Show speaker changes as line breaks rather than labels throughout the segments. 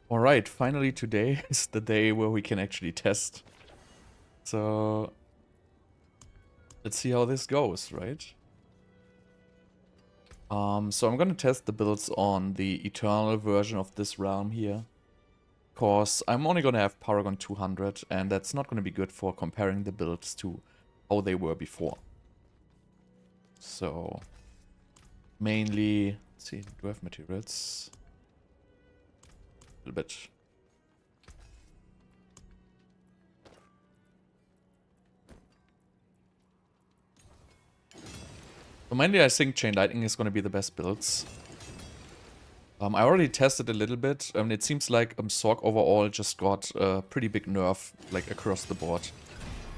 Alright, finally today is the day where we can actually test. So let's see how this goes, right? So I'm gonna test the builds on the Eternal version of this realm here. Because I'm only gonna have Paragon 200, and that's not gonna be good for comparing the builds to how they were before. So mainly, let's see, do I have materials? A little bit. So mainly I think Chain Lightning is gonna be the best builds. I already tested a little bit. It seems like Sorc overall just got a pretty big nerf, like across the board.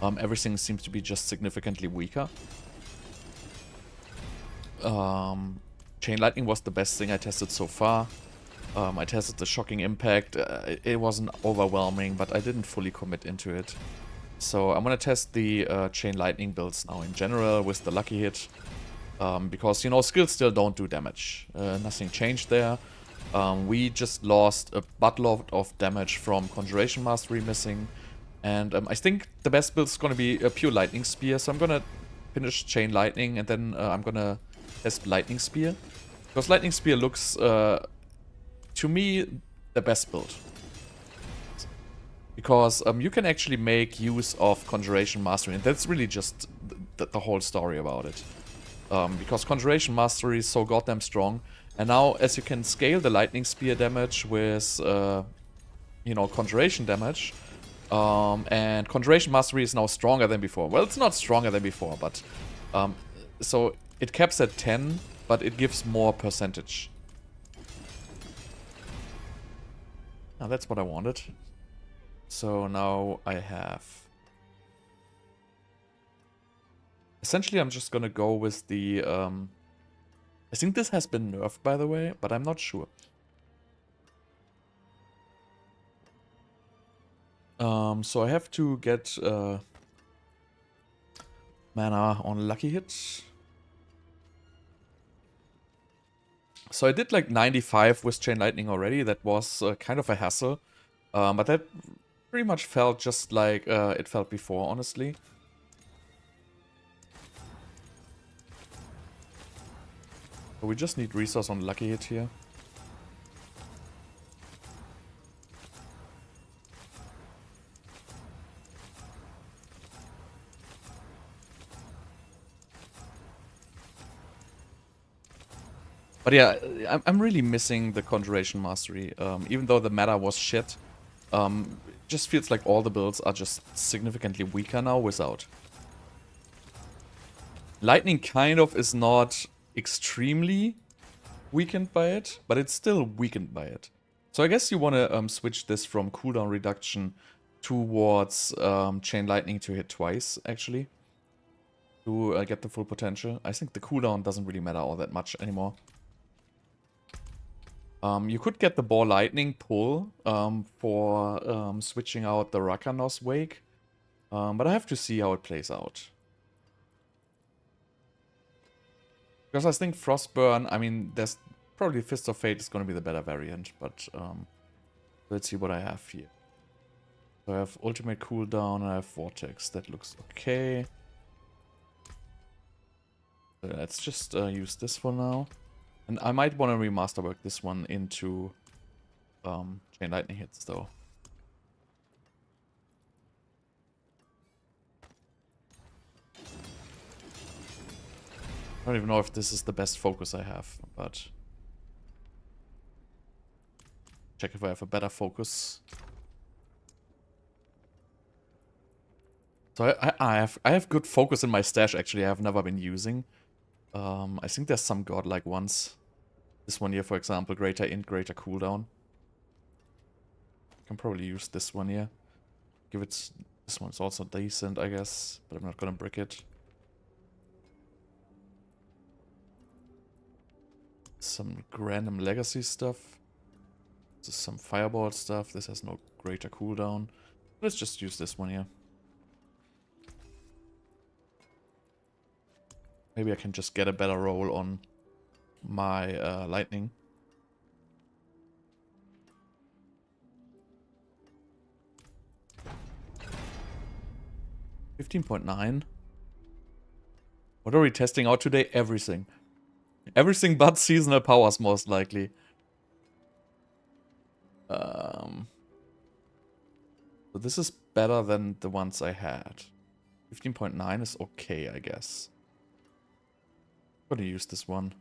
Everything seems to be just significantly weaker. Chain Lightning was the best thing I tested so far. I tested the Shocking Impact. It wasn't overwhelming, but I didn't fully commit into it. So I'm gonna test the Chain Lightning builds now in general with the Lucky Hit. Because, you know, skills still don't do damage. Nothing changed there. We just lost a buttload of damage from Conjuration Mastery missing. And I think the best build is going to be a pure Lightning Spear. So I'm going to finish Chain Lightning and then I'm going to test Lightning Spear. Because Lightning Spear looks, to me, the best build. Because you can actually make use of Conjuration Mastery. And that's really just the whole story about it. Because Conjuration Mastery is so goddamn strong. And now, as you can scale the Lightning Spear damage with, you know, Conjuration damage, and Conjuration Mastery is now stronger than before. Well, it's not stronger than before, but, so it caps at 10, but it gives more percentage. Now, that's what I wanted. So now I have... Essentially, I'm just gonna go with the, I think this has been nerfed, by the way, but I'm not sure. So I have to get mana on Lucky Hit. So I did like 95 with Chain Lightning already. That was kind of a hassle. But that pretty much felt just like it felt before, honestly. So we just need resource on Lucky Hit here. But yeah, I'm really missing the Conjuration Mastery. Even though the meta was shit, it just feels like all the builds are just significantly weaker now without. Lightning kind of is not extremely weakened by it, but it's still weakened by it. So I guess you want to switch this from cooldown reduction towards Chain Lightning to hit twice, actually. To get the full potential. I think the cooldown doesn't really matter all that much anymore. You could get the Ball Lightning pull for switching out the Rakanos Wake. But I have to see how it plays out. Because I think Frostburn, I mean, there's probably Fist of Fate is going to be the better variant, but let's see what I have here. So I have Ultimate Cooldown and I have Vortex. That looks okay. So let's just use this for now. And I might want to remasterwork this one into Chain Lightning hits, though. I don't even know if this is the best focus I have, but... Check if I have a better focus. So I have good focus in my stash, actually. I have never been using. I think there's some godlike ones. This one here, for example, greater int, greater cooldown. I can probably use this one here. Give it... This one's also decent, I guess, but I'm not gonna brick it. Some random legacy stuff. This is some fireball stuff. This has no greater cooldown. Let's just use this one here. Maybe I can just get a better roll on my lightning. 15.9. What are we testing out today? Everything. Everything but seasonal powers, most likely. So this is better than the ones I had. 15.9 is okay, I guess. I'm gonna use this one.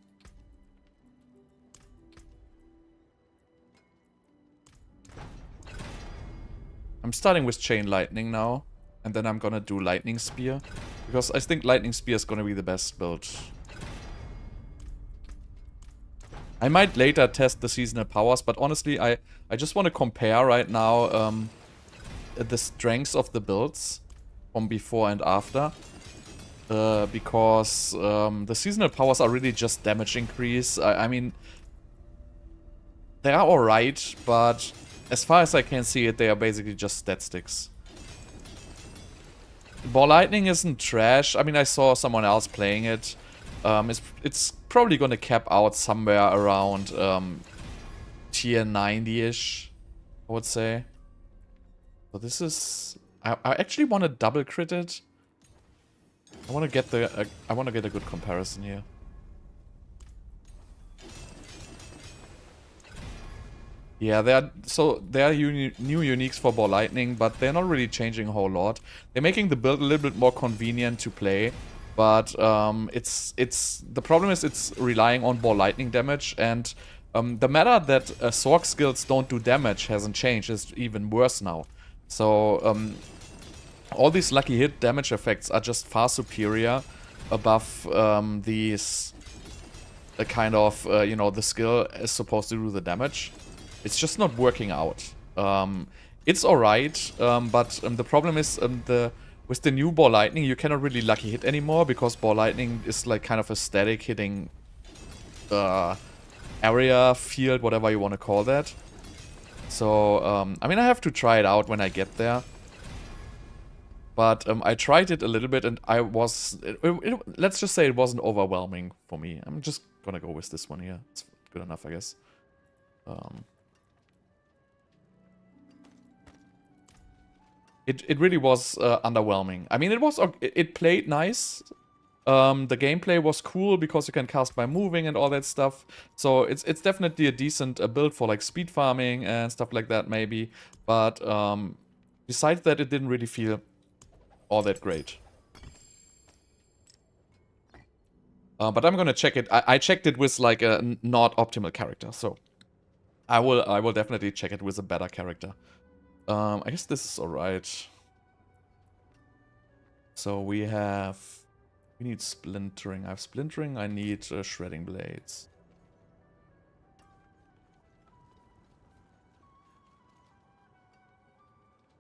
I'm starting with Chain Lightning now. And then I'm gonna do Lightning Spear. Because I think Lightning Spear is gonna be the best build. I might later test the seasonal powers, but honestly, I just want to compare right now the strengths of the builds from before and after. Because the seasonal powers are really just damage increase. I mean, they are alright, but as far as I can see it, they are basically just stat sticks. Ball Lightning isn't trash. I mean, I saw someone else playing it. It's probably gonna cap out somewhere around tier 90-ish, I would say. So this is... I actually want to double crit it. I want to get a good comparison here. Yeah, there are new uniques for Ball Lightning, but they're not really changing a whole lot. They're making the build a little bit more convenient to play, but the problem is it's relying on Ball Lightning damage, and the matter that Sorc skills don't do damage hasn't changed. It's even worse now. So all these lucky hit damage effects are just far superior above these kind of you know, the skill is supposed to do the damage. It's just not working out. It's alright, but the problem is with the new Ball Lightning, you cannot really lucky hit anymore, because Ball Lightning is like kind of a static hitting area, field, whatever you want to call that. So, I mean, I have to try it out when I get there. But I tried it a little bit, and I was... let's just say it wasn't overwhelming for me. I'm just gonna go with this one here. It's good enough, I guess. It really was underwhelming. I mean, it played nice. The gameplay was cool because you can cast by moving and all that stuff. So it's definitely a decent build for like speed farming and stuff like that, maybe. But besides that, it didn't really feel all that great. But I'm gonna check it. I checked it with like a not optimal character, so I will definitely check it with a better character. I guess this is alright. So we need splintering. I have splintering. I need shredding blades.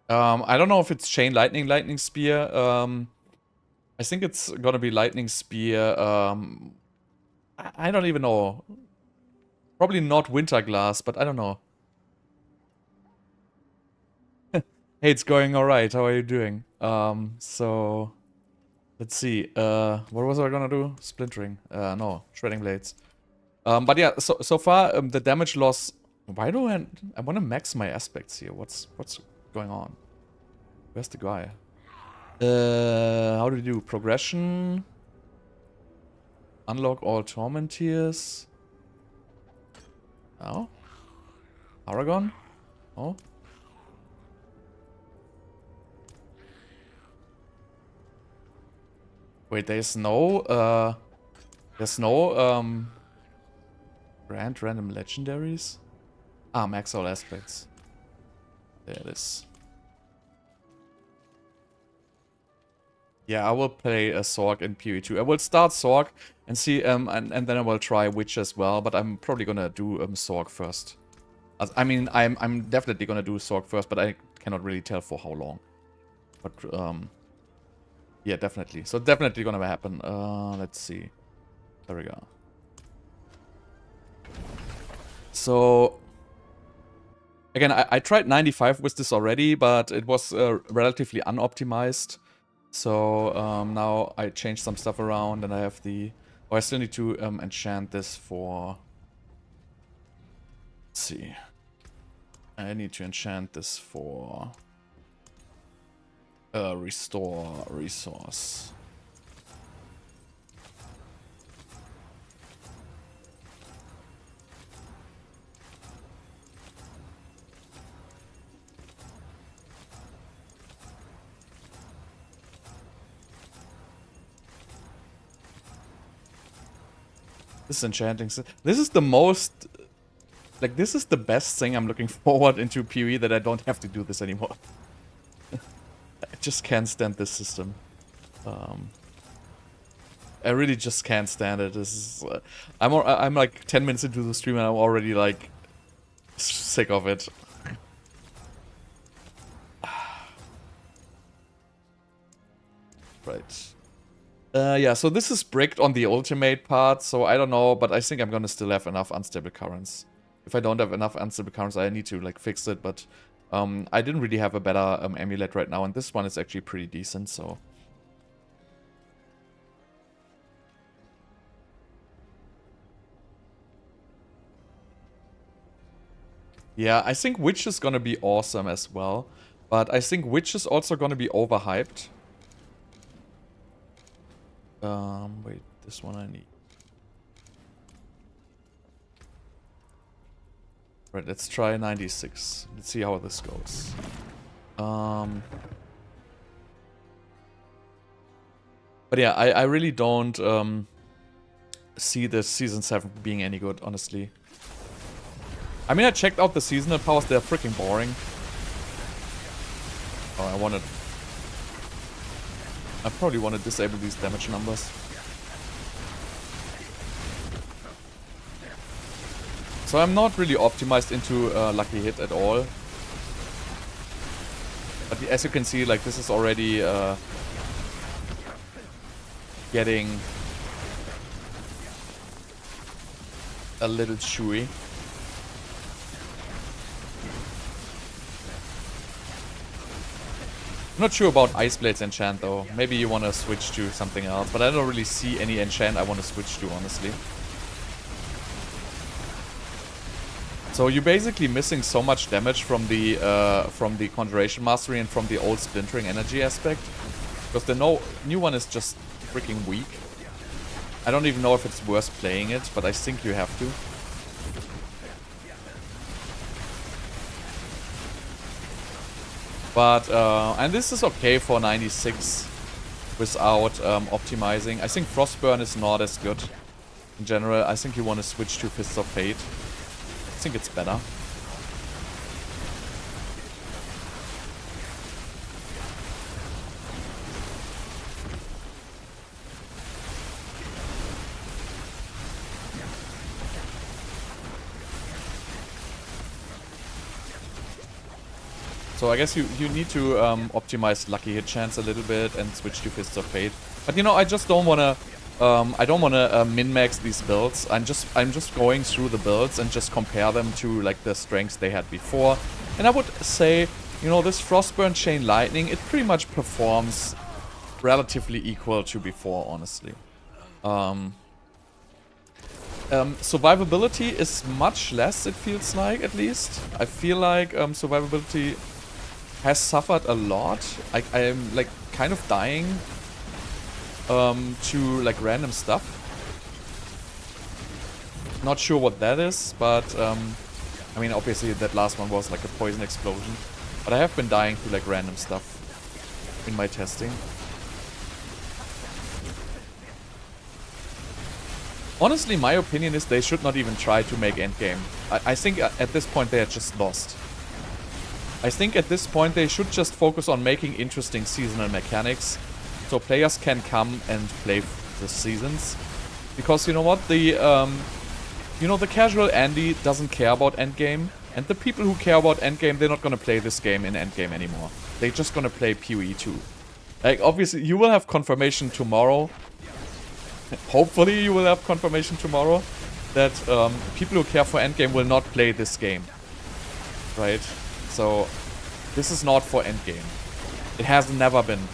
I don't know if it's chain lightning, lightning spear. I think it's gonna be lightning spear. I don't even know. Probably not winter glass, but I don't know. Hey, it's going alright. How are you doing? So let's see. What was I gonna do? Splintering. No, shredding blades. But yeah, so far the damage loss. Why do I want to max my aspects here? What's going on? Where's the guy? How do you do progression? Unlock all torment tiers. Oh, Aragon. Oh. Wait, there's no grant random legendaries? Ah, max all aspects. There it is. Yeah, I will play a Sorc in PoE2. I will start Sorc and see, and then I will try Witch as well, but I'm probably gonna do Sorc first. I mean, I'm definitely gonna do Sorc first, but I cannot really tell for how long. But yeah, definitely. So definitely gonna happen. Let's see. There we go. So again, I tried 95 with this already, but it was relatively unoptimized. So now I changed some stuff around, and I have the... Oh, I still need to enchant this for... Let's see. I need to enchant this for... Restore resource. This enchanting. This is the most. Like, this is the best thing I'm looking forward into PoE, that I don't have to do this anymore. I just can't stand this system. I really just can't stand it. This is. I'm like 10 minutes into the stream and I'm already like sick of it. Right. Yeah, so this is bricked on the ultimate part, so I don't know, but I think I'm gonna still have enough unstable currents. If I don't have enough unstable currents, I need to like fix it, but I didn't really have a better amulet right now, and this one is actually pretty decent, so. Yeah, I think Witch is gonna be awesome as well, but I think Witch is also gonna be overhyped. Wait, this one I need. Right, let's try 96. Let's see how this goes. But yeah, I really don't see this Season 7 being any good, honestly. I mean, I checked out the seasonal powers, they're freaking boring. Oh, I probably want to disable these damage numbers. So I'm not really optimized into Lucky Hit at all. But as you can see, like, this is already getting a little chewy. I'm not sure about Ice Blade's enchant though. Maybe you want to switch to something else, but I don't really see any enchant I want to switch to, honestly. So you're basically missing so much damage from the Conjuration Mastery and from the old Splintering Energy aspect, because the new one is just freaking weak. I don't even know if it's worth playing it, but I think you have to. But, and this is okay for 96 without optimizing. I think Frostburn is not as good in general. I think you want to switch to Fists of Fate. I think it's better. So I guess you need to optimize Lucky Hit chance a little bit and switch to Fists of Fate. But you know, I just don't wanna min-max these builds. I'm just going through the builds and just compare them to like the strengths they had before. And I would say, you know, this Frostburn Chain Lightning, it pretty much performs relatively equal to before, honestly. Survivability is much less, it feels like, at least. I feel like survivability has suffered a lot. I am like kind of dying to like random stuff. Not sure what that is, but I mean, obviously that last one was like a poison explosion. But I have been dying to like random stuff in my testing. Honestly, my opinion is they should not even try to make endgame. I think at this point they are just lost. I think at this point they should just focus on making interesting seasonal mechanics, so players can come and play the seasons. Because you know what, the casual Andy doesn't care about endgame, and the people who care about endgame, they're not gonna play this game in endgame anymore. They're just gonna play PoE 2. Like, obviously, you will have confirmation tomorrow. Hopefully you will have confirmation tomorrow that people who care for endgame will not play this game. Right? So, this is not for endgame. It has never been.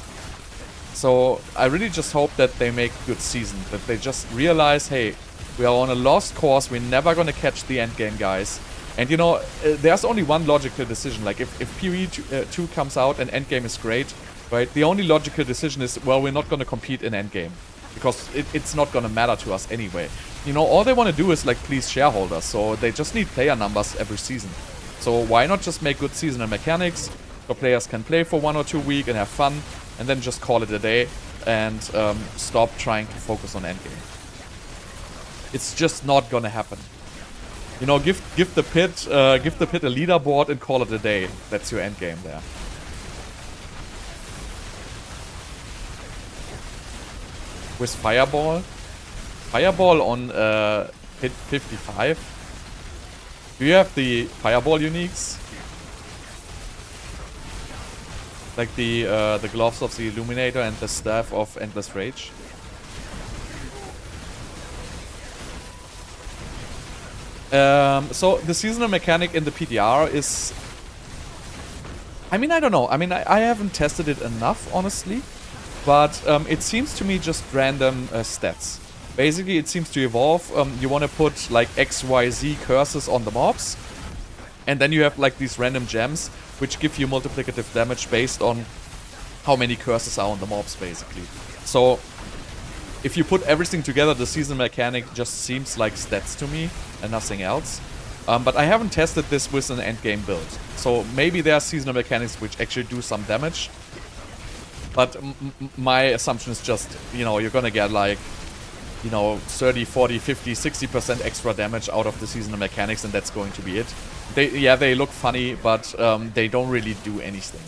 So, I really just hope that they make good season. That they just realize, hey, we are on a lost course, we're never gonna catch the endgame, guys. And you know, there's only one logical decision. Like, if PoE 2 comes out and endgame is great, right? The only logical decision is, well, we're not going to compete in endgame. Because it's not going to matter to us anyway. You know, all they want to do is, like, please shareholders. So they just need player numbers every season. So why not just make good seasonal mechanics so players can play for 1 or 2 weeks and have fun, and then just call it a day and stop trying to focus on endgame. It's just not gonna happen. You know, give the pit a leaderboard and call it a day. That's your endgame there. With Fireball on hit 55. Do you have the Fireball uniques? Like the gloves of the Illuminator and the staff of Endless Rage? So the seasonal mechanic in the PTR is... I mean, I don't know. I mean, I haven't tested it enough, honestly. But it seems to me just random stats. Basically, it seems to evolve. You want to put like XYZ curses on the mobs. And then you have like these random gems, which give you multiplicative damage based on how many curses are on the mobs, basically. So, if you put everything together, the season mechanic just seems like stats to me and nothing else. But I haven't tested this with an endgame build. So maybe there are seasonal mechanics which actually do some damage. But my assumption is just, you know, you're gonna get like, you know, 30, 40, 50, 60% extra damage out of the seasonal mechanics, and that's going to be it. They look funny, but they don't really do anything.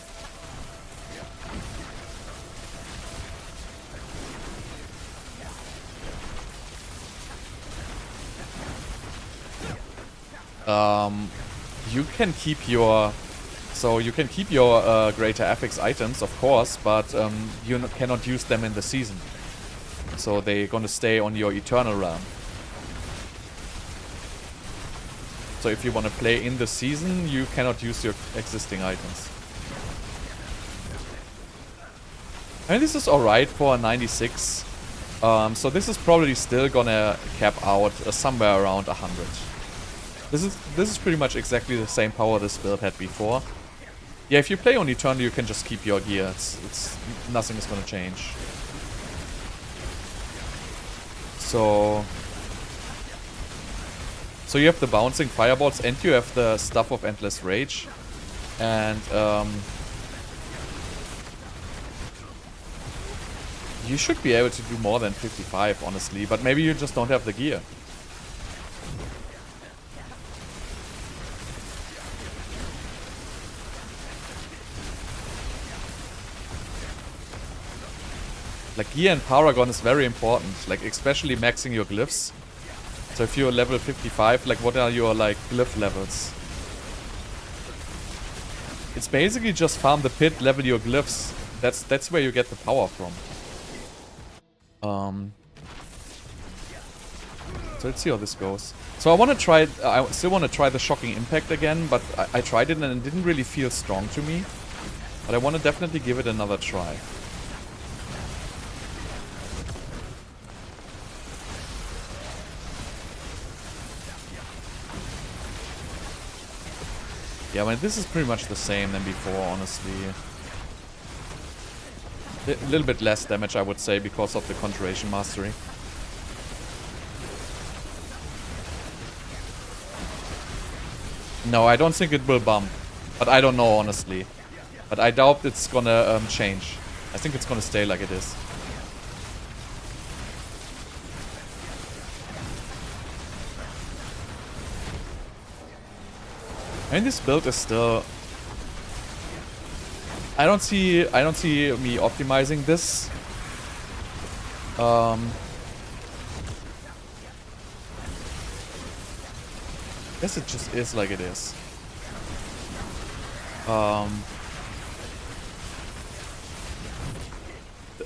You can keep your... So you can keep your greater affix items, of course, but you cannot use them in the season. So they're gonna stay on your eternal realm. So if you want to play in the season, you cannot use your existing items. And this is alright for a 96. So this is probably still gonna cap out somewhere around 100. This is pretty much exactly the same power this build had before. Yeah, if you play on Eternal, you can just keep your gear. It's nothing is gonna change. So you have the bouncing fireballs and you have the stuff of Endless Rage. And you should be able to do more than 55, honestly, but maybe you just don't have the gear. Like, gear and Paragon is very important, like, especially maxing your glyphs. So if you're level 55, like, what are your, like, glyph levels? It's basically just farm the pit, level your glyphs. That's where you get the power from. So let's see how this goes. So I still want to try the Shocking Impact again, but I tried it and it didn't really feel strong to me. But I want to definitely give it another try. Yeah, I mean, this is pretty much the same than before, honestly. A little bit less damage, I would say, because of the Conjuration Mastery. No, I don't think it will bump. But I don't know, honestly. But I doubt it's gonna change. I think it's gonna stay like it is. I mean, this build is still... I don't see me optimizing this. I guess it just is like it is.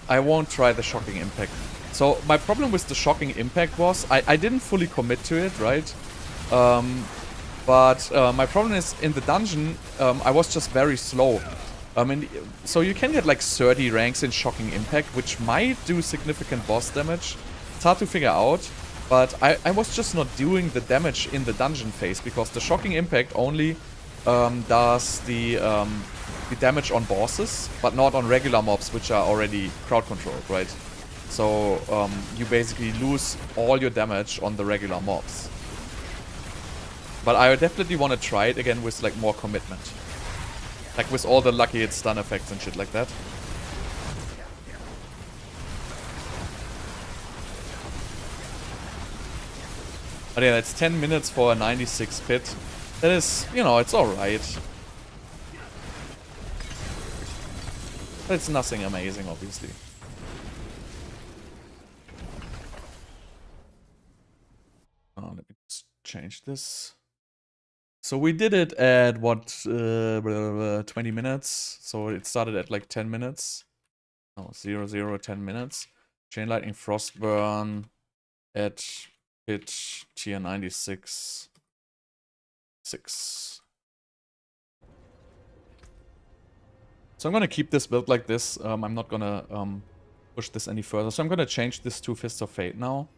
I won't try the Shocking Impact. So my problem with the Shocking Impact was I didn't fully commit to it, right? But my problem is in the dungeon I was just very slow. So you can get like 30 ranks in Shocking Impact, which might do significant boss damage. It's hard to figure out, but I was just not doing the damage in the dungeon phase because the Shocking Impact only does the the damage on bosses, but not on regular mobs, which are already crowd controlled, right? So you basically lose all your damage on the regular mobs. But I definitely want to try it again with like more commitment. Like with all the lucky hit stun effects and shit like that. But yeah, that's 10 minutes for a 96 pit. That is, you know, it's alright. But it's nothing amazing, obviously. Oh, let me just change this. So we did it at, what, 20 minutes. So it started at like 10 minutes. Oh, 0, 0, 10 minutes. Chain Lightning Frostburn at pit tier 96. 6. So I'm gonna keep this build like this. I'm not gonna push this any further. So I'm gonna change this to Fist of Fate now.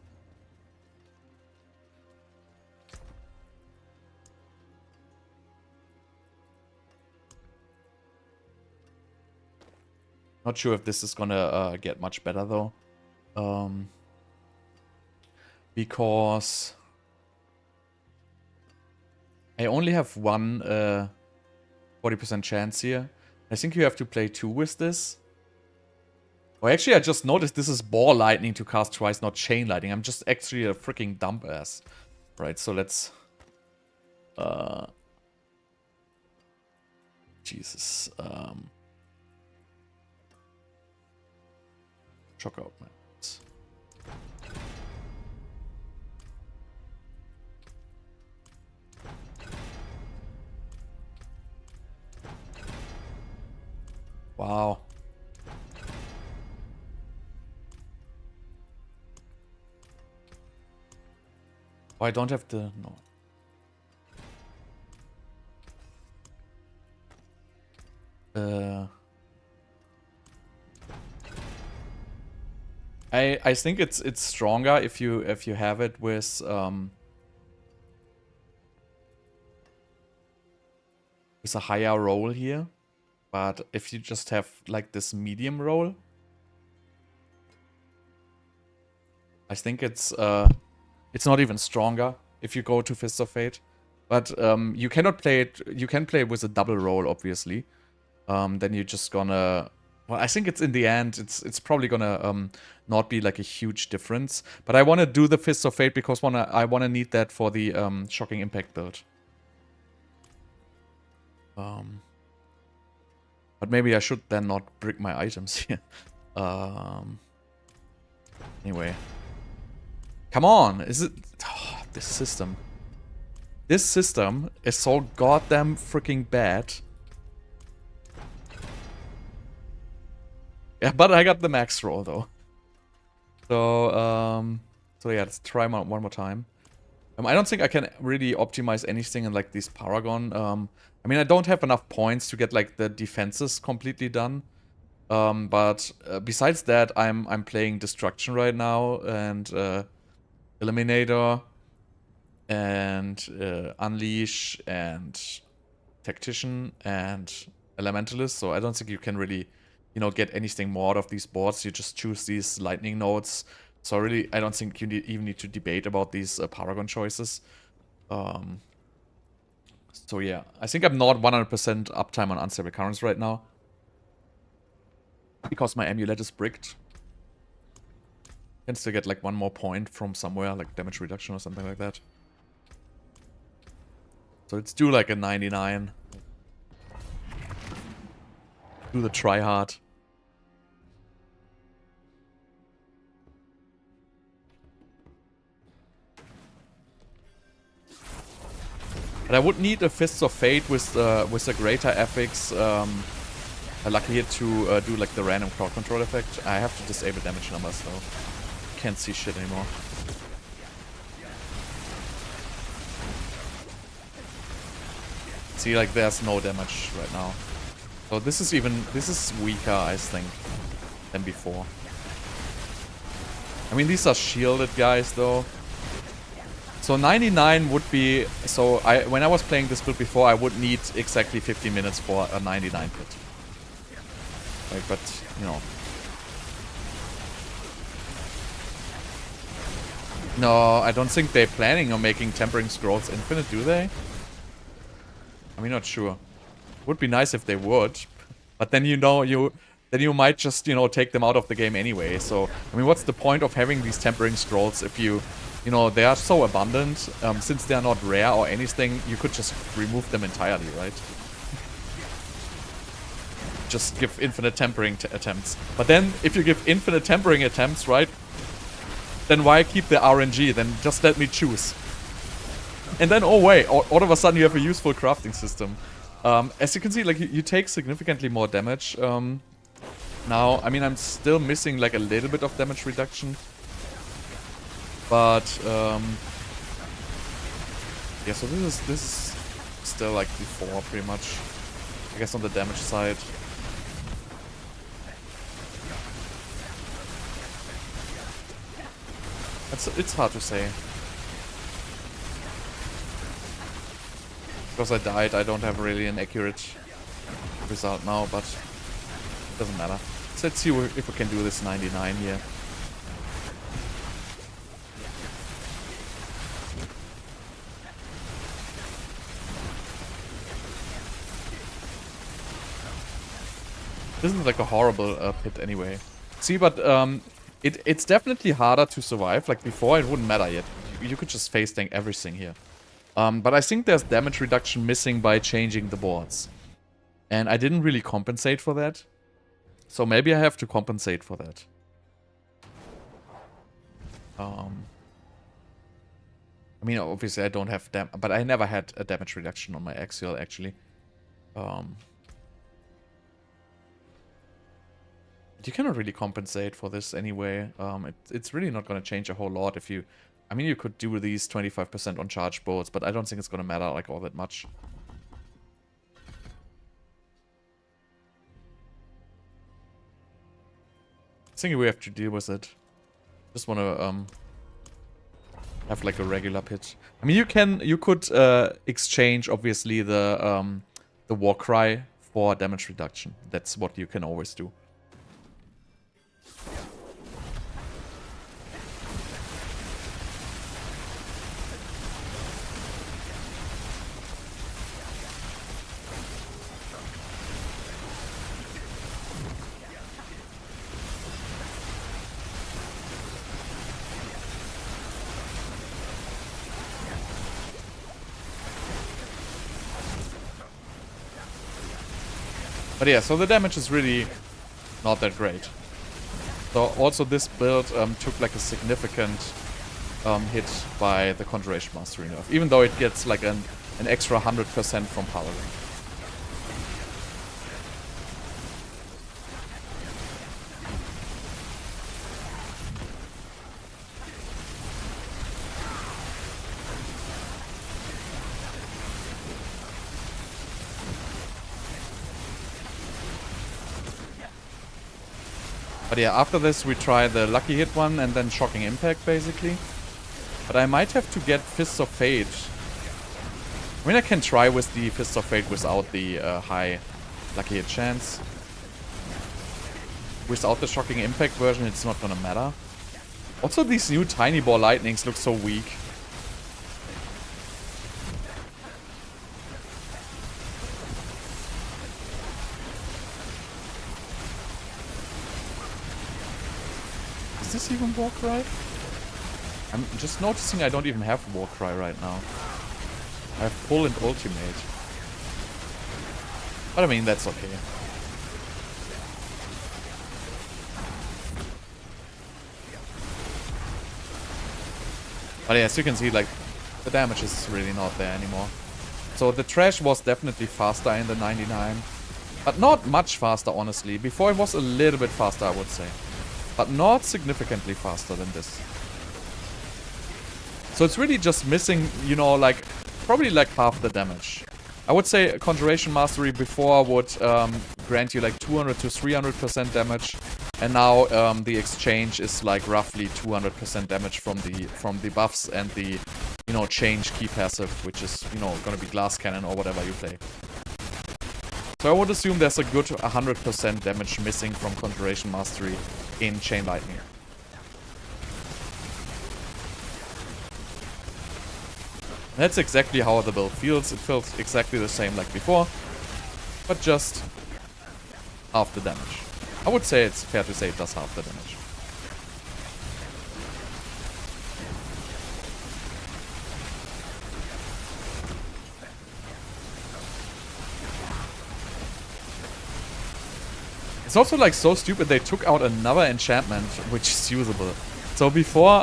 Not sure if this is gonna get much better though. Because I only have one 40% chance here. I think you have to play 2 with this. Oh, actually, I just noticed this is Ball Lightning to cast twice, not Chain Lightning. I'm just actually a freaking dumb ass. Right, so let's... Jesus. Shock out, man. Wow. Oh, I don't have the... No. I think it's stronger if you have it with a higher roll here. But if you just have like this medium roll, I think it's not even stronger if you go to Fist of Fate. But you cannot play it. You can play it with a double roll, obviously. Then you're just gonna. Well, I think it's in the end. It's probably gonna not be like a huge difference. But I want to do the Fist of Fate because I wanna need that for the Shocking Impact build. But maybe I should then not brick my items here. Anyway. Come on! Is it... Oh, this system. This system is so goddamn freaking bad. Yeah, but I got the max roll though. So yeah, let's try one more time. I don't think I can really optimize anything in like this Paragon. I mean, I don't have enough points to get like the defenses completely done. But besides that, I'm playing Destruction right now and Eliminator and Unleash and Tactician and Elementalist. So I don't think you can really, you know, get anything more out of these boards. You just choose these lightning nodes. So really, I don't think you even need to debate about these Paragon choices. So yeah, I think I'm not 100% uptime on Unstable Currents right now. Because my amulet is bricked. Can still get like one more point from somewhere, like damage reduction or something like that. So let's do like a 99. Do the try hard. But I would need a Fists of Fate with a greater affix. Lucky hit to do like the random crowd control effect. I have to disable damage numbers though. Can't see shit anymore. See, like there's no damage right now. So this is weaker, I think, than before. I mean, these are shielded guys though. So 99 would be... So when I was playing this build before, I would need exactly 50 minutes for a 99 pit. Like, but, you know. No, I don't think they're planning on making Tempering Scrolls infinite, do they? I mean, not sure. Would be nice if they would. But then, you know, then you might just, you know, take them out of the game anyway. So, I mean, what's the point of having these Tempering Scrolls if you know, they are so abundant. Since they are not rare or anything, you could just remove them entirely, right? Just give infinite tempering attempts. But then, if you give infinite tempering attempts, right? Then why keep the RNG? Then just let me choose. And then, oh wait, all of a sudden you have a useful crafting system. As you can see, like, you take significantly more damage. Now, I mean, I'm still missing, like, a little bit of damage reduction. But, yeah, so this is still, like, before, pretty much. I guess on the damage side. It's hard to say. Because I died, I don't have really an accurate result now, but it doesn't matter. So let's see if we can do this 99 here. This is like a horrible pit anyway. See, but it's definitely harder to survive. Like before, it wouldn't matter yet. You could just face tank everything here. But I think there's damage reduction missing by changing the boards. And I didn't really compensate for that. So maybe I have to compensate for that. I mean, obviously I don't have but I never had a damage reduction on my axial, actually. You cannot really compensate for this anyway. It's really not going to change a whole lot if you... I mean, you could do these 25% on charge boards, but I don't think it's going to matter like all that much. I think we have to deal with it. Just want to have like a regular pit. I mean, you could exchange obviously the war cry for damage reduction. That's what you can always do. But yeah, so the damage is really not that great. So also this build took like a significant hit by the Conjuration Mastery nerf, even though it gets like an extra 100% from powering. But yeah, after this we try the Lucky Hit one and then Shocking Impact, basically. But I might have to get Fists of Fate. I mean, I can try with the Fists of Fate without the high Lucky Hit chance. Without the Shocking Impact version, it's not gonna matter. Also, these new Tiny Ball Lightnings look so weak. Is this even Warcry? I'm just noticing I don't even have Warcry right now. I have Pull and Ultimate. But I mean, that's okay. But yeah, as you can see, like, the damage is really not there anymore. So the trash was definitely faster in the 99. But not much faster, honestly. Before it was a little bit faster, I would say. But not significantly faster than this. So it's really just missing, you know, like, probably like half the damage. I would say Conjuration Mastery before would grant you like 200 to 300% damage. And now the exchange is like roughly 200% damage from the buffs and the, you know, change key passive, which is, you know, gonna be glass cannon or whatever you play. So I would assume there's a good 100% damage missing from Conjuration Mastery in Chain Lightning. That's exactly how the build feels. It feels exactly the same like before, but just half the damage. I would say it's fair to say it does half the damage. It's also like so stupid they took out another enchantment which is usable. So before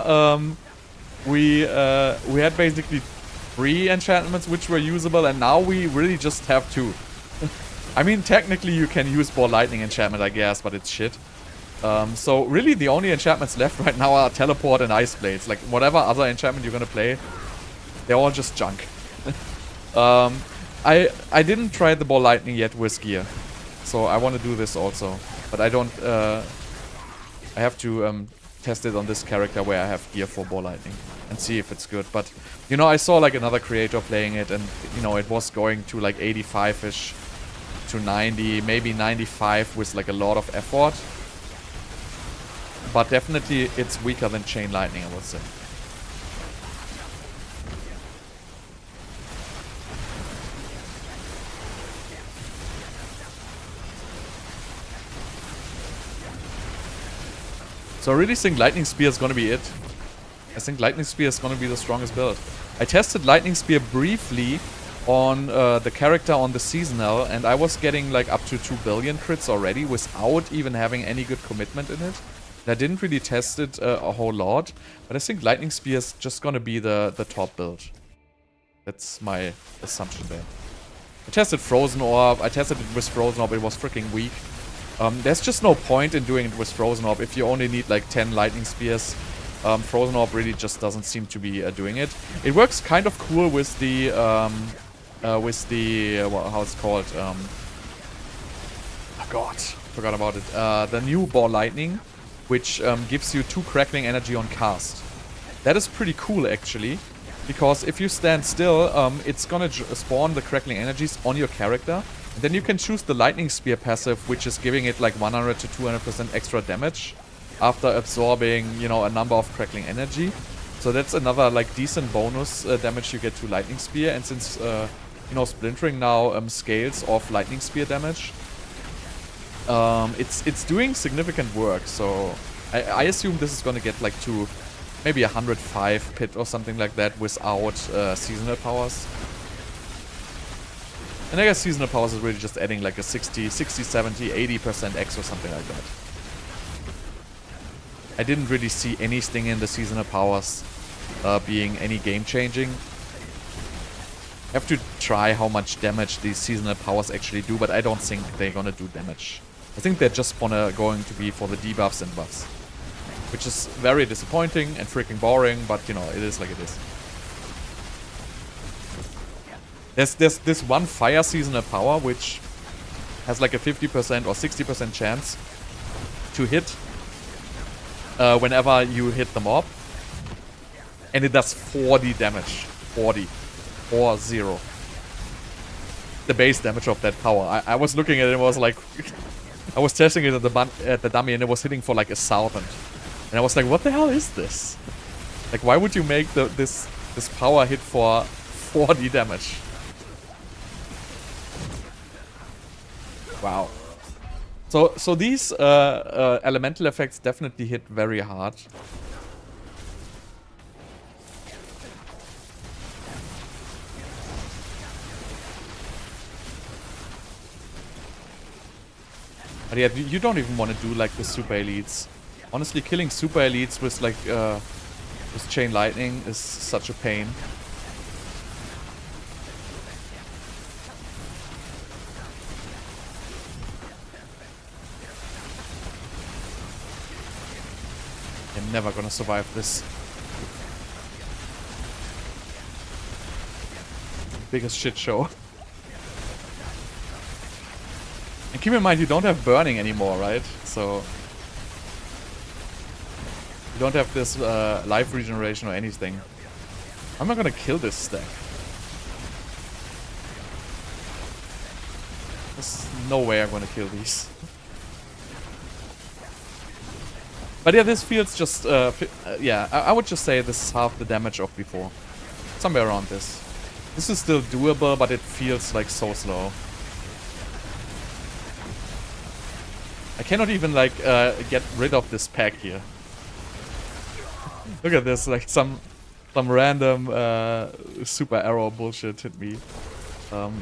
we had basically 3 enchantments which were usable, and now we really just have 2. I mean, technically you can use Ball Lightning enchantment, I guess, but it's shit. So really the only enchantments left right now are Teleport and Ice Blades. Like whatever other enchantment you're gonna play, they're all just junk. I didn't try the Ball Lightning yet with gear. So I want to do this also, but I don't, I have to test it on this character where I have gear for Ball Lightning and see if it's good. But, you know, I saw like another creator playing it, and, you know, it was going to like 85-ish to 90, maybe 95 with like a lot of effort. But definitely it's weaker than Chain Lightning, I would say. So I really think Lightning Spear is gonna be it. I think Lightning Spear is gonna be the strongest build. I tested Lightning Spear briefly on the character on the seasonal, and I was getting like up to 2 billion crits already without even having any good commitment in it. And I didn't really test it a whole lot, but I think Lightning Spear is just gonna be the top build. That's my assumption there. I tested Frozen Orb. I tested it with Frozen Orb. It was freaking weak. There's just no point in doing it with Frozen Orb if you only need like 10 Lightning Spears. Frozen Orb really just doesn't seem to be doing it. It works kind of cool with the, how it's called, oh god, forgot about it. The new Ball Lightning, which gives you 2 Crackling Energy on cast. That is pretty cool actually, because if you stand still, it's gonna spawn the Crackling Energies on your character. Then you can choose the Lightning Spear passive, which is giving it like 100 to 200% extra damage after absorbing, you know, a number of Crackling Energy. So that's another like decent bonus damage you get to Lightning Spear. And since, you know, Splintering now scales off Lightning Spear damage, it's doing significant work. So I assume this is gonna get like to maybe 105 pit or something like that without seasonal powers. And I guess seasonal powers is really just adding like a 60, 70, 80% X or something like that. I didn't really see anything in the seasonal powers being any game changing. I have to try how much damage these seasonal powers actually do, but I don't think they're gonna do damage. I think they're just going to be for the debuffs and buffs. Which is very disappointing and freaking boring, but you know, it is like it is. There's this one fire seasonal power which has like a 50% or 60% chance to hit whenever you hit the mob. And it does 40 damage. 40. 40. The base damage of that power. I was looking at it and was like... I was testing it at the dummy and it was hitting for like 1,000. And I was like, what the hell is this? Like, why would you make this power hit for 40 damage? Wow. So these elemental effects definitely hit very hard. But yeah, you don't even want to do like the super elites. Honestly, killing super elites with like with Chain Lightning is such a pain. I'm never gonna survive this. Biggest shit show. And keep in mind, you don't have burning anymore, right? So you don't have this life regeneration or anything. I'm not gonna kill this stack. There's no way I'm gonna kill these. But yeah, this feels just, yeah, I would just say this is half the damage of before. Somewhere around this. This is still doable, but it feels like so slow. I cannot even, like, get rid of this pack here. Look at this, like, some random, super arrow bullshit hit me.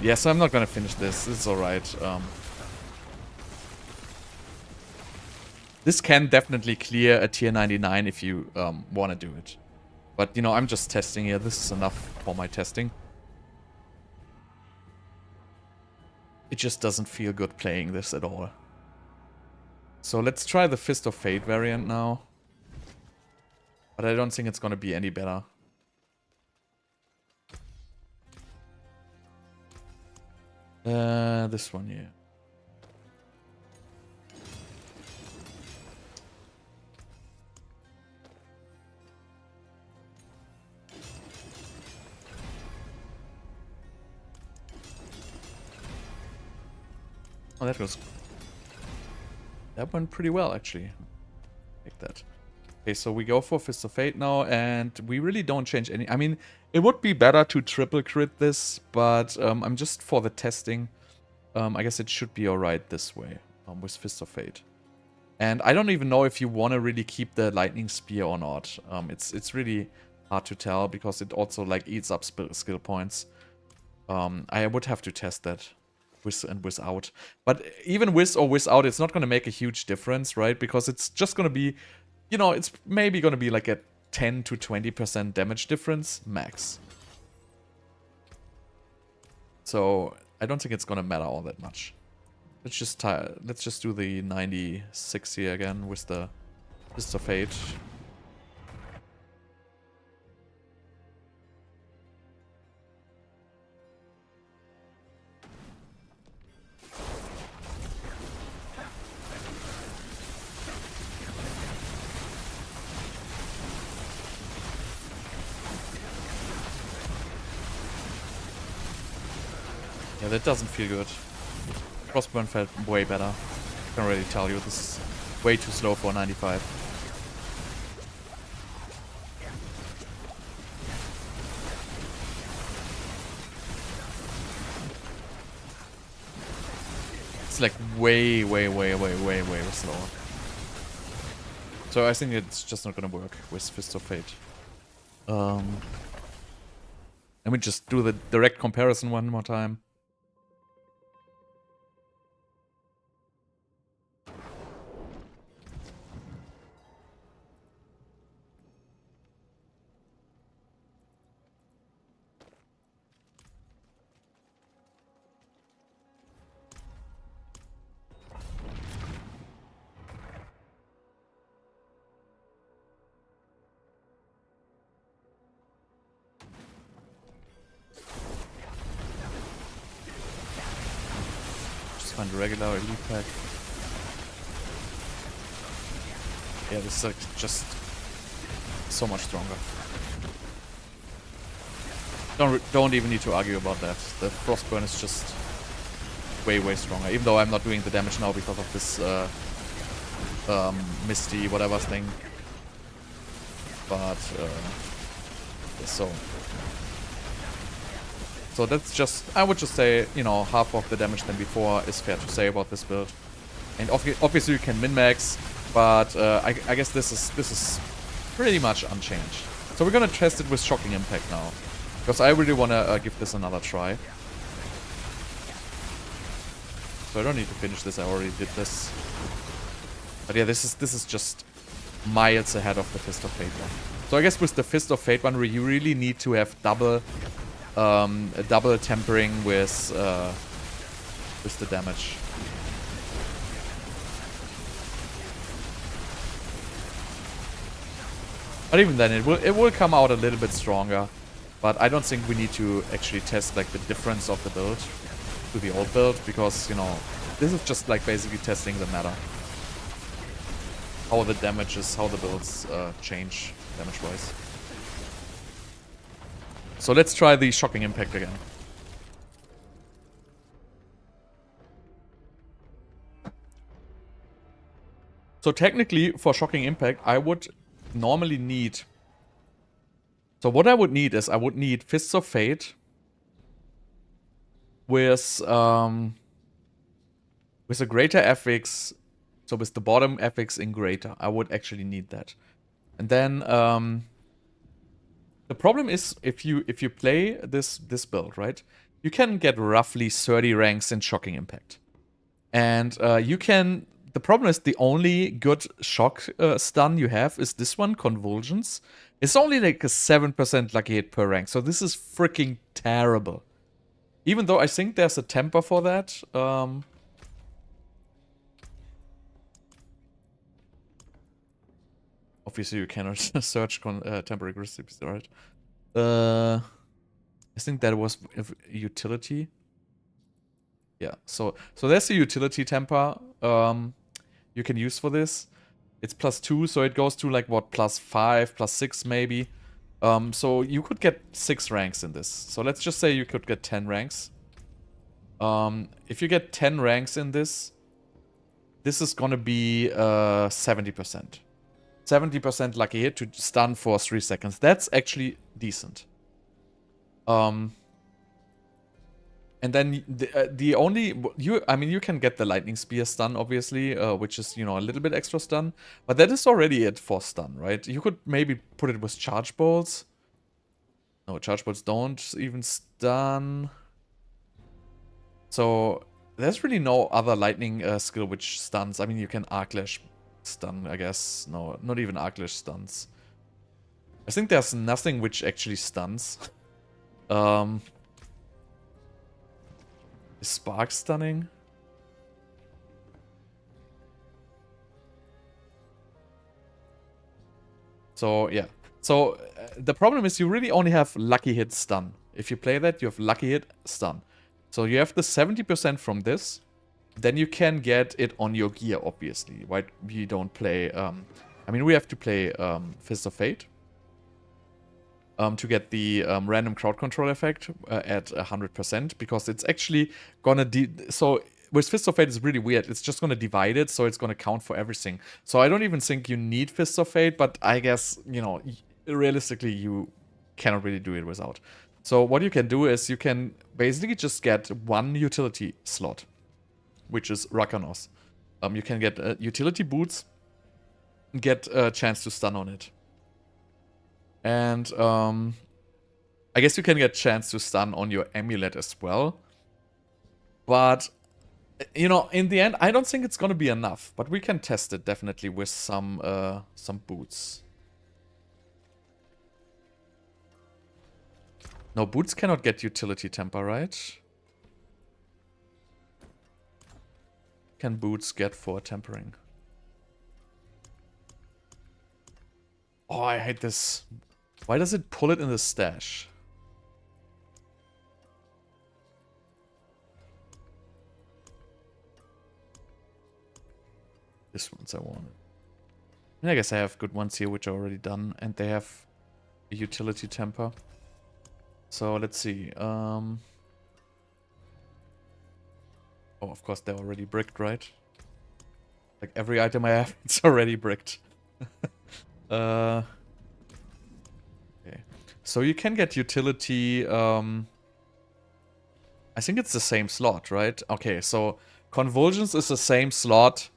Yeah, so I'm not gonna finish this. It's alright. This can definitely clear a tier 99 if you want to do it. But, you know, I'm just testing here. This is enough for my testing. It just doesn't feel good playing this at all. So let's try the Fist of Fate variant now. But I don't think it's going to be any better. This one here. Oh, that went pretty well, actually. Like that. Okay, so we go for Fist of Fate now, and we really don't change any... I mean, it would be better to triple crit this, but I'm just for the testing. I guess it should be alright this way, with Fist of Fate. And I don't even know if you want to really keep the Lightning Spear or not. It's really hard to tell, because it also, like, eats up skill points. I would have to test that. With and without. But even with or without, it's not going to make a huge difference, right? Because it's just going to be, you know, it's maybe going to be like a 10 to 20% damage difference max. So I don't think it's going to matter all that much. Let's just do the 96 here again with the Fist of Fate. Yeah, that doesn't feel good. Crossburn felt way better. I can already tell you, this is way too slow for 95. It's like way slower. So I think it's just not gonna work with Fist of Fate. Let me just do the direct comparison one more time. Find a regular elite pack. Yeah, this is like just so much stronger. Don't even need to argue about that. The Frostburn is just way stronger. Even though I'm not doing the damage now because of this Misty whatever thing. But so that's just, I would just say, you know, half of the damage than before is fair to say about this build. And obviously you can min-max, but I guess this is pretty much unchanged. So we're gonna test it with Shocking Impact now, because I really wanna give this another try. So I don't need to finish this, I already did this. But yeah, this is just miles ahead of the Fist of Fate one. So I guess with the Fist of Fate one, you really need to have double tempering with the damage. But even then, it will come out a little bit stronger. But I don't think we need to actually test like the difference of the build to the old build, because, you know, this is just like basically testing the meta. How the damages, how the builds change damage-wise. So let's try the Shocking Impact again. So technically, for Shocking Impact, I would normally need... So what I would need is, I would need Fists of Fate with a greater FX, so with the bottom FX in greater. I would actually need that. And then the problem is, if you play this build, right, you can get roughly 30 ranks in Shocking Impact. And you can... The problem is, the only good shock stun you have is this one, Convulsions. It's only like a 7% lucky hit per rank, so this is freaking terrible. Even though I think there's a temper for that. Obviously, you cannot search temporary recipe, right? I think that was utility. Yeah, so there's a utility temper you can use for this. It's +2, so it goes to like what, +5, +6 maybe. So you could get 6 ranks in this. So let's just say you could get 10 ranks. If you get 10 ranks in this, this is gonna be 70%. 70% lucky hit to stun for 3 seconds. That's actually decent. And then the only... you can get the Lightning Spear stun, obviously, which is, a little bit extra stun. But that is already it for stun, right? You could maybe put it with Charge Bolts. No, Charge Bolts don't even stun. So there's really no other lightning skill which stuns. I mean, you can Arclash stun, I guess. No, not even Arclash stuns. I think there's nothing which actually stuns. Is Spark stunning? So, yeah. So, the problem is you really only have lucky hit stun. If you play that, you have lucky hit stun. So you have the 70% from this. Then you can get it on your gear, obviously. Why we don't play... I mean, we have to play Fist of Fate. To get the random crowd control effect at 100%. Because it's actually gonna... So with Fist of Fate, it's really weird. It's just gonna divide it, so it's gonna count for everything. So I don't even think you need Fist of Fate, but I guess, realistically, you cannot really do it without. So what you can do is you can basically just get one utility slot, which is Rakanos. You can get utility boots, get a chance to stun on it. And I guess you can get chance to stun on your amulet as well. But, in the end, I don't think it's gonna be enough. But we can test it definitely with some boots. No, boots cannot get utility temper, right? Can boots get for tempering? Oh, I hate this. Why does it pull it in the stash? This one's I wanted. I guess I have good ones here which are already done, and they have a utility temper. So let's see. Oh, of course they're already bricked, right? Like every item I have, it's already bricked. Okay. So you can get utility. I think it's the same slot, right? Okay, so Convulsions is the same slot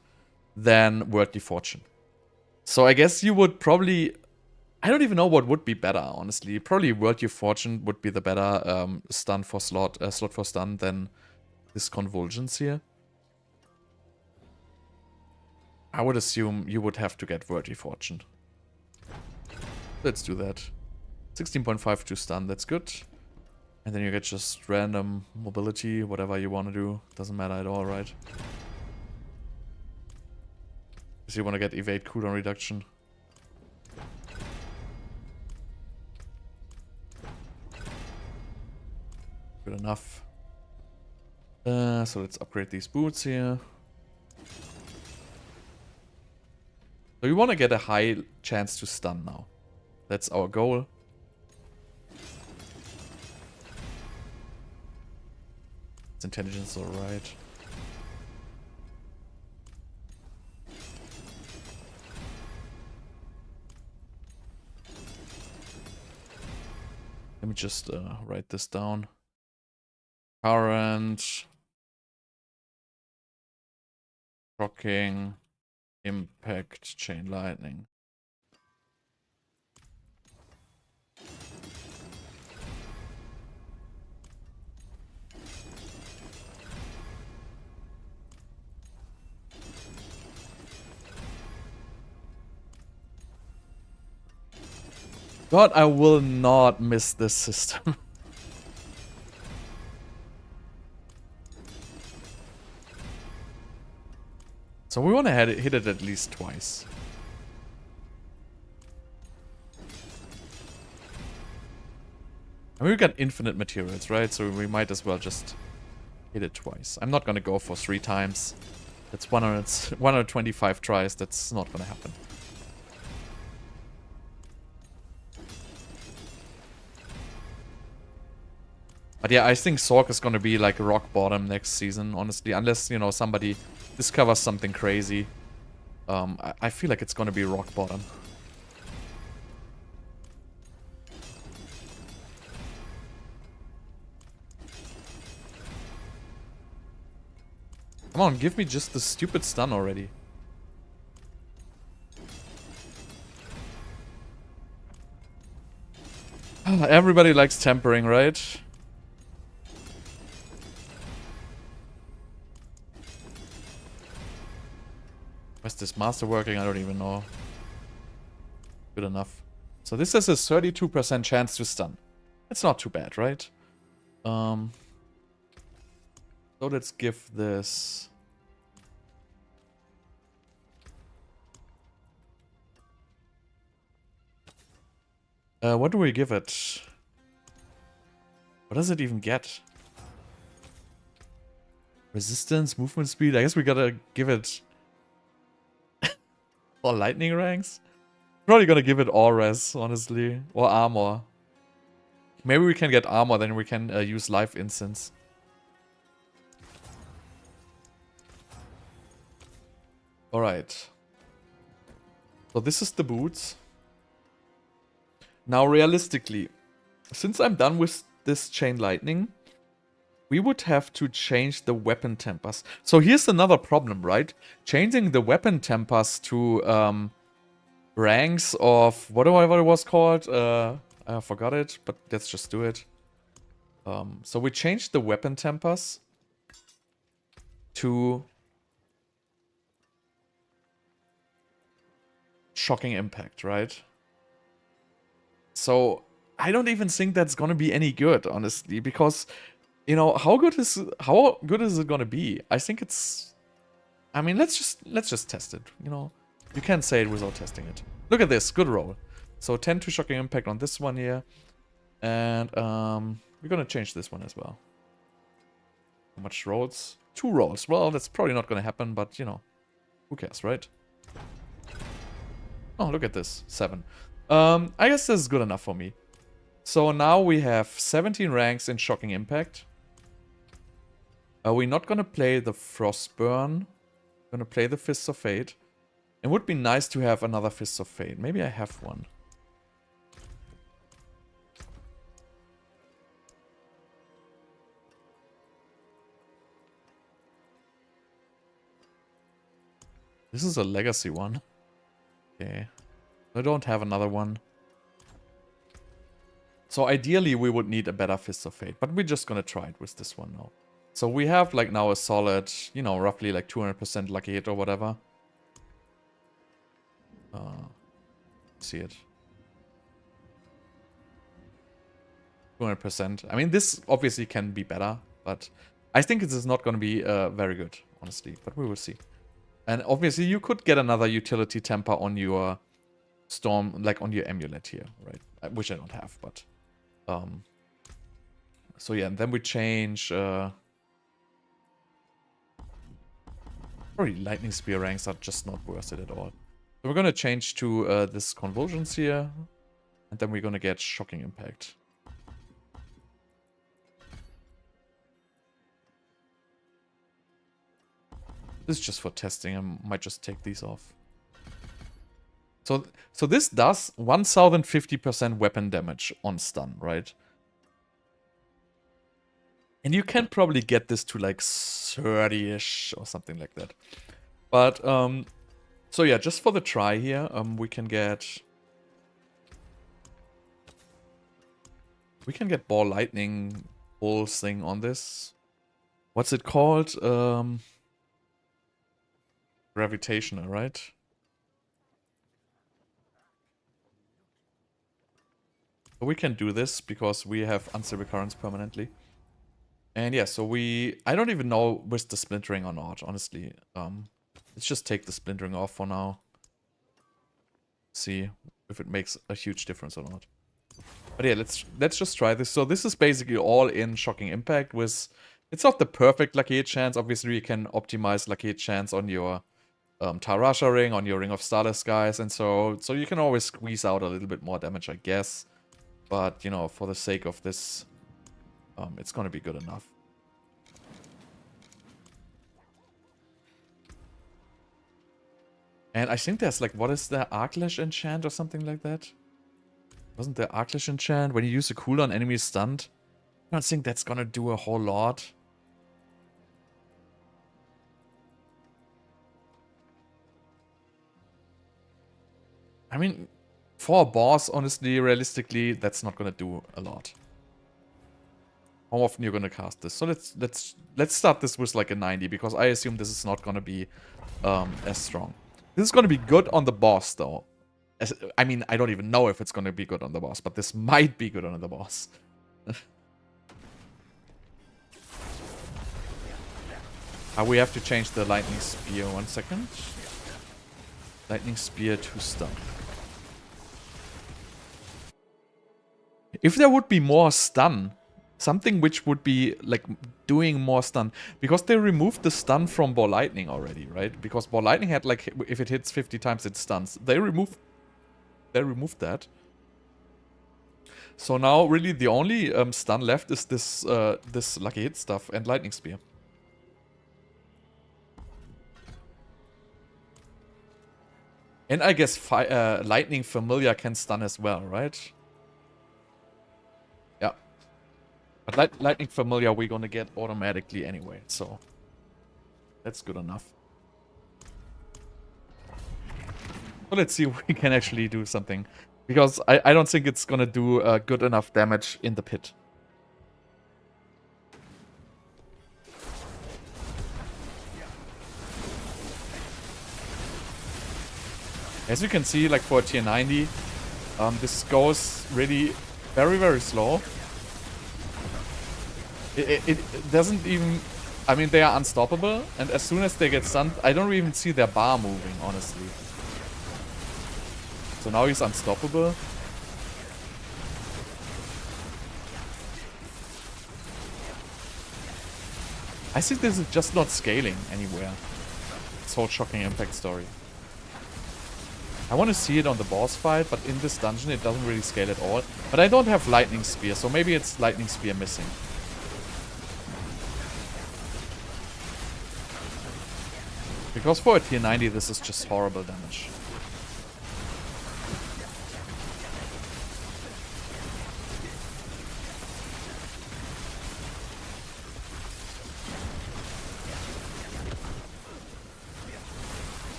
than Worldly Fortune. So I guess you would probably... I don't even know what would be better, honestly. Probably Worldly Fortune would be the better stun for slot for stun than this Convulsions here. I would assume you would have to get Worldly Fortune. Let's do that. 16.5 to stun, that's good. And then you get just random mobility, whatever you want to do. Doesn't matter at all, right? Because you want to get evade cooldown reduction. Good enough. So let's upgrade these boots here. So we want to get a high chance to stun now. That's our goal. Its intelligence is alright. Let me just write this down. Current shocking impact chain lightning. God, I will not miss this system. So we want to hit it at least twice. I mean, we got infinite materials, right? So we might as well just hit it twice. I'm not going to go for 3 times. That's 125 tries. That's not going to happen. But yeah, I think Sorc is going to be like rock bottom next season, honestly. Unless, you know, somebody discovers something crazy. I feel like it's going to be rock bottom. Come on, give me just the stupid stun already. Everybody likes tempering, right? Where's this master working? I don't even know. Good enough. So this is a 32% chance to stun. It's not too bad, right? So let's give this... what do we give it? What does it even get? Resistance, movement speed. I guess we gotta give it... all lightning ranks? Probably gonna give it all res, honestly. Or armor. Maybe we can get armor, then we can use life instance. Alright. So this is the boots. Now realistically, since I'm done with this chain lightning, we would have to change the weapon tempers. So here's another problem, right? Changing the weapon tempers to ranks of whatever it was called. I forgot it, but let's just do it. So we changed the weapon tempers to shocking impact, right? So I don't even think that's gonna be any good, honestly, because you know how good is it gonna be? I think it's. I mean, let's just test it. You know, you can't say it without testing it. Look at this, good roll. So 10 to shocking impact on this one here, and we're gonna change this one as well. How much rolls? 2 rolls. Well, that's probably not gonna happen, but you know, who cares, right? Oh, look at this, 7. I guess this is good enough for me. So now we have 17 ranks in shocking impact. We're not gonna play the Frostburn. We're gonna play the Fists of Fate. It would be nice to have another Fists of Fate. Maybe I have one. This is a legacy one. Okay. I don't have another one. So ideally we would need a better Fist of Fate, but we're just gonna try it with this one now. So we have like now a solid, you know, roughly like 200% lucky hit or whatever. See it. 200%. I mean, this obviously can be better, but I think it is not going to be very good, honestly. But we will see. And obviously, you could get another utility temper on your storm, like on your amulet here, right? Which I don't have, but so yeah. And then we change. Probably lightning spear ranks are just not worth it at all. So we're gonna change to this convulsions here, and then we're gonna get shocking impact. This is just for testing. I might just take these off. So this does 1050% weapon damage on stun, right? And you can probably get this to like 30-ish or something like that. But, so yeah, just for the try here, we can get ball lightning whole thing on this. What's it called? Gravitational, right? So we can do this because we have unstable currents permanently. And yeah, so I don't even know with the splintering or not, honestly. Let's just take the splintering off for now. See if it makes a huge difference or not. But yeah, let's just try this. So this is basically all in Shocking Impact with... It's not the perfect Lucky Hit chance. Obviously, you can optimize Lucky Hit chance on your Tarasha ring, on your Ring of Starless Skies, and so you can always squeeze out a little bit more damage, I guess. But, you know, for the sake of this, it's gonna be good enough. And I think there's like, what is the Arclash enchant or something like that? Wasn't there Arclash enchant? When you use a cooldown, enemy is stunned. I don't think that's gonna do a whole lot. I mean, for a boss, honestly, realistically, that's not gonna do a lot. How often you're gonna cast this? So let's start this with like a 90, because I assume this is not gonna be as strong. This is gonna be good on the boss, though. I mean, I don't even know if it's gonna be good on the boss, but this might be good on the boss. We have to change the lightning spear. 1 second. Lightning spear to stun. If there would be more stun, something which would be like doing more stun, because they removed the stun from Ball Lightning already, right? Because Ball Lightning had like, if it hits 50 times it stuns. They removed that. So now really the only stun left is this this Lucky Hit stuff and Lightning Spear. And I guess Lightning Familiar can stun as well, right? Yeah. But Lightning Familiar we're gonna get automatically anyway, so that's good enough. So let's see if we can actually do something. Because I don't think it's gonna do good enough damage in the pit. As you can see, like for a tier 90, this goes really very, very slow. It doesn't even... I mean, they are unstoppable, and as soon as they get stunned, I don't even see their bar moving, honestly. So now he's unstoppable. I think this is just not scaling anywhere. This whole Shocking Impact story. I want to see it on the boss fight, but in this dungeon it doesn't really scale at all. But I don't have Lightning Spear, so maybe it's Lightning Spear missing. Because for a tier 90 this is just horrible damage.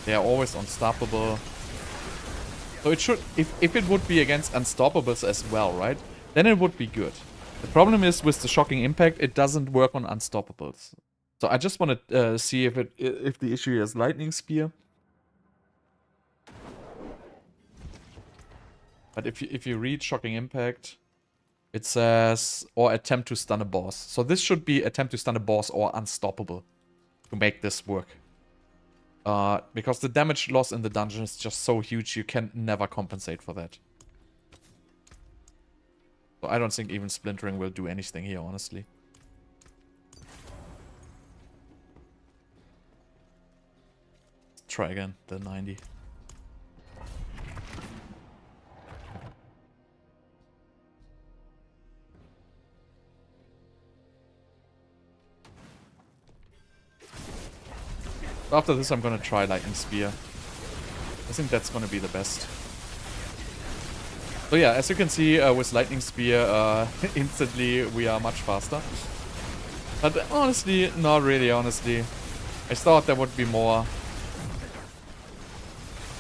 They are always unstoppable. So it should, if it would be against unstoppables as well, right? Then it would be good. The problem is with the Shocking Impact, it doesn't work on unstoppables. So I just want to see if the issue is Lightning Spear. But if you read Shocking Impact, it says or attempt to stun a boss. So this should be attempt to stun a boss or unstoppable to make this work. Because the damage loss in the dungeon is just so huge, you can never compensate for that. So I don't think even Splintering will do anything here, honestly. Let's try again, the 90. After this, I'm gonna try Lightning Spear. I think that's gonna be the best. So yeah, as you can see, with Lightning Spear, instantly we are much faster. But honestly, not really, honestly. I thought there would be more.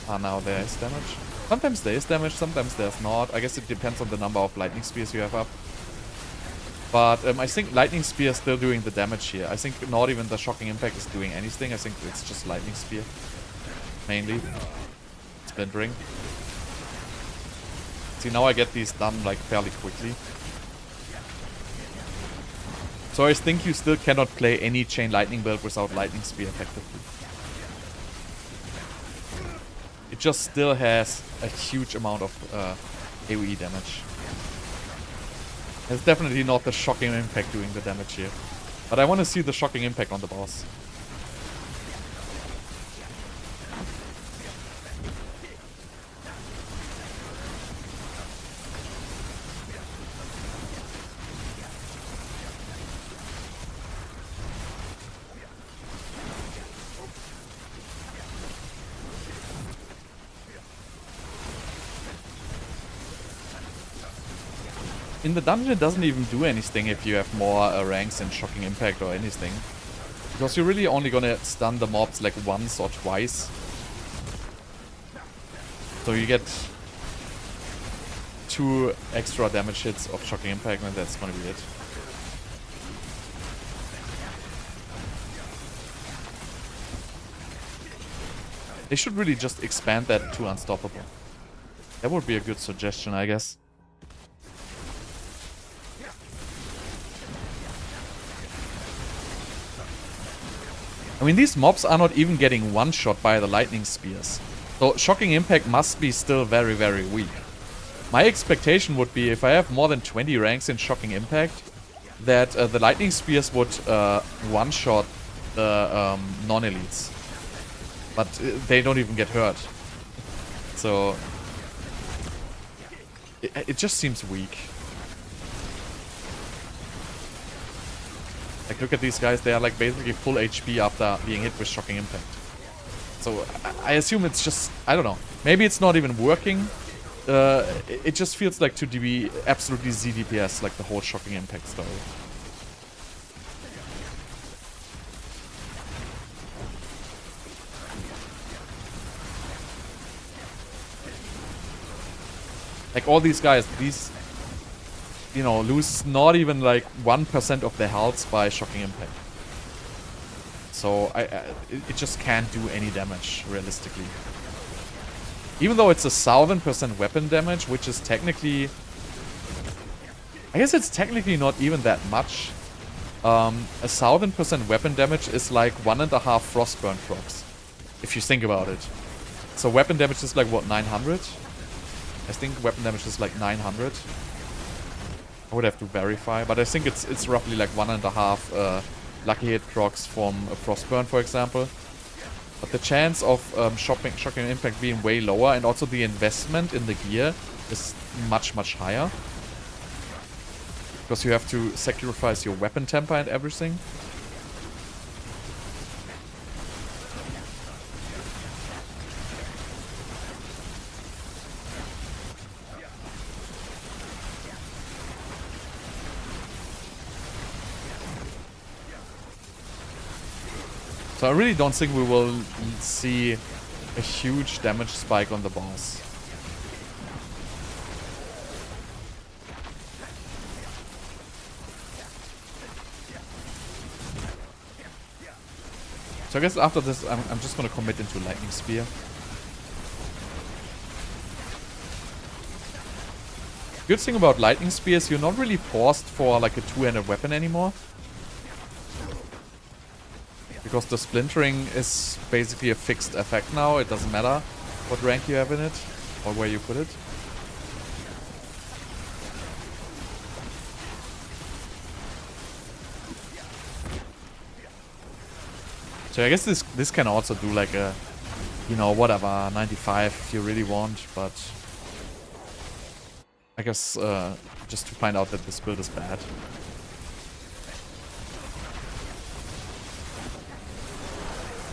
Ah, now there is damage. Sometimes there is damage, sometimes there's not. I guess it depends on the number of Lightning Spears you have up. But I think Lightning Spear is still doing the damage here. I think not even the Shocking Impact is doing anything. I think it's just Lightning Spear. Mainly. Splintering. See, now I get these done like fairly quickly. So I think you still cannot play any Chain Lightning build without Lightning Spear effectively. It just still has a huge amount of AoE damage. It's definitely not the Shocking Impact doing the damage here. But I want to see the Shocking Impact on the boss. In the dungeon, it doesn't even do anything if you have more ranks in Shocking Impact or anything. Because you're really only gonna stun the mobs like once or twice. So you get 2 extra damage hits of Shocking Impact and that's gonna be it. They should really just expand that to Unstoppable. That would be a good suggestion, I guess. I mean, these mobs are not even getting one-shot by the Lightning Spears. So Shocking Impact must be still very, very weak. My expectation would be, if I have more than 20 ranks in Shocking Impact, that the Lightning Spears would one-shot the non-elites. But they don't even get hurt. So it just seems weak. Like, look at these guys, they are like basically full HP after being hit with Shocking Impact. So I assume it's just, I don't know. Maybe it's not even working. It just feels like to be absolutely ZDPS, like the whole Shocking Impact story. Like all these guys, these, you know, lose not even like 1% of their health by Shocking Impact. So it just can't do any damage, realistically. Even though it's a 1000% weapon damage, which is technically... I guess it's technically not even that much. 1000% weapon damage is like 1.5 Frostburn procs, if you think about it. So weapon damage is like, what, 900? I think weapon damage is like 900. I would have to verify, but I think it's roughly like 1.5 lucky hit procs from a Frostburn, for example. But the chance of Shocking Impact being way lower, and also the investment in the gear is much, much higher. Because you have to sacrifice your weapon temper and everything. So I really don't think we will see a huge damage spike on the boss. So I guess after this, I'm just gonna commit into Lightning Spear. Good thing about Lightning Spear is you're not really forced for like a two-handed weapon anymore. Because the splintering is basically a fixed effect now. It doesn't matter what rank you have in it or where you put it. So I guess this can also do like a, you know, whatever, 95 if you really want, but I guess just to find out that this build is bad.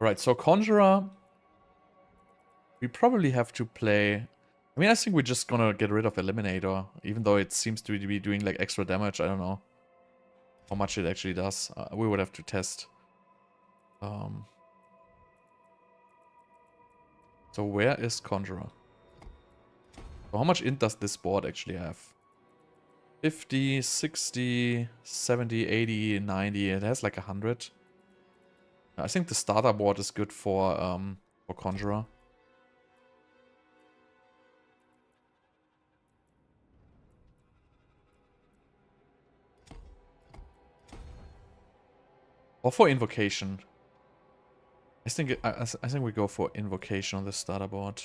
Alright, so Conjurer, we probably have to play... I mean, I think we're just gonna get rid of Eliminator, even though it seems to be doing like extra damage. I don't know how much it actually does. We would have to test. So where is Conjurer? So how much int does this board actually have? 50, 60, 70, 80, 90. It has like 100. I think the starter board is good for Conjurer. Or for Invocation. I think we go for Invocation on the starter board.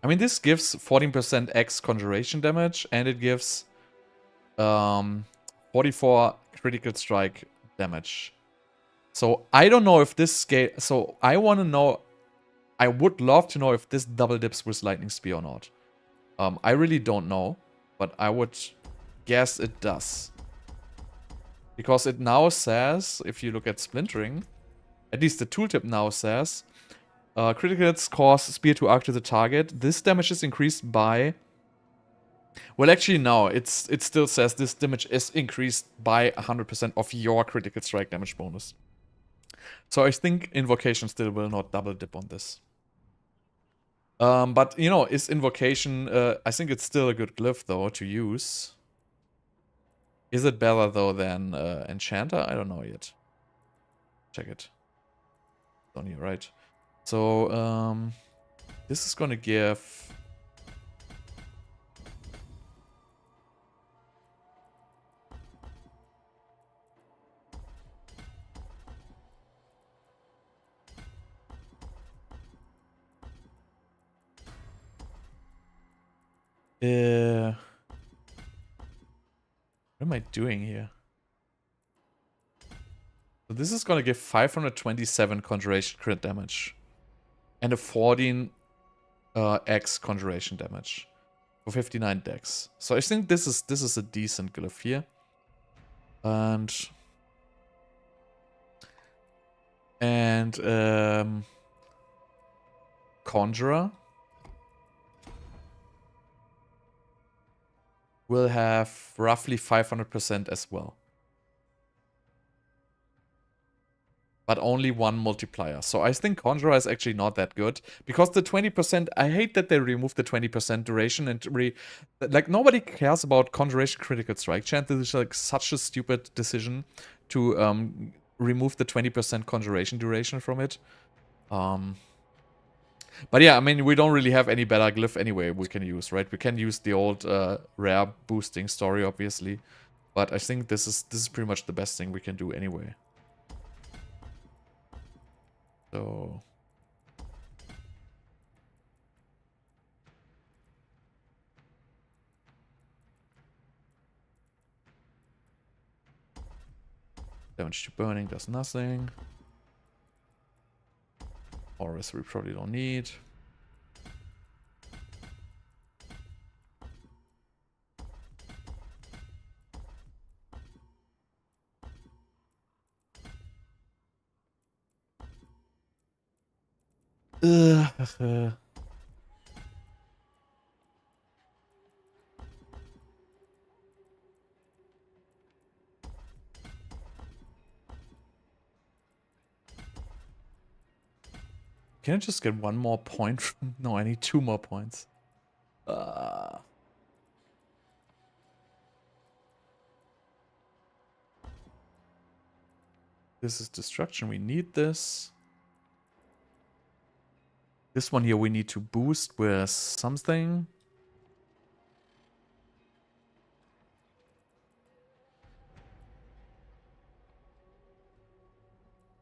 I mean, this gives 14% X conjuration damage, and it gives 44 critical strike damage. So I don't know if this scale... So I want to know... I would love to know if this double dips with Lightning Spear or not. I really don't know, but I would guess it does. Because it now says, if you look at Splintering, at least the tooltip now says, critical hits cause spear to arc to the target. This damage is increased by... Well, actually, no. It still says this damage is increased by 100% of your critical strike damage bonus. So I think Invocation still will not double dip on this. But, you know, is Invocation... I think it's still a good glyph, though, to use. Is it better, though, than Enchanter? I don't know yet. Check it. It's on here, right? So, this is gonna give... What am I doing here? So this is gonna give 527 conjuration crit damage. And a 14 X conjuration damage. For 59 dex. So I think this is a decent glyph here. And Conjurer will have roughly 500% as well. But only one multiplier. So I think Conjurer is actually not that good. Because the 20%, I hate that they removed the 20% duration and like nobody cares about Conjuration Critical Strike Chance. This is like such a stupid decision to remove the 20% Conjuration duration from it. But yeah, I mean, we don't really have any better glyph anyway we can use, right? We can use the old rare boosting story, obviously. But I think this is pretty much the best thing we can do anyway. So... Damage to burning does nothing. Auras we probably don't need. Can I just get one more point from... No, I need 2 more points. This is destruction. We need this. This one here we need to boost with something.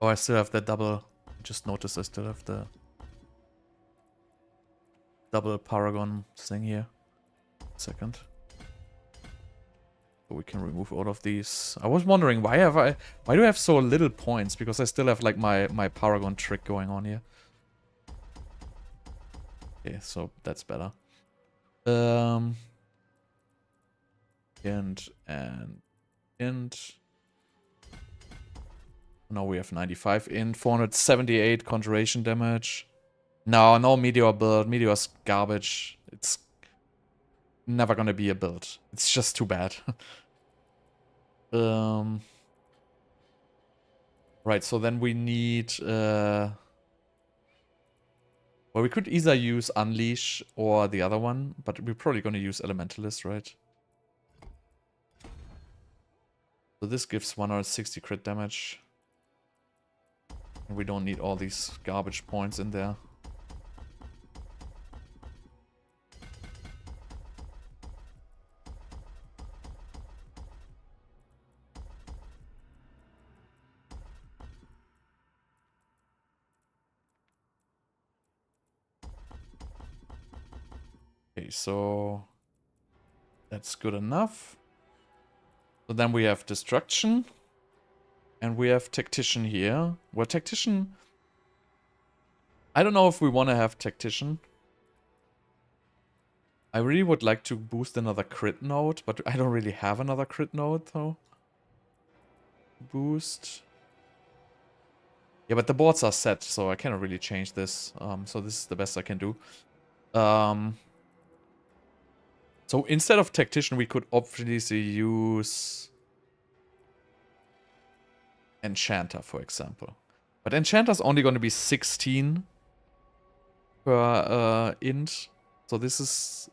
Oh, I still have that double... I just noticed I still have the... double Paragon thing here. Second. So we can remove all of these. I was wondering, why do I have so little points? Because I still have like my Paragon trick going on here. Okay, so that's better. int, and int. Now we have 95 int, 478 conjuration damage. No Meteor build. Meteor's garbage. It's never gonna be a build. It's just too bad. Right, so then we need... well, we could either use Unleash or the other one, but we're probably gonna use Elementalist, right? So this gives 160 crit damage. And we don't need all these garbage points in there. Okay, so that's good enough. So then we have Destruction. And we have Tactician here. Well, Tactician... I don't know if we want to have Tactician. I really would like to boost another crit node, but I don't really have another crit node, though. Boost. Yeah, but the boards are set, so I cannot really change this. So this is the best I can do. So instead of Tactician, we could obviously use Enchanter, for example. But Enchanter's only going to be 16 per int. So this is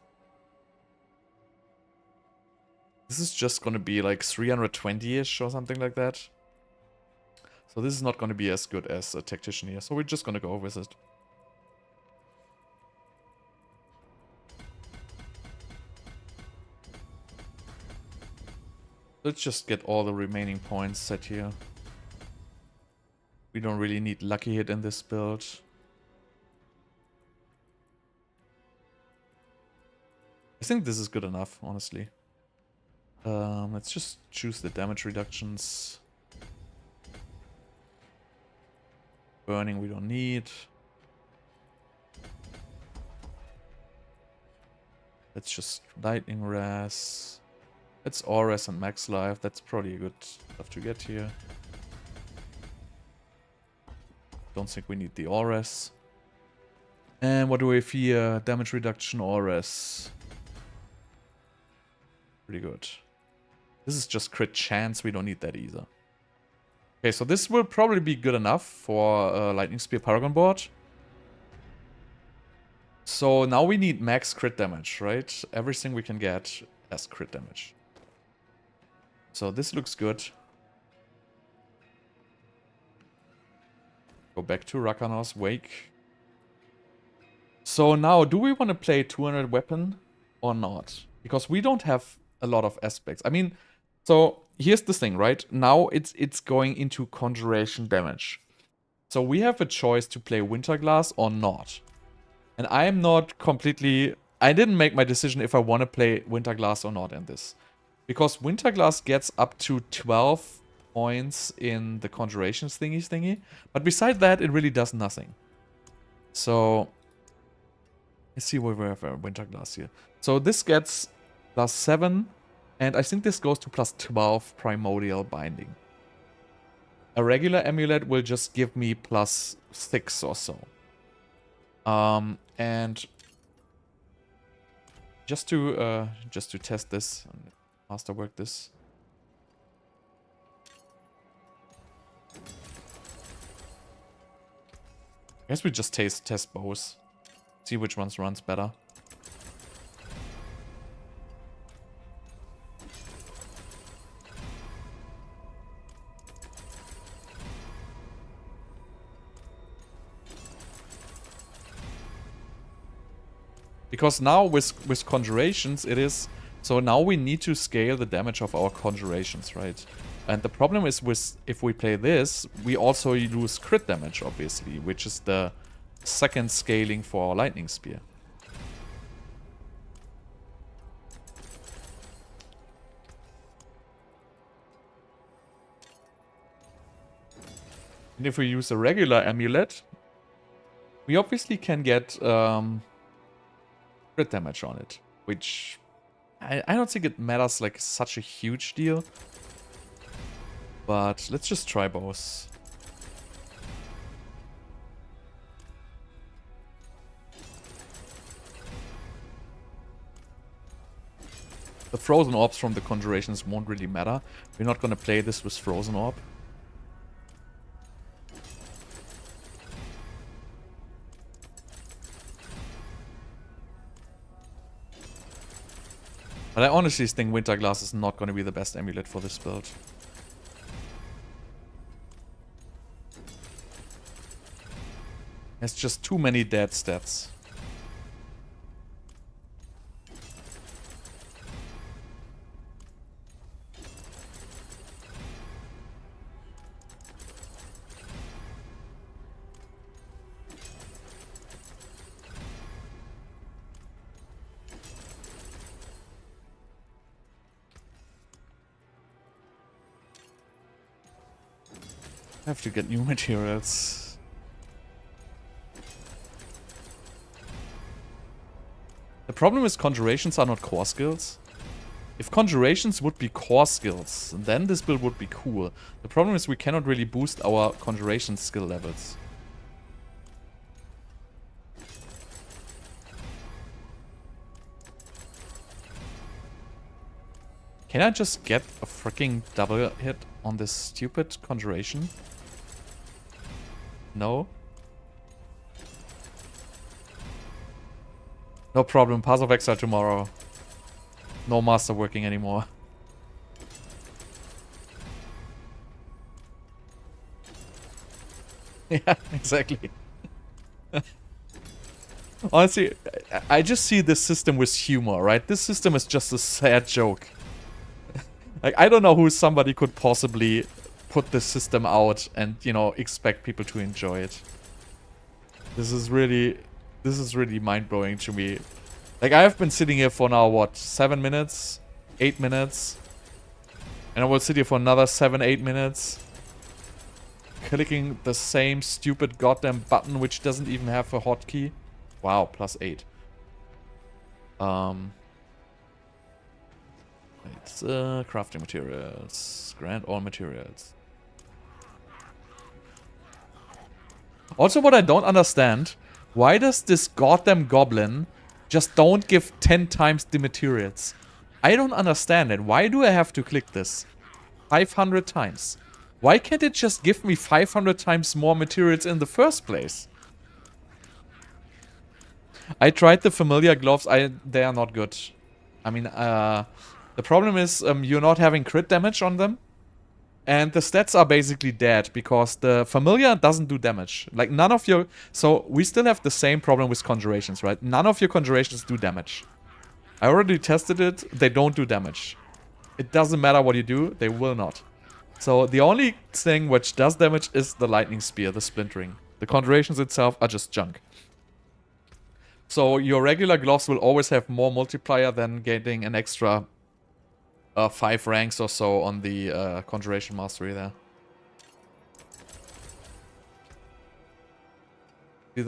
just going to be like 320-ish or something like that. So this is not going to be as good as a Tactician here. So we're just going to go with it. Let's just get all the remaining points set here. We don't really need Lucky Hit in this build. I think this is good enough, honestly. Let's just choose the damage reductions. Burning we don't need. Let's just Lightning Raz. Let's Auras and Max Life. That's probably good stuff to get here. Don't think we need the Auras. And what do we fear? Damage reduction, Auras. Pretty good. This is just crit chance. We don't need that either. Okay, so this will probably be good enough for Lightning Spear Paragon board. So now we need max crit damage, right? Everything we can get has crit damage. So this looks good. Go back to Rakanor's Wake. So now, do we want to play 200 weapon or not? Because we don't have a lot of aspects. I mean, so here's the thing, right? Now it's going into conjuration damage. So we have a choice to play Winterglass or not. And I am not completely... I didn't make my decision if I want to play Winterglass or not in this. Because Winterglass gets up to 12 points in the conjurations thingy. But beside that, it really does nothing. So... let's see where we have a Winterglass here. So this gets +7. And I think this goes to +12 Primordial Binding. A regular amulet will just give me +6 or so. And just to test this and masterwork this. I guess we just test both. See which ones runs better. Because now with conjurations it is... so now we need to scale the damage of our conjurations, right? And the problem is with... if we play this, we also lose crit damage, obviously, which is the second scaling for our Lightning Spear. And if we use a regular amulet, we obviously can get crit damage on it, which I don't think it matters like such a huge deal. But let's just try both. The frozen orbs from the conjurations won't really matter. We're not gonna play this with frozen orb. But I honestly think Winterglass is not gonna be the best amulet for this build. There's just too many dead stats. I have to get new materials. The problem is conjurations are not core skills. If conjurations would be core skills, then this build would be cool. The problem is we cannot really boost our conjuration skill levels. Can I just get a freaking double hit on this stupid conjuration? No? No problem, Pass of Exile tomorrow. No master working anymore. Yeah, exactly. Honestly, I just see this system with humor, right? This system is just a sad joke. Like, I don't know who somebody could possibly put this system out and, you know, expect people to enjoy it. This is really mind-blowing to me. Like, I have been sitting here for now, what, 7 minutes? 8 minutes? And I will sit here for another 7, 8 minutes. Clicking the same stupid goddamn button, which doesn't even have a hotkey. Wow, +8. It's crafting materials. Grant all materials. Also, what I don't understand, why does this goddamn goblin just don't give 10 times the materials? I don't understand it. Why do I have to click this 500 times? Why can't it just give me 500 times more materials in the first place? I tried the familiar gloves. They are not good. I mean, the problem is you're not having crit damage on them. And the stats are basically dead because the familiar doesn't do damage. Like, none of your... So, we still have the same problem with conjurations, right? None of your conjurations do damage. I already tested it. They don't do damage. It doesn't matter what you do. They will not. So, the only thing which does damage is the lightning spear, the splintering. The conjurations itself are just junk. So, your regular gloves will always have more multiplier than getting an extra 5 ranks or so on the Conjuration Mastery there.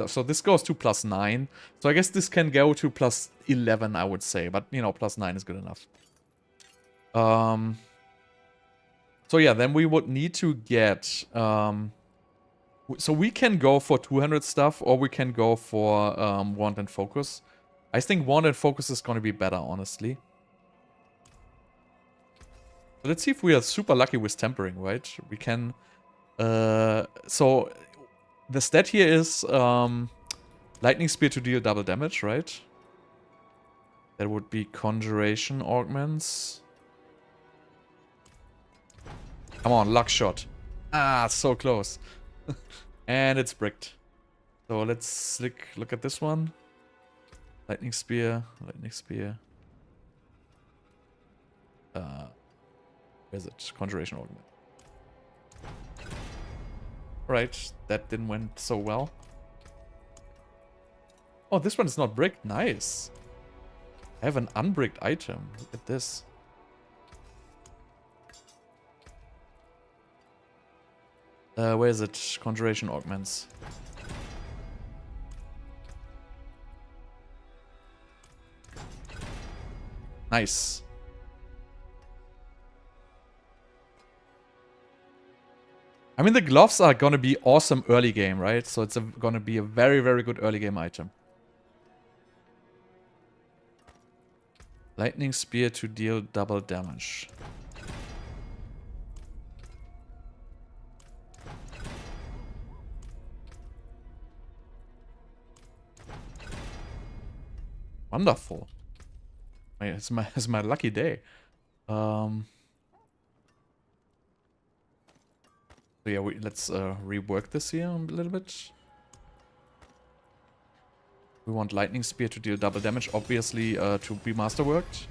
So this goes to +9. So I guess this can go to +11, I would say. But, you know, +9 is good enough. So yeah, then we would need to get... so we can go for 200 stuff, or we can go for Wand and Focus. I think Wand and Focus is going to be better, honestly. Let's see if we are super lucky with Tempering, right? We can... so, the stat here is Lightning Spear to deal double damage, right? That would be Conjuration Augments. Come on, Luck Shot. Ah, so close. And it's bricked. So let's look at this one. Lightning Spear, Lightning Spear. Where's it? Conjuration Augment. Right, that didn't went so well. Oh, this one is not bricked. Nice. I have an unbricked item. Look at this. Where is it? Conjuration Augments. Nice. I mean, the gloves are gonna be awesome early game, right? So it's gonna be a very, very good early game item. Lightning Spear to deal double damage. Wonderful. It's my lucky day. So yeah, let's rework this here a little bit. We want Lightning Spear to deal double damage, obviously, to be masterworked.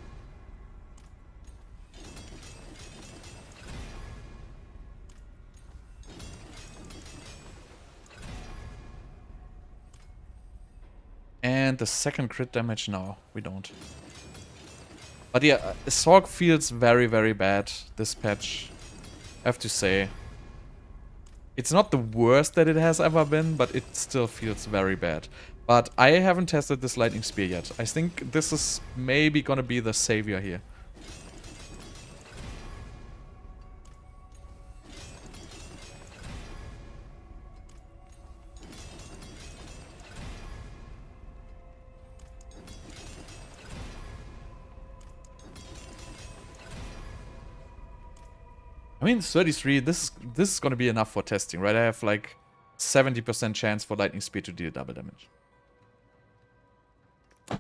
And the second crit damage, no, we don't. But yeah, Sorg feels very, very bad, this patch. I have to say. It's not the worst that it has ever been, but it still feels very bad. But I haven't tested this Lightning Spear yet. I think this is maybe gonna be the savior here. I mean, 33, this is gonna be enough for testing, right? I have like 70% chance for Lightning Spear to deal double damage.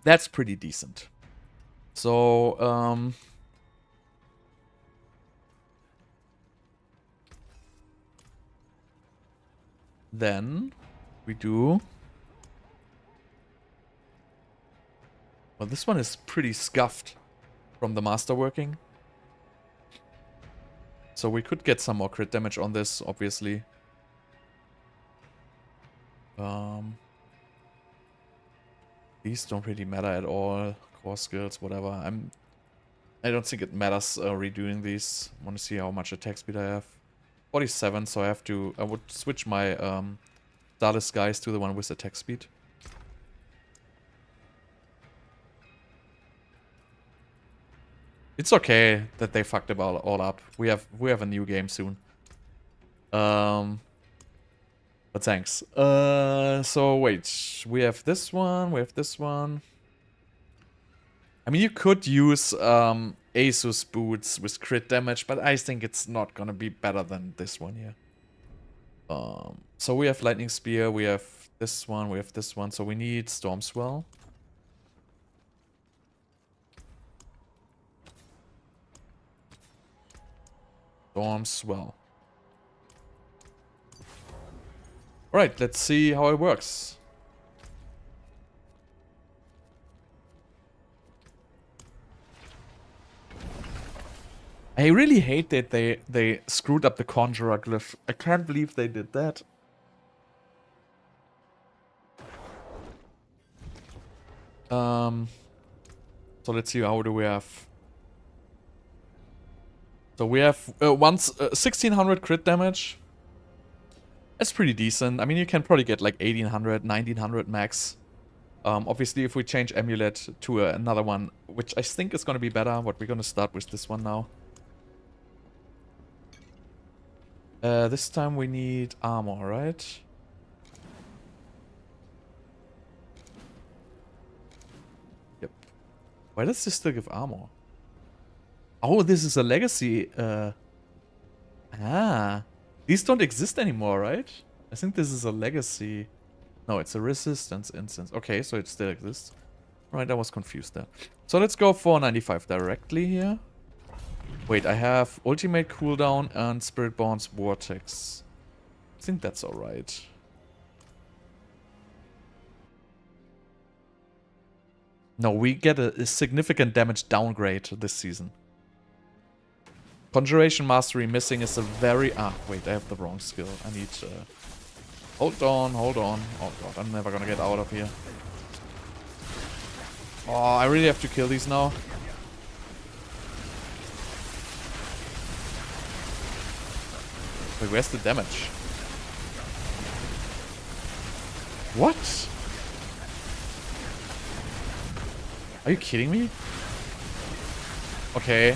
That's pretty decent. So, then we do... Well, this one is pretty scuffed from the masterworking. So we could get some more crit damage on this, obviously. These don't really matter at all. Core skills, whatever. I don't think it matters redoing these. I want to see how much attack speed I have. 47, so I would switch my Starless Skies to the one with attack speed. It's okay that they fucked it all up. We have a new game soon. But thanks. So wait, we have this one, we have this one. I mean, you could use Asus boots with crit damage, but I think it's not gonna be better than this one here. So we have Lightning Spear, we have this one, we have this one, so we need Storm Swell. Storm Swell. Alright, let's see how it works. I really hate that they screwed up the Conjurer glyph. I can't believe they did that. So let's see, how do we have... So we have 1600 crit damage. That's pretty decent. I mean, you can probably get like 1800, 1900 max. Obviously, if we change Amulet to another one, which I think is going to be better, but we're going to start with this one now. This time we need armor, right? Yep. Why does this still give armor? Oh, this is a legacy. These don't exist anymore, right? I think this is a legacy. No, it's a resistance instance. Okay, so it still exists. Right, I was confused there. So let's go for 95 directly here. Wait, I have ultimate cooldown and Spiritborn's Vortex. I think that's alright. No, we get a significant damage downgrade this season. Conjuration Mastery missing is a very... Ah, wait, I have the wrong skill. I need to... Hold on, hold on. Oh god, I'm never gonna get out of here. Oh, I really have to kill these now. Wait, where's the damage? What? Are you kidding me? Okay.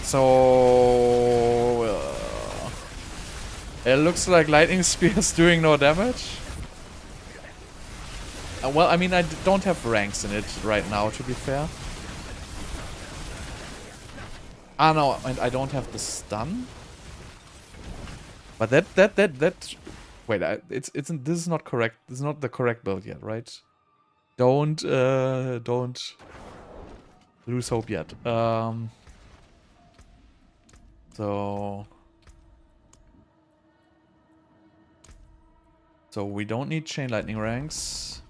So... it looks like Lightning Spear is doing no damage. Well, I mean, I don't have ranks in it right now, to be fair. Ah, no, and I don't have the stun. But that... Wait, this is not correct. This is not the correct build yet, right? Don't lose hope yet. So we don't need Chain Lightning ranks.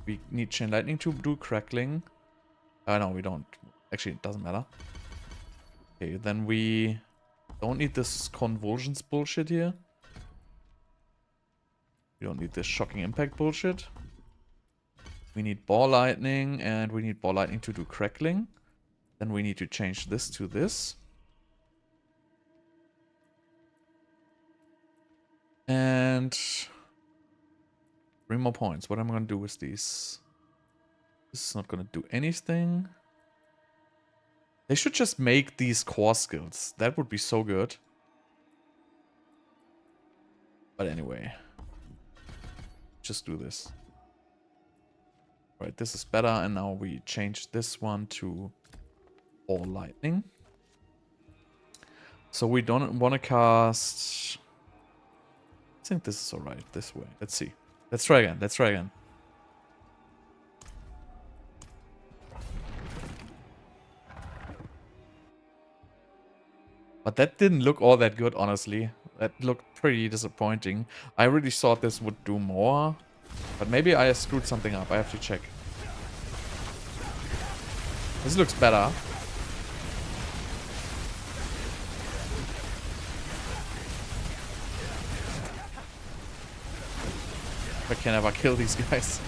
We need Chain Lightning to do Crackling. No, we don't. Actually, it doesn't matter. Okay, then we don't need this Convulsions bullshit here. We don't need this Shocking Impact bullshit. We need Ball Lightning, and we need Ball Lightning to do Crackling. Then we need to change this to this. And 3 more points. What am I going to do with these? This is not going to do anything. They should just make these core skills. That would be so good. But anyway. Just do this. Right, this is better. And now we change this one to All Lightning. So we don't want to cast... I think this is alright this way. Let's see. Let's try again. Let's try again. But that didn't look all that good, honestly. That looked pretty disappointing. I really thought this would do more. But maybe I screwed something up. I have to check. This looks better. I can never kill these guys.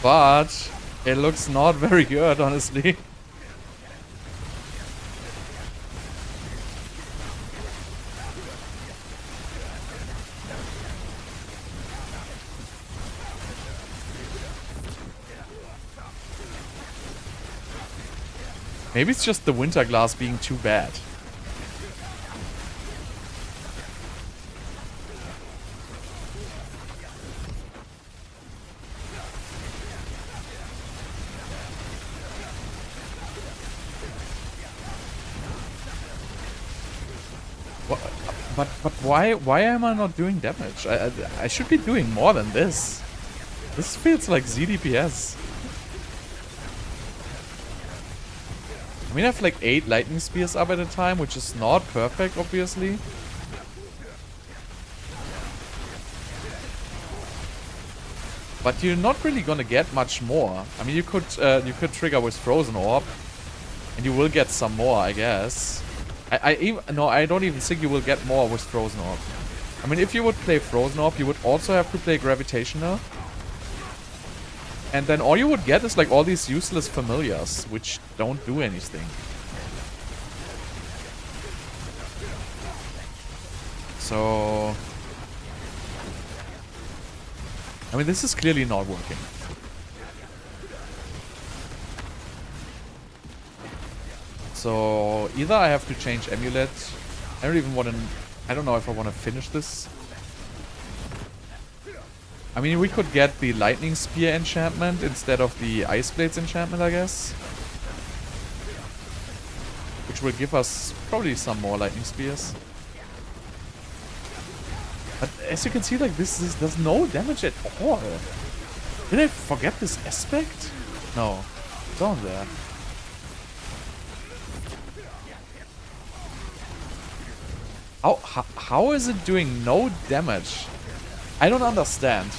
But it looks not very good, honestly. Maybe it's just the Winter Glass being too bad. But why am I not doing damage? I should be doing more than this. This feels like ZDPS. I mean, I have like 8 lightning spears up at a time, which is not perfect, obviously. But you're not really gonna get much more. I mean, you could trigger with Frozen Orb, and you will get some more, I guess. No, I don't even think you will get more with Frozen Orb. I mean, if you would play Frozen Orb, you would also have to play Gravitational. And then all you would get is like all these useless familiars, which don't do anything. So... I mean, this is clearly not working. So either I have to change Amulet. I don't even want to... I don't know if I want to finish this. I mean, we could get the Lightning Spear enchantment instead of the Ice Blades enchantment, I guess. Which will give us probably some more Lightning Spears. But as you can see, like, this does no damage at all. Did I forget this aspect? No. It's on there. How is it doing no damage? I don't understand.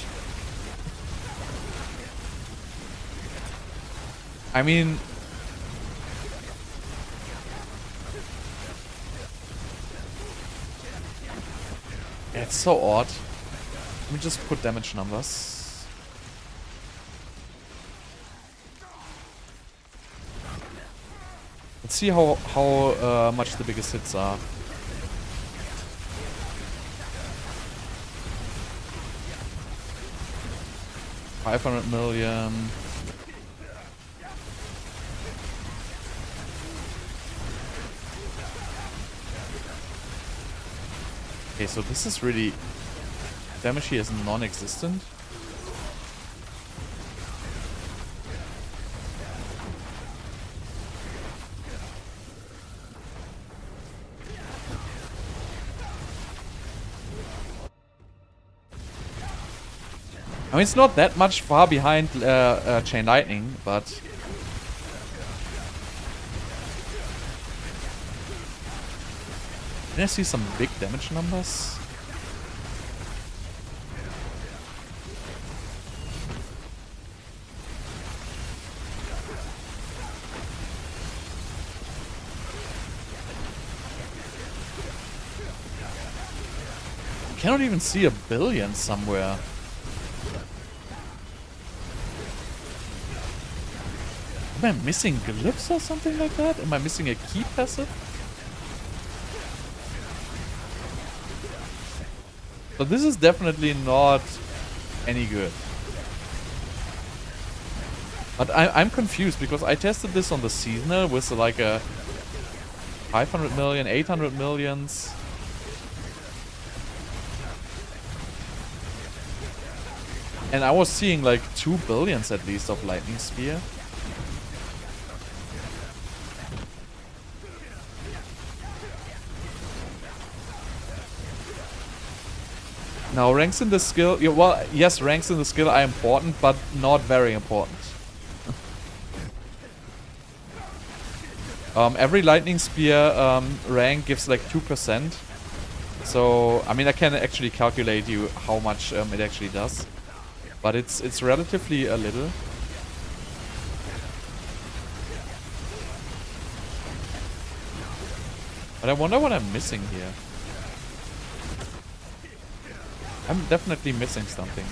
I mean... it's so odd. Let me just put damage numbers. Let's see how much the biggest hits are. 500 million. Okay, so this is really... Damage here is non-existent. I mean, it's not that much far behind Chain Lightning, but... Can I see some big damage numbers? I cannot even see a billion somewhere. Am I missing glyphs or something like that? Am I missing a key passive? So this is definitely not any good. But I'm confused because I tested this on the seasonal with like a 500 million, 800 millions. And I was seeing like 2 billions at least of Lightning Spear. Now, ranks in the skill... Yeah, well, yes, ranks in the skill are important, but not very important. Every Lightning Spear rank gives like 2%. So, I mean, I can actually calculate you how much it actually does. But it's relatively a little. But I wonder what I'm missing here. I'm definitely missing something.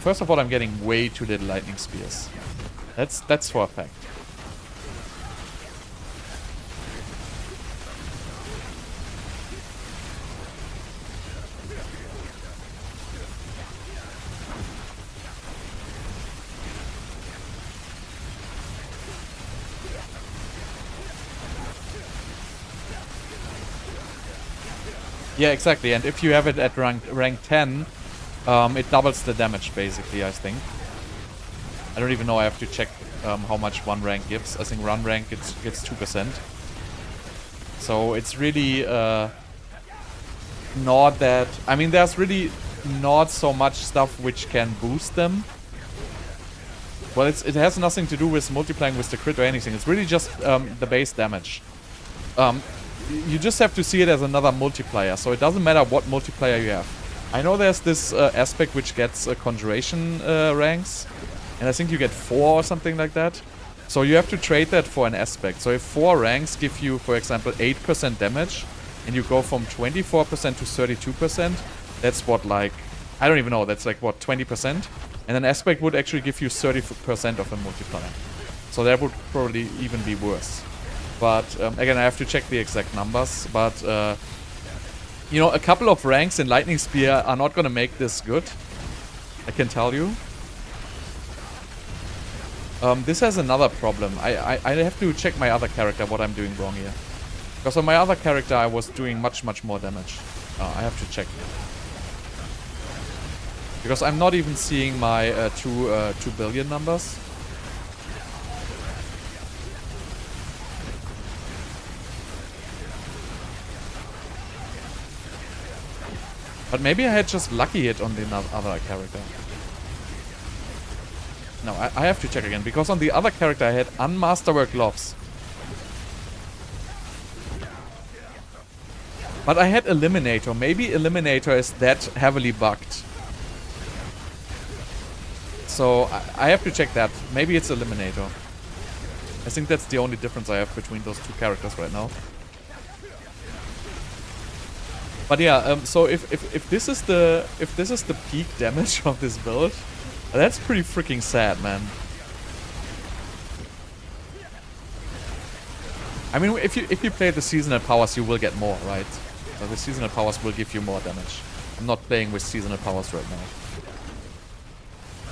First of all, I'm getting way too little Lightning Spears. That's for a fact. Yeah, exactly. And if you have it at rank 10, it doubles the damage, basically, I think. I don't even know. I have to check how much one rank gives. I think run rank gets 2%. So it's really not that... I mean, there's really not so much stuff which can boost them. Well, it has nothing to do with multiplying with the crit or anything. It's really just the base damage. You just have to see it as another multiplier, so it doesn't matter what multiplier you have. I know there's this aspect which gets conjuration ranks, and I think you get 4 or something like that. So you have to trade that for an aspect. So if 4 ranks give you, for example, 8% damage, and you go from 24% to 32%, that's what, like, I don't even know, that's like what, 20%? And an aspect would actually give you 30% of a multiplier. So that would probably even be worse. But again, I have to check the exact numbers. But you know, a couple of ranks in Lightning Spear are not gonna make this good. I can tell you. This has another problem. I have to check my other character, what I'm doing wrong here. Because on my other character, I was doing much more damage. I have to check. Because I'm not even seeing my 2 billion numbers. But maybe I had just lucky hit on the other character. No, I have to check again, because on the other character I had Unmasterwork Gloves. But I had Eliminator. Maybe Eliminator is that heavily bugged. So I have to check that. Maybe it's Eliminator. I think that's the only difference I have between those two characters right now. But yeah, so if this is the peak damage of this build, that's pretty freaking sad, man. I mean, if you play the seasonal powers, you will get more, right? So the seasonal powers will give you more damage. I'm not playing with seasonal powers right now.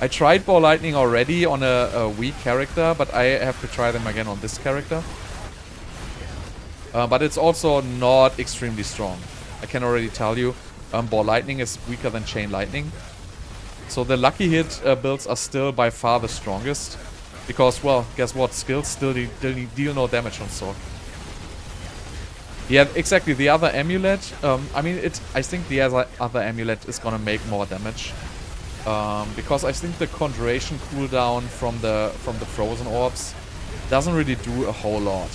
I tried Ball Lightning already on a weak character, but I have to try them again on this character. But it's also not extremely strong. I can already tell you, Ball Lightning is weaker than Chain Lightning. So the Lucky Hit builds are still by far the strongest. Because, well, guess what? Skills still deal no damage on Sword. Yeah, exactly. The other amulet, I mean, I think the other amulet is gonna make more damage. Because I think the conjuration cooldown from the frozen orbs doesn't really do a whole lot.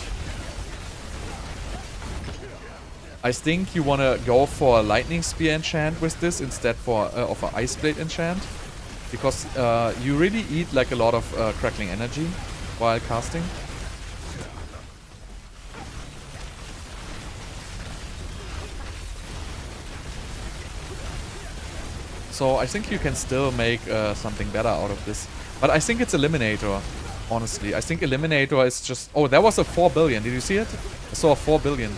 I think you wanna go for a lightning spear enchant with this instead of an ice blade enchant, because you really eat like a lot of crackling energy while casting. So I think you can still make something better out of this. But I think it's Eliminator, honestly. I think Eliminator is just... Oh, that was a 4 billion. Did you see it? I saw a 4 billion.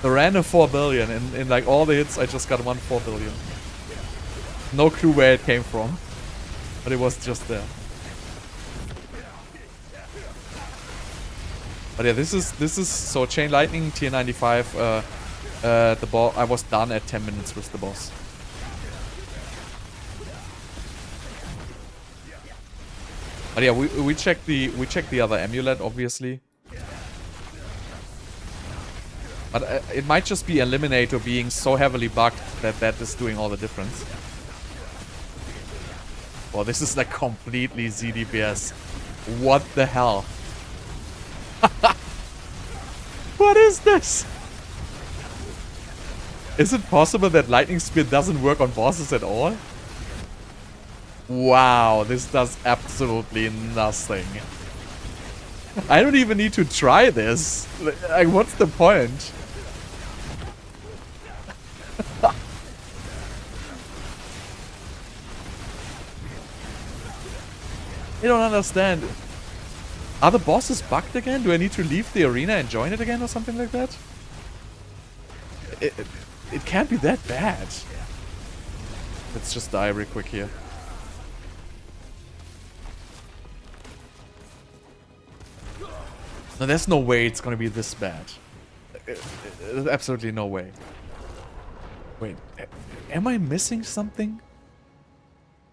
The random 4 billion. In like all the hits, I just got one 4 billion. No clue where it came from. But it was just there. But yeah, this is... So Chain Lightning, tier 95. The boss... I was done at 10 minutes with the boss. But yeah, we checked the other amulet, obviously. But it might just be Eliminator being so heavily bugged that is doing all the difference. Well, this is like completely ZDPS. What the hell? What is this? Is it possible that Lightning Spear doesn't work on bosses at all? Wow, this does absolutely nothing. I don't even need to try this. Like, what's the point? I don't understand. Are the bosses bugged again? Do I need to leave the arena and join it again or something like that? It can't be that bad. Let's just die real quick here. No, there's no way it's gonna be this bad. There's absolutely no way. Wait, am I missing something?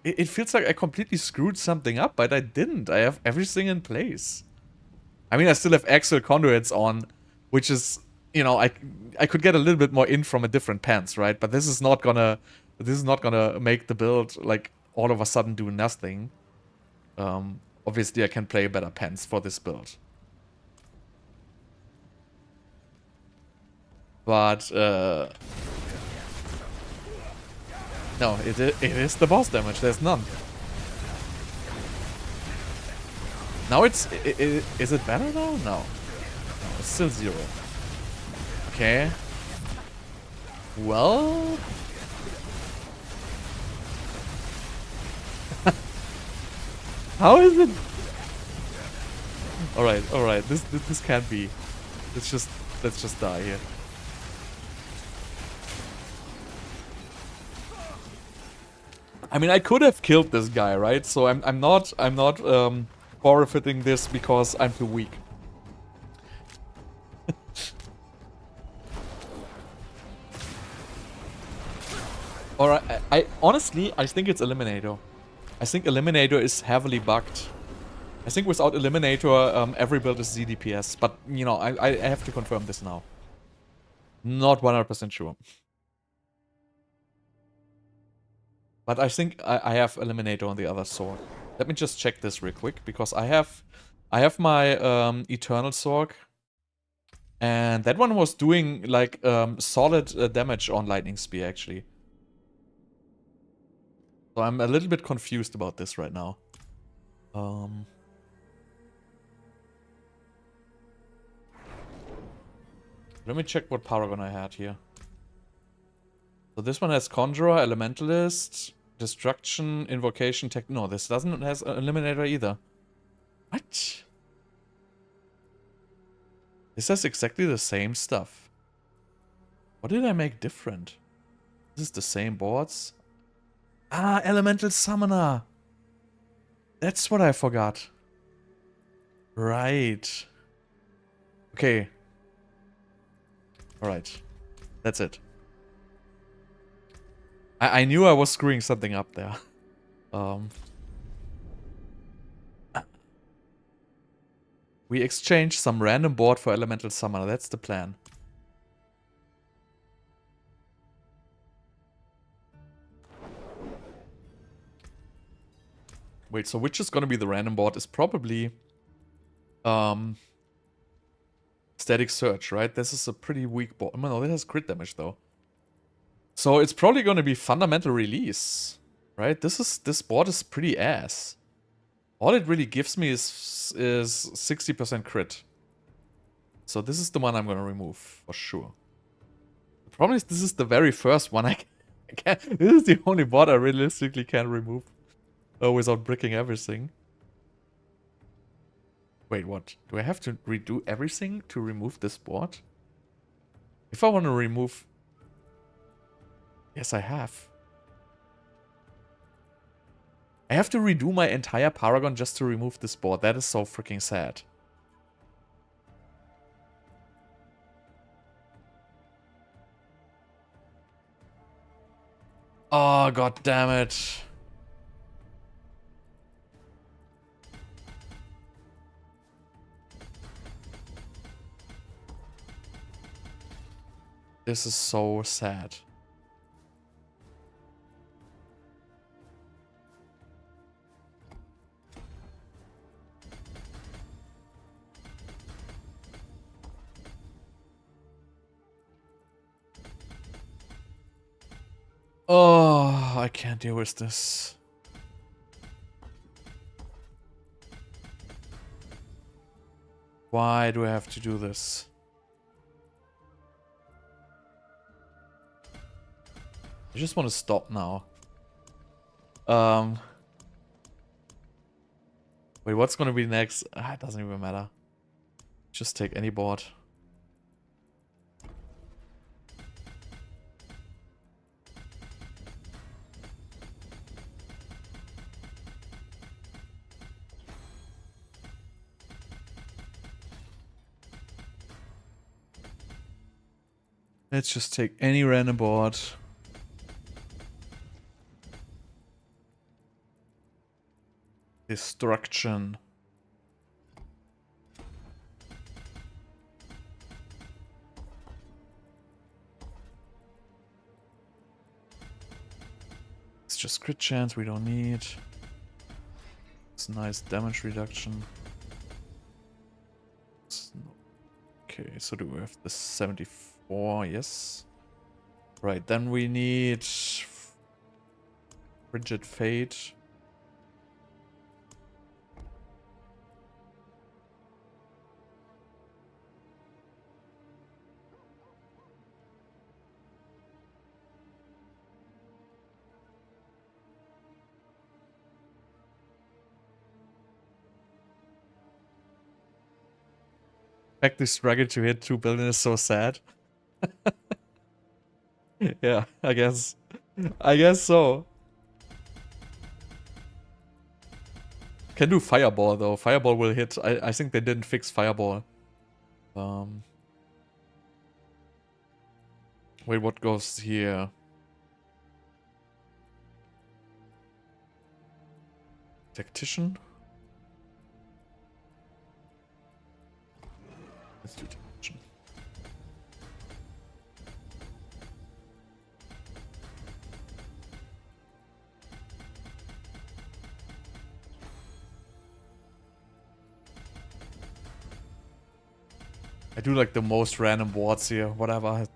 It feels like I completely screwed something up, but I didn't. I have everything in place. I mean, I still have Axial Conduits on, which is, you know, I could get a little bit more in from a different pants, right? But this is not gonna make the build like all of a sudden do nothing. Obviously, I can play better pants for this build. But no, it is the boss damage. There's none. Now is it better now? No, it's still 0. Okay. Well. How is it? All right. This can't be. Let's just die here. I mean, I could have killed this guy, right? So I'm not forfeiting this because I'm too weak. Alright, I honestly think it's Eliminator. I think Eliminator is heavily bugged. I think without Eliminator, every build is ZDPS. But, you know, I have to confirm this now. Not 100% sure. But I think I have Eliminator on the other sword. Let me just check this real quick, because I have my Eternal Sword. And that one was doing, like, solid damage on Lightning Spear, actually. So I'm a little bit confused about this right now. Let me check what Paragon I had here. So this one has Conjurer, Elementalist, Destruction, Invocation, Tech. No, this doesn't has Eliminator either. What? This has exactly the same stuff. What did I make different? This is the same boards. Ah, Elemental Summoner. That's what I forgot. Right. Okay. Alright. That's it. I knew I was screwing something up there. We exchange some random board for Elemental Summoner. That's the plan. Wait, so which is gonna be the random board is probably Static Search, right? This is a pretty weak board. Oh, no, it has crit damage though. So it's probably gonna be Fundamental Release, right? This board is pretty ass. All it really gives me is 60% crit. So this is the one I'm gonna remove for sure. The problem is this is the very first one I can't. This is the only board I realistically can remove without bricking everything. Wait, what? Do I have to redo everything to remove this board? If I want to remove... Yes, I have. I have to redo my entire Paragon just to remove this board. That is so freaking sad. Oh, god damn it. This is so sad. Oh, I can't deal with this. Why do I have to do this? I just want to stop now. Wait, what's gonna be next? Ah, it doesn't even matter. Just take any board. Let's just take any random board. Destruction. It's just crit chance we don't need. It's nice damage reduction. Okay, so do we have the 74? Yes. Right, then we need Frigid Fate. The fact they struggle to hit 2 billion is so sad. Yeah, I guess. I guess so. Can do Fireball though. Fireball will hit. I think they didn't fix Fireball. Wait, what goes here? Tactician? Let's do Tactician. I do like the most random boards here. Whatever. I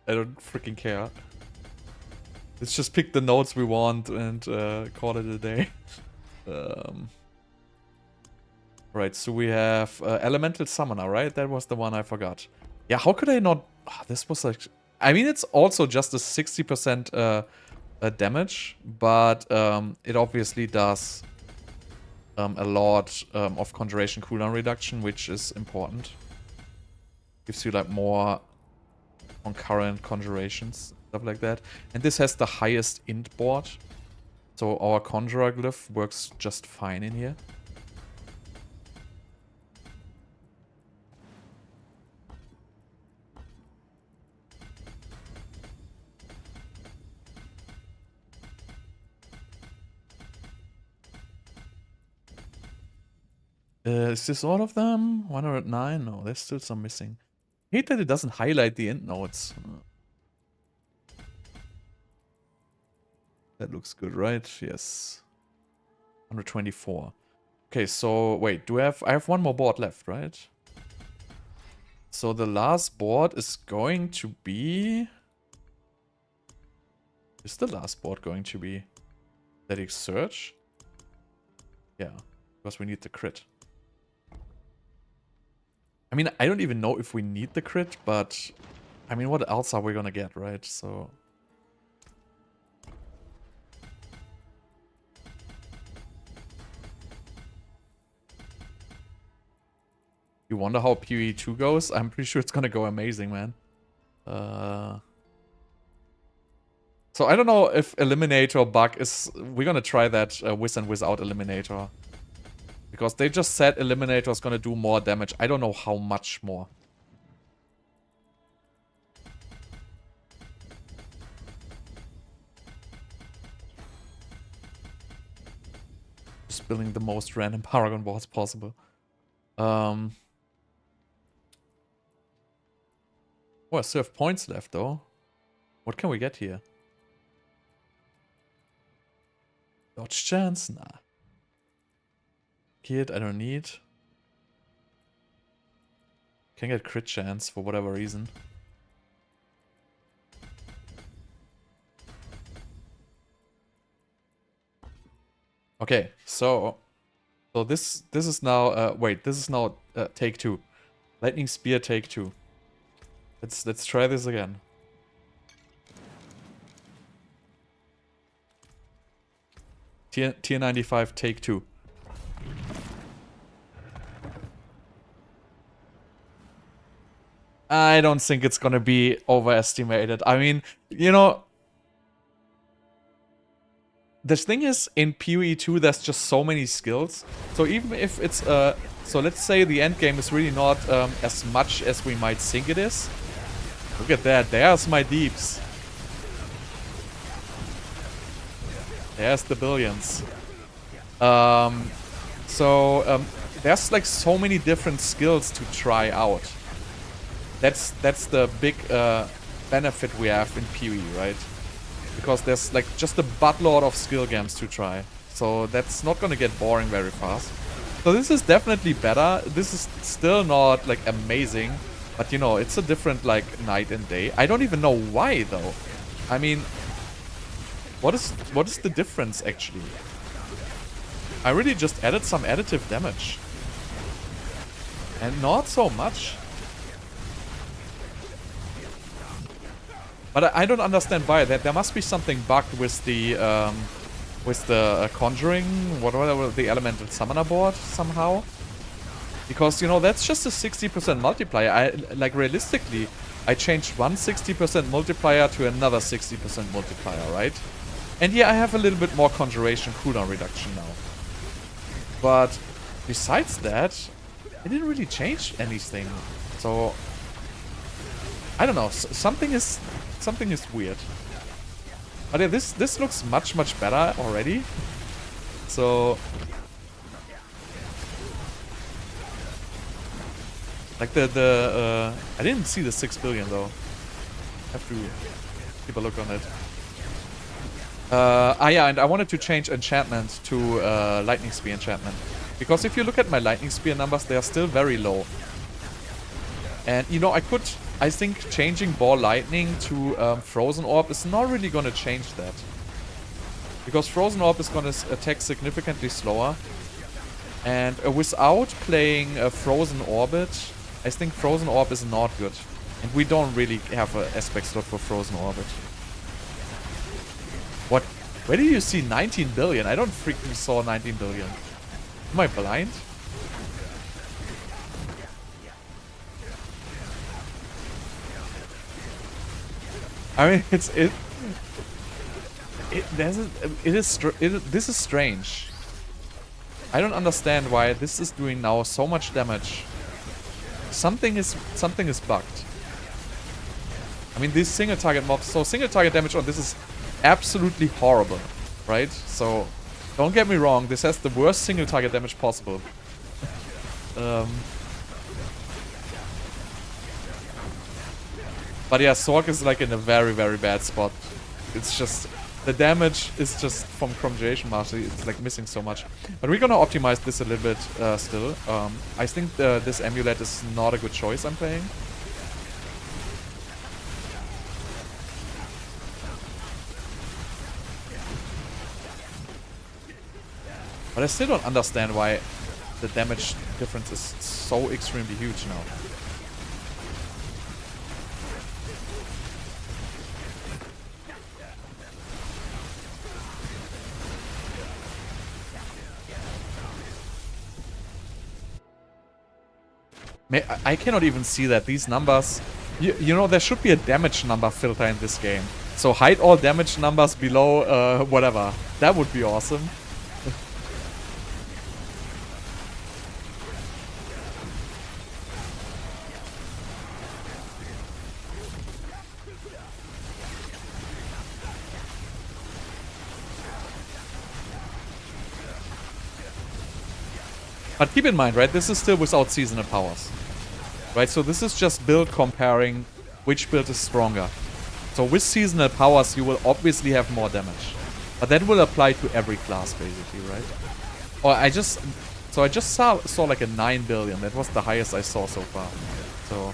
don't freaking care. Let's just pick the nodes we want and call it a day. Right, so we have Elemental Summoner, right? That was the one I forgot. Yeah, how could I not... Oh, this was like... I mean, it's also just a 60% damage, but it obviously does a lot of Conjuration cooldown reduction, which is important. Gives you like more concurrent conjurations, stuff like that. And this has the highest int board. So our Conjurer glyph works just fine in here. Is this all of them? 109? No, there's still some missing. I hate that it doesn't highlight the end nodes. That looks good, right? Yes. 124. Okay, so wait, I have one more board left, right? So the last board is going to be... Is the last board going to be Static Search? Yeah, because we need the crit. I mean, I don't even know if we need the crit, but... I mean, what else are we gonna get, right? So... You wonder how PoE 2 goes? I'm pretty sure it's gonna go amazing, man. So I don't know if Eliminator bug is... We're gonna try that with and without Eliminator. Because they just said Eliminator is gonna do more damage. I don't know how much more. Just building the most random Paragon boards possible. Oh, I still have points left though. What can we get here? Dodge chance? Nah. Kid, I don't need. Can get crit chance for whatever reason. Okay, so this is now wait, this is now take 2. Lightning Spear take 2. Let's try this again. Tier 95 take 2. I don't think it's gonna be overestimated. I mean, you know, the thing is, in PoE 2, there's just so many skills. So even if it's, so let's say the end game is really not as much as we might think it is. Look at that, there's my deeps. There's the billions. There's like so many different skills to try out. That's the big benefit we have in PoE, right? Because there's like just a buttload of skill games to try. So that's not gonna get boring very fast. So this is definitely better. This is still not like amazing. But you know, it's a different like night and day. I don't even know why though. I mean, what is the difference actually? I really just added some additive damage. And not so much. But I don't understand why. There must be something bugged with the conjuring, whatever, the elemental summoner board somehow. Because, you know, that's just a 60% multiplier. Like realistically, I changed one 60% multiplier to another 60% multiplier, right? And yeah, I have a little bit more conjuration cooldown reduction now. But besides that, it didn't really change anything. So I don't know. Something is weird. But yeah, this looks much better already. So like I didn't see the 6 billion though. Have to keep a look on it. Yeah, and I wanted to change enchantment to lightning spear enchantment. Because if you look at my lightning spear numbers, they are still very low. And you know, I think changing ball lightning to frozen orb is not really gonna change that. Because frozen orb is gonna attack significantly slower. And without playing a frozen orbit, I think frozen orb is not good. And we don't really have an aspect slot for frozen orbit. What? Where do you see 19 billion? I don't freaking saw 19 billion. Am I blind? I mean, This is strange. I don't understand why this is doing now so much damage. Something is bugged. I mean, these single target mobs. So single target damage on this is absolutely horrible, right? So don't get me wrong. This has the worst single target damage possible. But yeah, Sork is like in a very, very bad spot. It's just, the damage is just from Conjuration Master, it's like missing so much. But we're gonna optimize this a little bit still. I think this amulet is not a good choice I'm playing. But I still don't understand why the damage difference is so extremely huge now. I cannot even see that. These numbers... You know, there should be a damage number filter in this game. So hide all damage numbers below whatever. That would be awesome. But keep in mind, right, this is still without seasonal powers. Right, so this is just build comparing which build is stronger. So with seasonal powers, you will obviously have more damage. But that will apply to every class, basically, right? Or I just saw like a 9 billion. That was the highest I saw so far. So...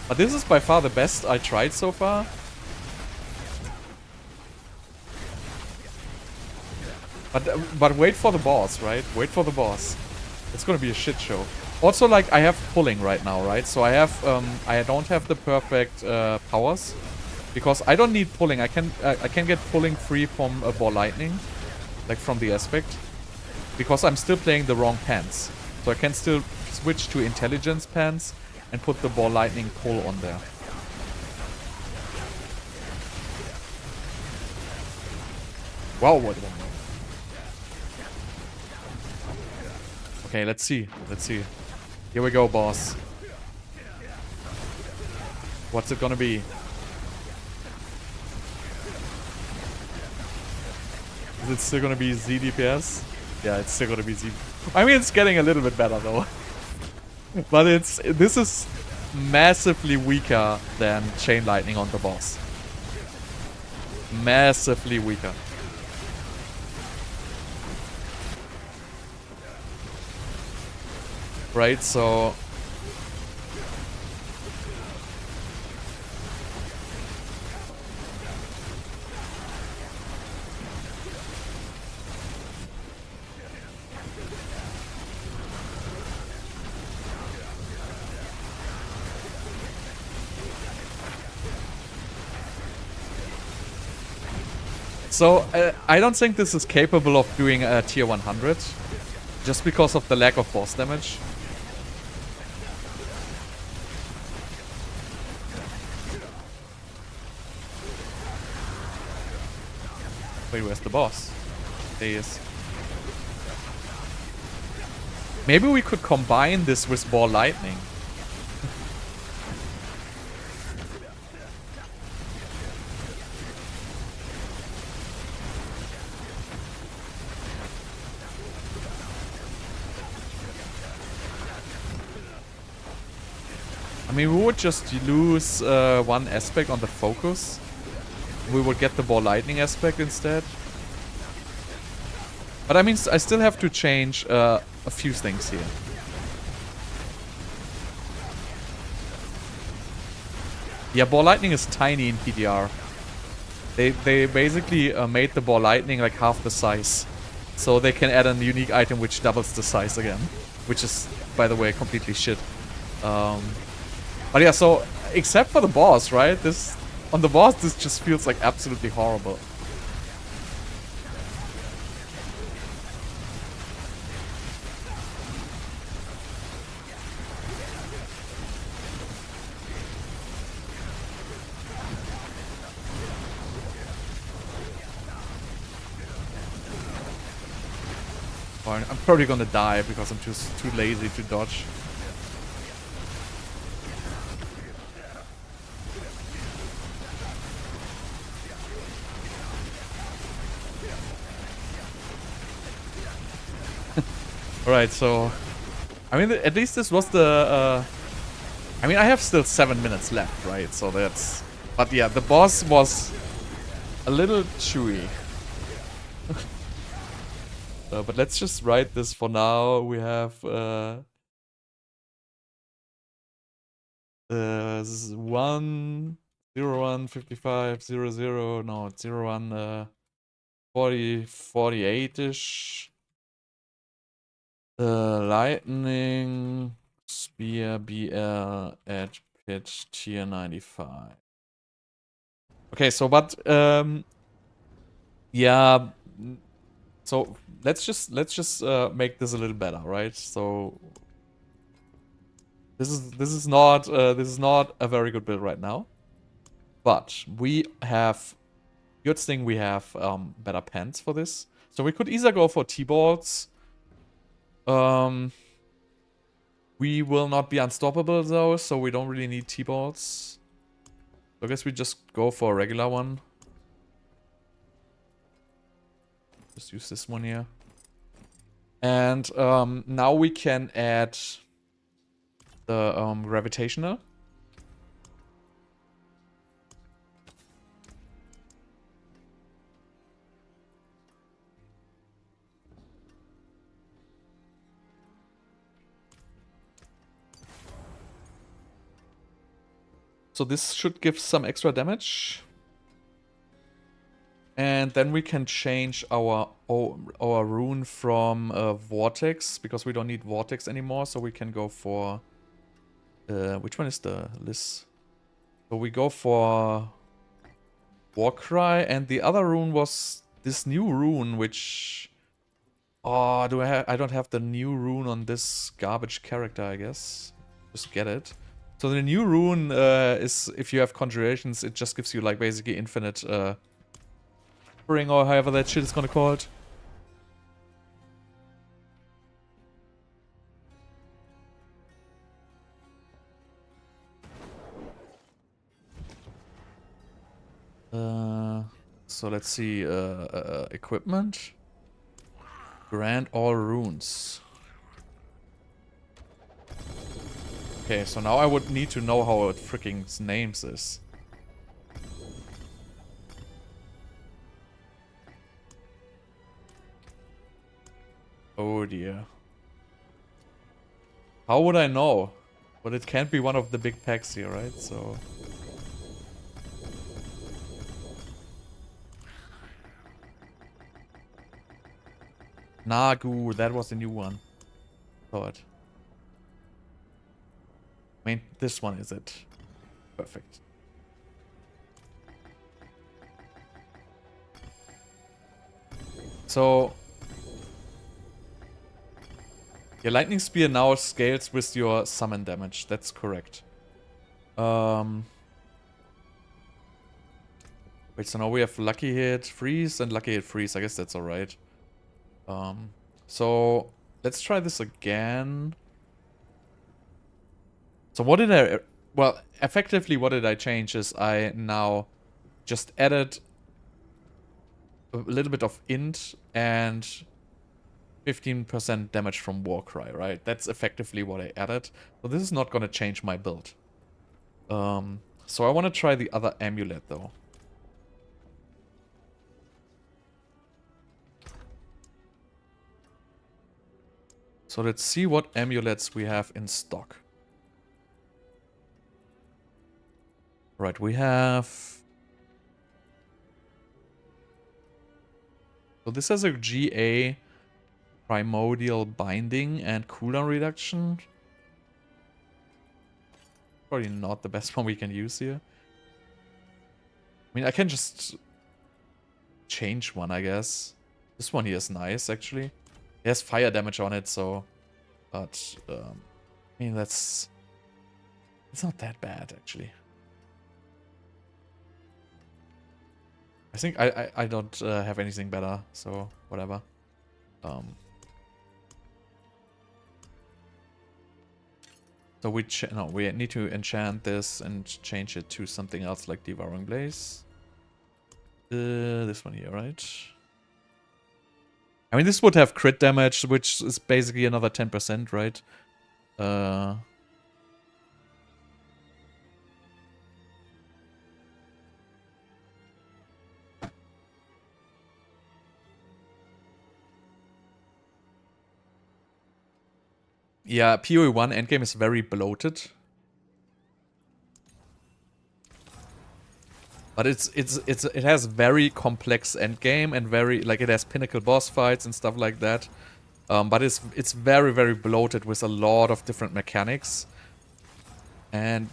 But this is by far the best I tried so far. But wait for the boss, right? Wait for the boss. It's gonna be a shit show. Also, like, I have pulling right now, right? So I have, I don't have the perfect powers, because I don't need pulling. I can get pulling free from a ball lightning, like from the aspect, because I'm still playing the wrong pants. So I can still switch to intelligence pants and put the ball lightning pull on there. Wow, what? Okay, let's see. Let's see. Here we go, boss. What's it gonna be? Is it still gonna be Z DPS? Yeah, it's still gonna be Z. I mean, it's getting a little bit better though. But this is massively weaker than Chain Lightning on the boss. Massively weaker. Right, so... So, I don't think this is capable of doing a tier 100, just because of the lack of boss damage. Wait, where's the boss? There he is. Maybe we could combine this with ball lightning. I mean, we would just lose one aspect on the focus. We would get the ball lightning aspect instead. But I mean, I still have to change a few things here. Yeah, ball lightning is tiny in PTR. They basically made the ball lightning like half the size. So they can add a unique item which doubles the size again. Which is, by the way, completely shit. But yeah, so, except for the boss, right? On the boss, this just feels like absolutely horrible. Or I'm probably gonna die because I'm too lazy to dodge. Alright, so... I mean, at least this was the... I mean, I have still 7 minutes left, right? So that's... But yeah, the boss was a little chewy. But let's just write this for now. We have... this is 1, 0, 1, 55, 0, 0, no, it's 0, 1, 40, 48-ish. Lightning, Spear, BL, at pitch, tier 95. Okay, so, but, yeah, so let's just make this a little better, right? So, this is not a very good build right now. But we have, good thing we have better pens for this. So we could either go for T-Balls. We will not be unstoppable though, so we don't really need T-Balls. So I guess we just go for a regular one. Just use this one here. And now we can add the gravitational. So this should give some extra damage. And then we can change our rune from Vortex, because we don't need Vortex anymore. So we can go for... which one is the list? So we go for Warcry, and the other rune was this new rune, which... Oh, I don't have the new rune on this garbage character, I guess. Just get it. So the new rune is, if you have conjurations, it just gives you like basically infinite ring, or however that shit is gonna call it. So let's see, equipment. Grant all runes. Okay, so now I would need to know how it freaking names this. Oh dear. How would I know? But it can't be one of the big packs here, right? So... Nagu, that was the new one. Thought. I mean, this one is it. Perfect. So... Your Lightning Spear now scales with your summon damage. That's correct. Wait, so now we have Lucky Hit, Freeze, and Lucky Hit, Freeze. I guess that's alright. So let's try this again. So what did I... Well, effectively what did I change is I now just added a little bit of int and 15% damage from Warcry, right? That's effectively what I added. So this is not going to change my build. So I want to try the other amulet though. So let's see what amulets we have in stock. Right, we have... So this has a GA primordial binding and cooldown reduction. Probably not the best one we can use here. I mean, I can just change one, I guess. This one here is nice, actually. It has fire damage on it, so... But, I mean, that's... It's not that bad, actually. I think I don't have anything better, so whatever. So we need to enchant this and change it to something else like Devouring Blaze. This one here, right? I mean, this would have crit damage, which is basically another 10%, right? Yeah, PoE 1 endgame is very bloated. But it has very complex endgame and very, like, it has pinnacle boss fights and stuff like that. But it's very, very bloated with a lot of different mechanics. And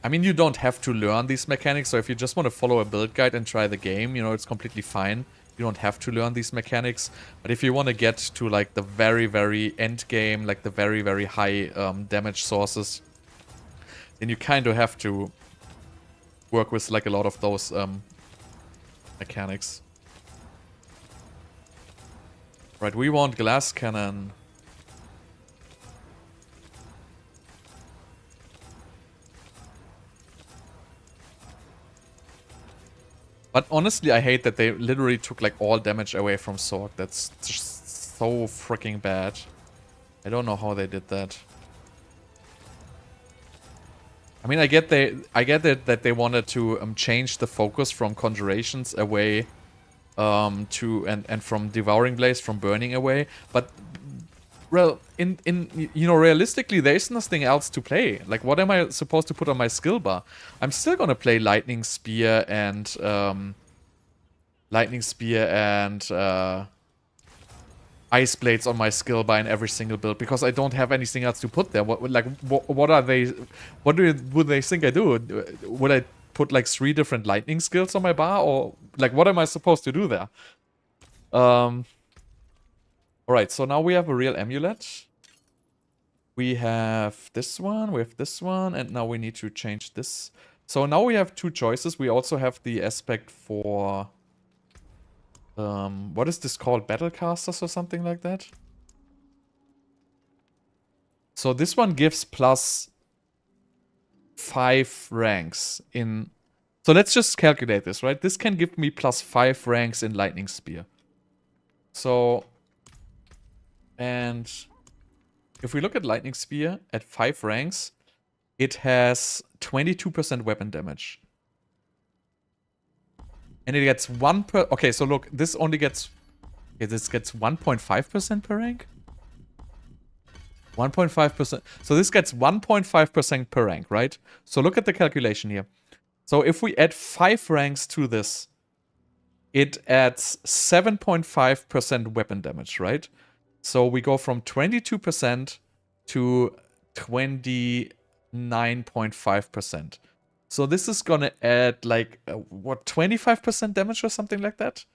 I mean, you don't have to learn these mechanics, so if you just want to follow a build guide and try the game, you know, it's completely fine. You don't have to learn these mechanics. But if you want to get to like the very, very end game, like the very, very high damage sources, then you kind of have to work with like a lot of those mechanics. Right, we want glass cannon. But honestly, I hate that they literally took like all damage away from Sorc. That's just so freaking bad. I don't know how they did that. I mean, I get it that they wanted to change the focus from conjurations away to and from devouring blaze, from burning away, but well, you know, realistically, there is nothing else to play. Like, what am I supposed to put on my skill bar? I'm still gonna play lightning spear and ice blades on my skill bar in every single build because I don't have anything else to put there. What are they? What would they think I do? Would I put like 3 different lightning skills on my bar, or like what am I supposed to do there? Alright, so now we have a real amulet. We have this one, and now we need to change this. So now we have 2 choices. We also have the aspect for... what is this called? Battlecasters or something like that? So this one gives plus 5 ranks in... So let's just calculate this, right? This can give me plus 5 ranks in Lightning Spear. So... And if we look at Lightning Spear at 5 ranks, it has 22% weapon damage. And it gets 1 per... Okay, so look, this only gets... Okay, this gets 1.5% per rank? 1.5%. So this gets 1.5% per rank, right? So look at the calculation here. So if we add 5 ranks to this, it adds 7.5% weapon damage, right? So we go from 22% to 29.5%. So this is gonna add like, what, 25% damage or something like that?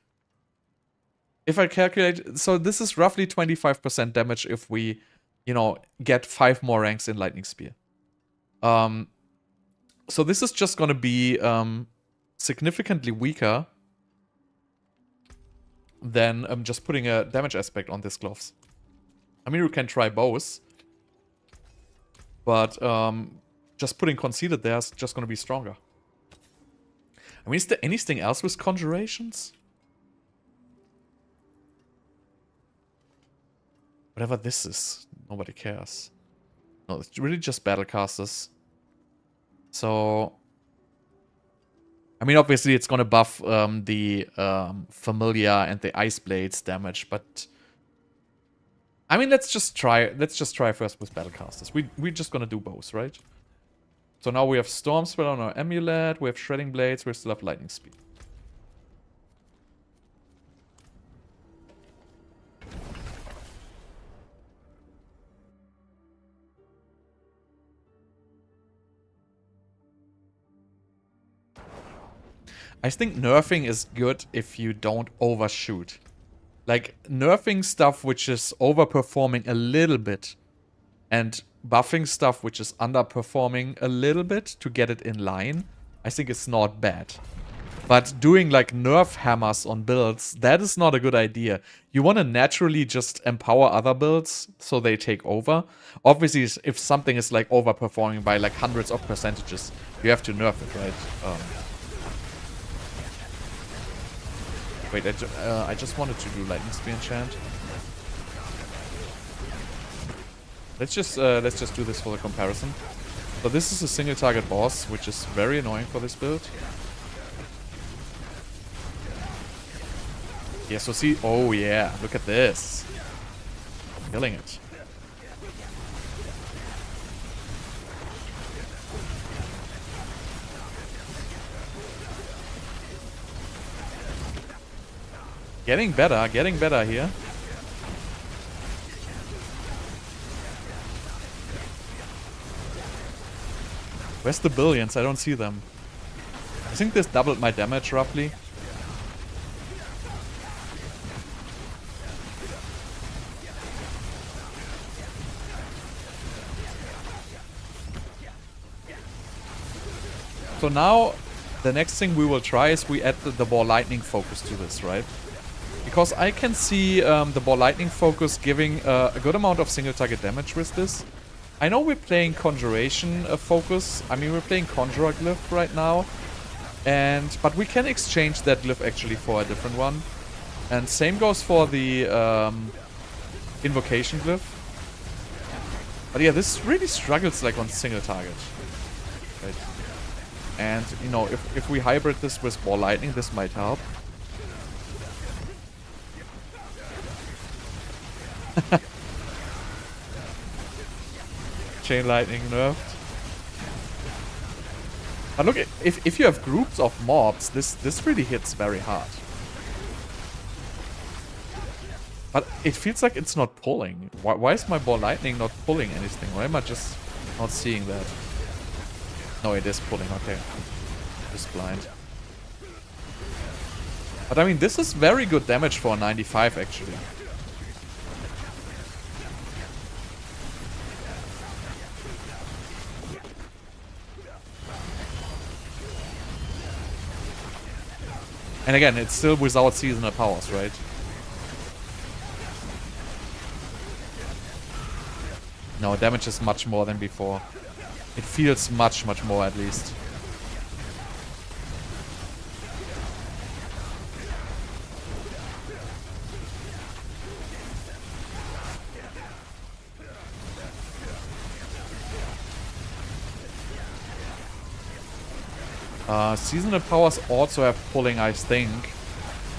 If I calculate, so this is roughly 25% damage if we, you know, get 5 more ranks in Lightning Spear. So this is just gonna be significantly weaker than just putting a damage aspect on these gloves. I mean, you can try both, but just putting Conceited there is just going to be stronger. I mean, is there anything else with conjurations? Whatever this is, nobody cares. No, it's really just battlecasters. So... I mean, obviously it's gonna buff the Familiar and the Ice Blades damage, but I mean, let's just try first with Battlecasters. We're just gonna do both, right? So now we have Storm Spell on our Amulet, we have Shredding Blades, we still have Lightning Speed. I think nerfing is good if you don't overshoot. Like, nerfing stuff which is overperforming a little bit and buffing stuff which is underperforming a little bit to get it in line, I think it's not bad. But doing like nerf hammers on builds, that is not a good idea. You want to naturally just empower other builds so they take over. Obviously, if something is like overperforming by like hundreds of percentages, you have to nerf it, right? Wait, I just wanted to do Lightning Spear enchant. Let's just do this for the comparison. So this is a single target boss, which is very annoying for this build. Yeah, so see, oh yeah, look at this. Killing it. Getting better here. Where's the billions? I don't see them. I think this doubled my damage roughly. So now, the next thing we will try is we add the ball lightning focus to this, right? Because I can see the ball lightning focus giving a good amount of single target damage with this. I know we're playing conjuration focus. I mean, we're playing conjurer glyph right now. But we can exchange that glyph actually for a different one. And same goes for the invocation glyph. But yeah, this really struggles like on single target. Right. And, you know, if we hybrid this with ball lightning, this might help. Chain lightning nerfed. But look, if you have groups of mobs, this really hits very hard. But it feels like it's not pulling. Why is my ball lightning not pulling anything? Why am I just not seeing that? No, it is pulling, okay. Just blind. But I mean, this is very good damage for a 95 actually. And again, it's still without seasonal powers, right? No, damage is much more than before. It feels much, much more at least. Seasonal powers also have pulling, I think.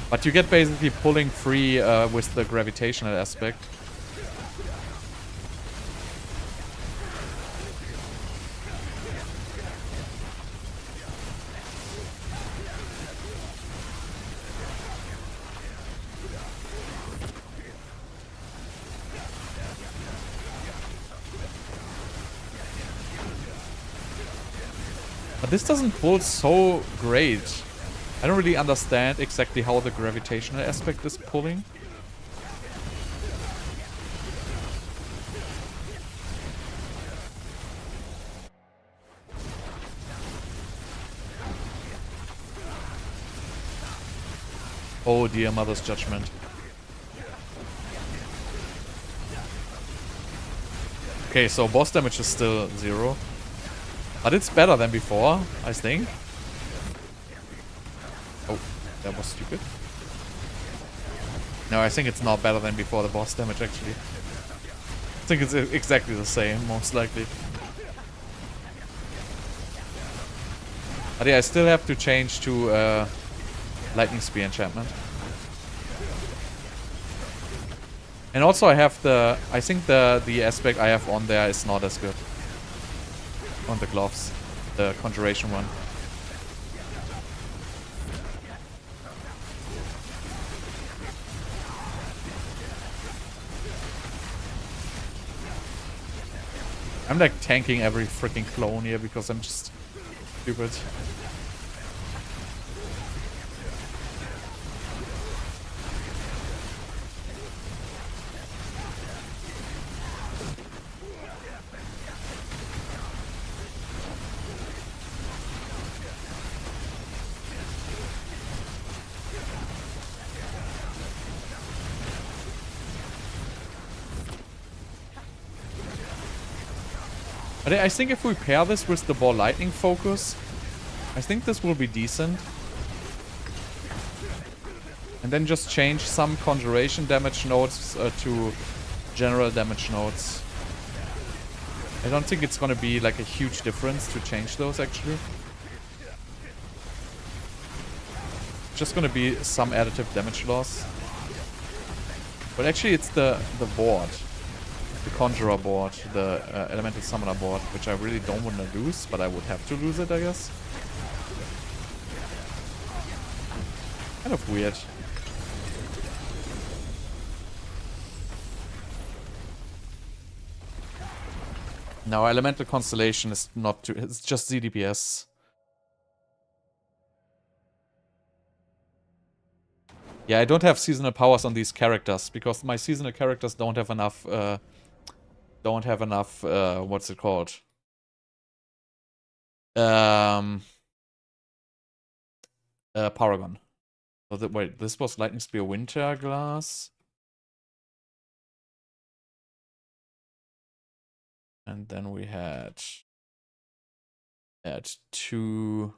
But you get basically pulling free with the gravitational aspect. But this doesn't pull so great. I don't really understand exactly how the gravitational aspect is pulling. Oh dear, Mother's Judgment. Okay, so boss damage is still 0. But it's better than before, I think. Oh, that was stupid. No, I think it's not better than before the boss damage, actually. I think it's exactly the same, most likely. But yeah, I still have to change to Lightning Spear enchantment. And also I have the... I think the aspect I have on there is not as good. On the gloves. The conjuration one. I'm like tanking every freaking clone here because I'm just stupid. But I think if we pair this with the ball lightning focus, I think this will be decent. And then just change some conjuration damage nodes to general damage nodes. I don't think it's gonna be like a huge difference to change those actually. Just gonna be some additive damage loss. But actually it's the board. The Conjurer board, the Elemental Summoner board, which I really don't want to lose, but I would have to lose it, I guess. Kind of weird. No, Elemental Constellation is not too... It's just ZDPS. Yeah, I don't have seasonal powers on these characters, because my seasonal characters don't have enough... what's it called? Paragon. So wait, this was Lightning Spear Winter Glass. And then we had 2...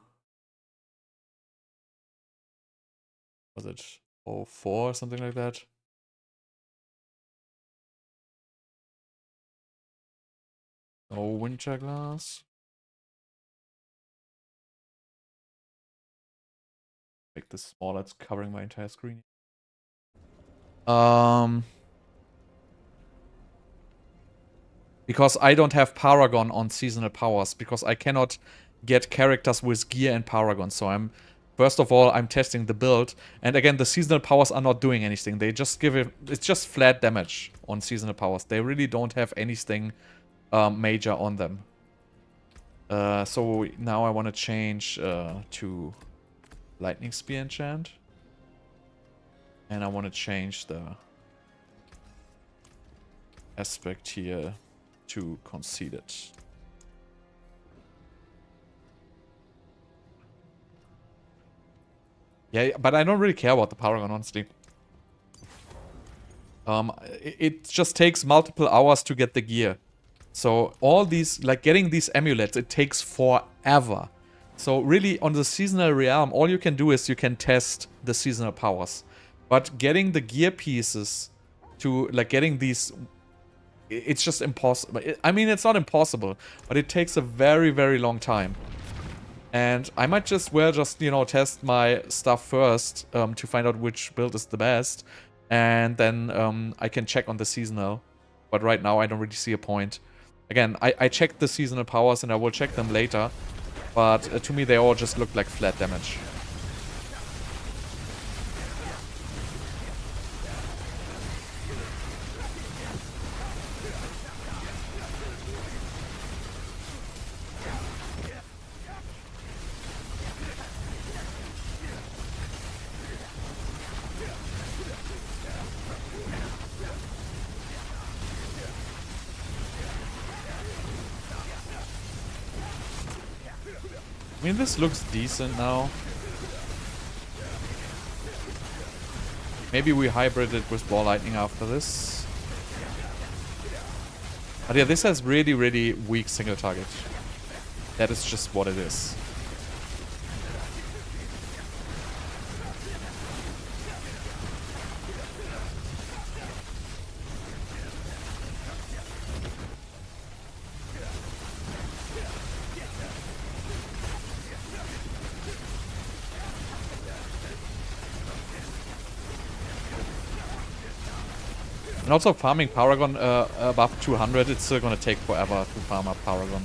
Was it 04 or something like that? No Winter Glass. Make this smaller, it's covering my entire screen. Because I don't have Paragon on seasonal powers, because I cannot get characters with gear and Paragon. So first of all, I'm testing the build. And again, the seasonal powers are not doing anything. They just give it, it's just flat damage on seasonal powers. They really don't have anything major on them. So now I want to change to Lightning Spear enchant. And I want to change the aspect here to Conceded. Yeah, but I don't really care about the Paragon, honestly. It just takes multiple hours to get the gear. So all these, like getting these amulets, it takes forever. So really, on the seasonal realm, all you can do is you can test the seasonal powers. But getting the gear pieces to, like getting these... It's just impossible. I mean, it's not impossible, but it takes a very, very long time. And I might just, you know, test my stuff first to find out which build is the best. And then I can check on the seasonal. But right now, I don't really see a point. Again, I checked the seasonal powers and I will check them later. But to me, they all just look like flat damage. I mean, this looks decent now. Maybe we hybrid it with Ball Lightning after this. But yeah, this has really, really weak single target. That is just what it is. And also farming Paragon above 200, it's still gonna take forever to farm up Paragon.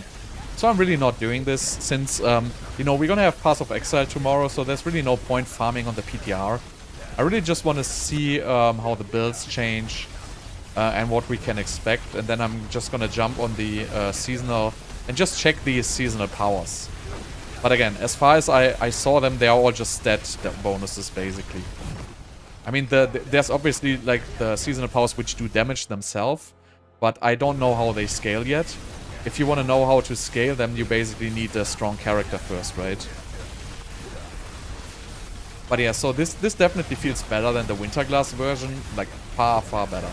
So I'm really not doing this since, you know, we're gonna have Path of Exile tomorrow, so there's really no point farming on the PTR. I really just want to see how the builds change and what we can expect, and then I'm just gonna jump on the seasonal and just check these seasonal powers. But again, as far as I saw them, they are all just stat bonuses, basically. I mean, there's obviously, like, the seasonal powers which do damage themselves, but I don't know how they scale yet. If you want to know how to scale them, you basically need a strong character first, right? But yeah, so this definitely feels better than the Winterglass version, like, far, far better.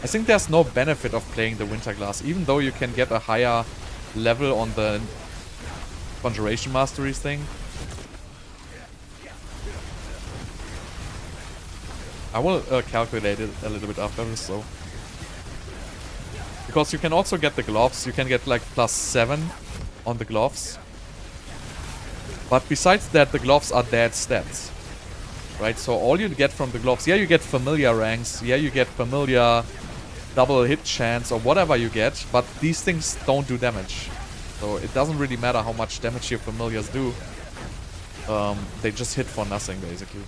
I think there's no benefit of playing the Winter Glass, even though you can get a higher level on the Conjuration Masteries thing. I will calculate it a little bit after this, though. Because you can also get the gloves. You can get like +7 on the gloves. But besides that, the gloves are dead stats. Right? So all you get from the gloves, yeah, you get familiar ranks. Yeah, you get familiar double hit chance or whatever you get. But these things don't do damage. So it doesn't really matter how much damage your familiars do. They just hit for nothing, basically.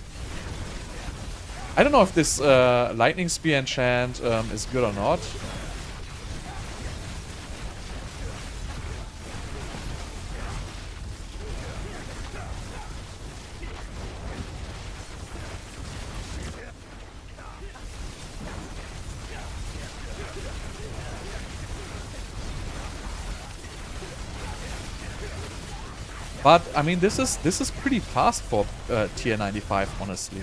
I don't know if this Lightning Spear enchant is good or not. But I mean, this is pretty fast for tier 95, honestly.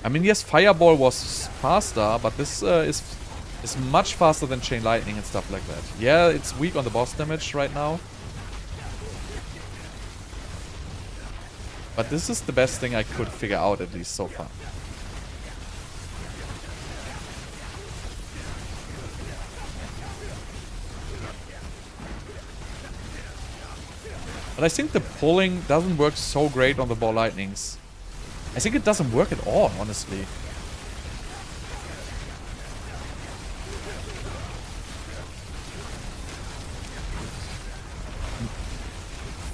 I mean, yes, Fireball was faster, but this is much faster than Chain Lightning and stuff like that. Yeah, it's weak on the boss damage right now. But this is the best thing I could figure out, at least so far. But I think the pulling doesn't work so great on the Ball Lightnings. I think it doesn't work at all, honestly.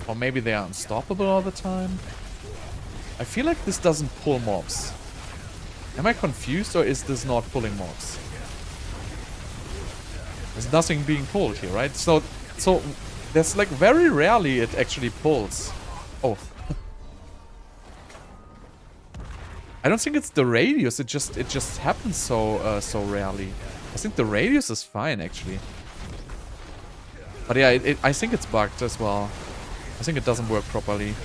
Or maybe they are unstoppable all the time. I feel like this doesn't pull mobs. Am I confused, or is this not pulling mobs? There's nothing being pulled here, right? So there's like very rarely it actually pulls. Oh. I don't think it's the radius. It just happens so rarely. I think the radius is fine, actually. But yeah, I think it's bugged as well. I think it doesn't work properly.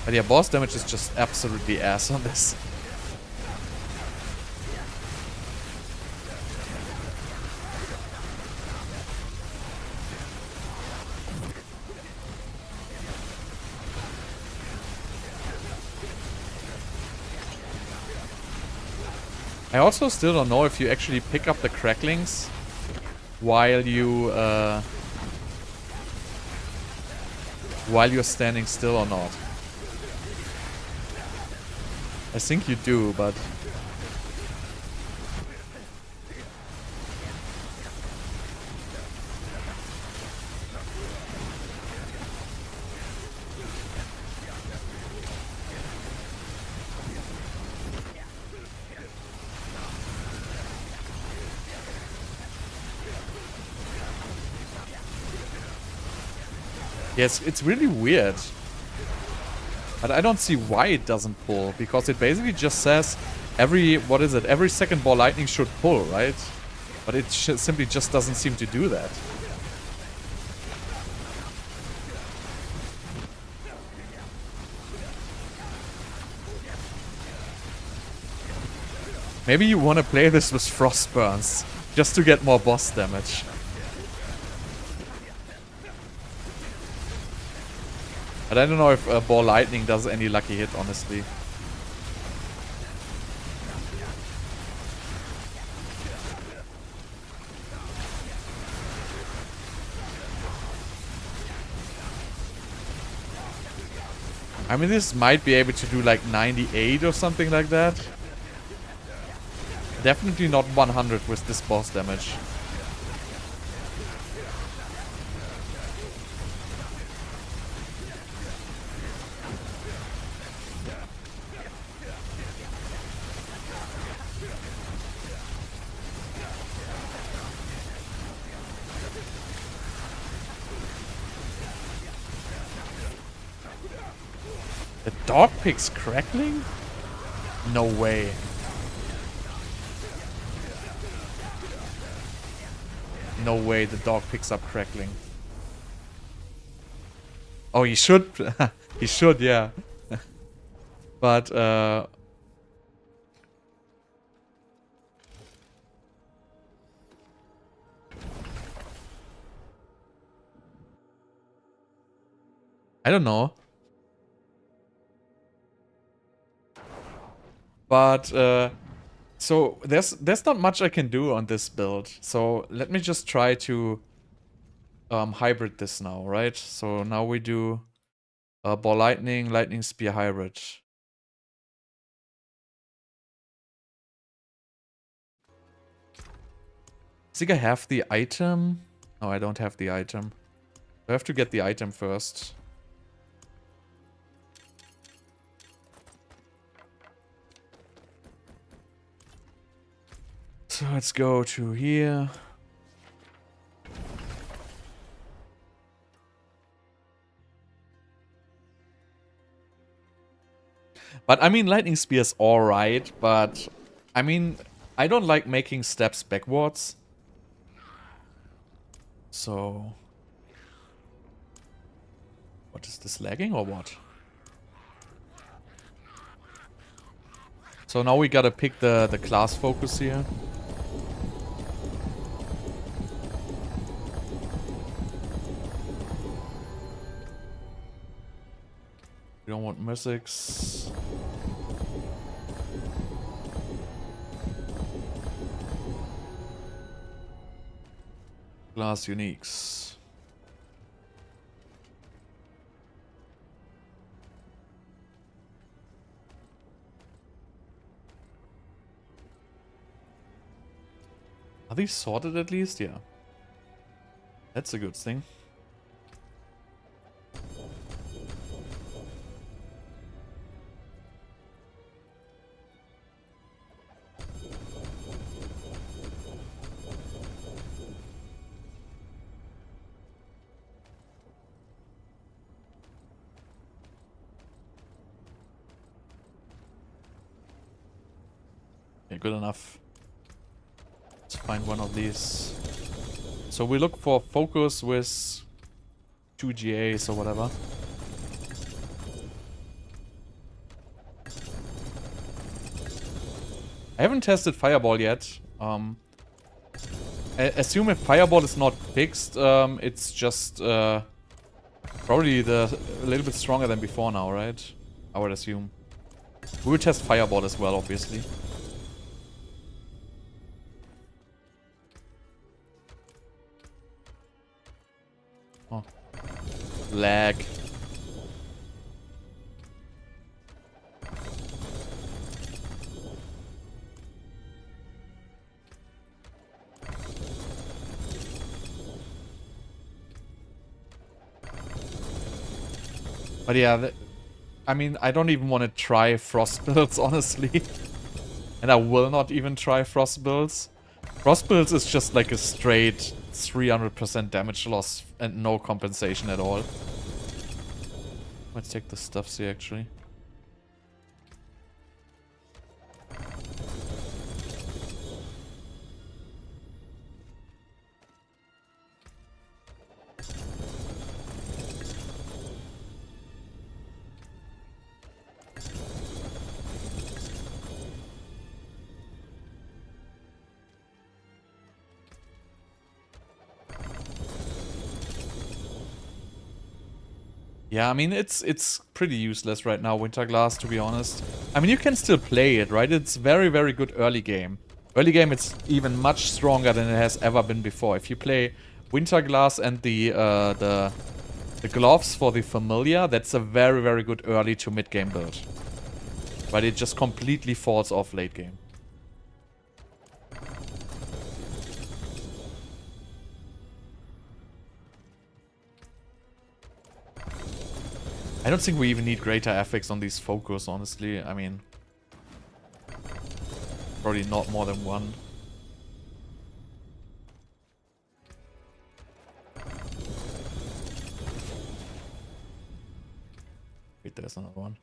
But yeah, boss damage is just absolutely ass on this. I also still don't know if you actually pick up the cracklings while you're standing still or not. I think you do, but yes, it's really weird. But I don't see why it doesn't pull, because it basically just says every second Ball Lightning should pull, right? But it simply just doesn't seem to do that. Maybe you want to play this with Frost Burns, just to get more boss damage. But I don't know if Ball Lightning does any lucky hit, honestly. I mean, this might be able to do like 98 or something like that. Definitely not 100 with this boss damage. The dog picks crackling? No way. No way the dog picks up crackling. Oh, he should. He should, yeah. But, I don't know. But, so there's not much I can do on this build. So let me just try to hybrid this now, right? So now we do ball lightning, lightning spear hybrid. I think I have the item. No, I don't have the item. I have to get the item first. So let's go to here. But I mean, lightning spear's alright, but I mean, I don't like making steps backwards. So, what is this, lagging or what? So now we gotta pick the class focus here. We don't want mythics. Class uniques. Are these sorted at least? Yeah. That's a good thing. Okay, good enough. Let's find one of these. So we look for focus with 2 GAs or whatever. I haven't tested Fireball yet. I assume if Fireball is not fixed, it's just probably a little bit stronger than before now, right? I would assume. We will test Fireball as well, obviously. Oh. Lag. But yeah, I mean, I don't even want to try frost builds, honestly. And I will not even try frost builds. Frost builds is just like a straight 300% damage loss and no compensation at all. Let's take the stuffs here, actually. Yeah, I mean, it's pretty useless right now, Winterglass, to be honest. I mean, you can still play it, right? It's very, very good early game. Early game, it's even much stronger than it has ever been before. If you play Winterglass and the gloves for the Familiar, that's a very, very good early to mid-game build. But it just completely falls off late game. I don't think we even need greater affix on these focus, honestly. I mean, probably not more than one. Wait, there's another one.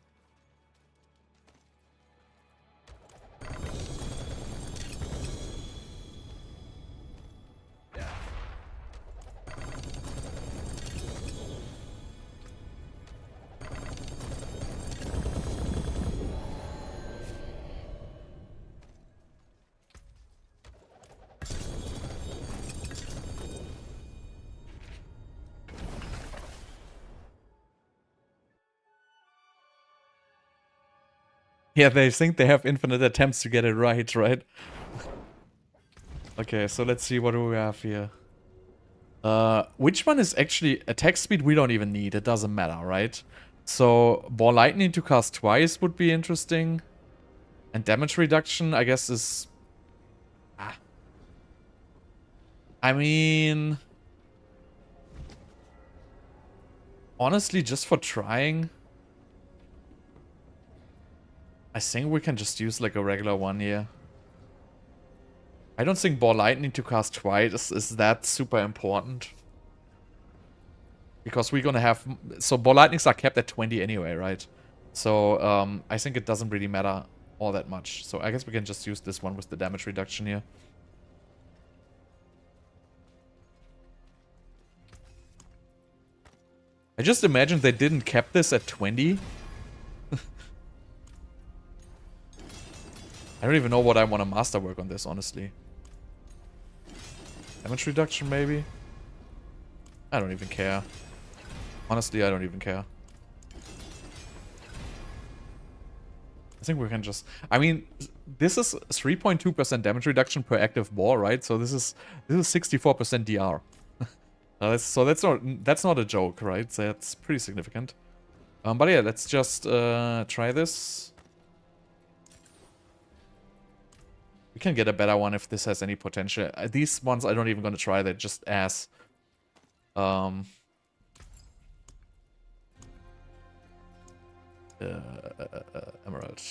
Yeah, they think they have infinite attempts to get it right, right? Okay, so let's see what do we have here. Which one is actually attack speed? We don't even need. It doesn't matter, right? So Ball Lightning to cast twice would be interesting. And damage reduction, I guess, is... Ah. I mean... Honestly, just for trying... I think we can just use like a regular one here. I don't think Ball Lightning to cast twice is that super important. Because we're gonna have... So Ball Lightnings are kept at 20 anyway, right? So I think it doesn't really matter all that much. So I guess we can just use this one with the damage reduction here. I just imagine they didn't cap this at 20. I don't even know what I want to masterwork on this, honestly. Damage reduction, maybe? I don't even care. Honestly, I don't even care. I think we can just... I mean, this is 3.2% damage reduction per active ball, right? So this is 64% DR. So that's not a joke, right? That's pretty significant. But yeah, let's just try this. We can get a better one if this has any potential. These ones I don't even gonna try. They're just ass. Emerald.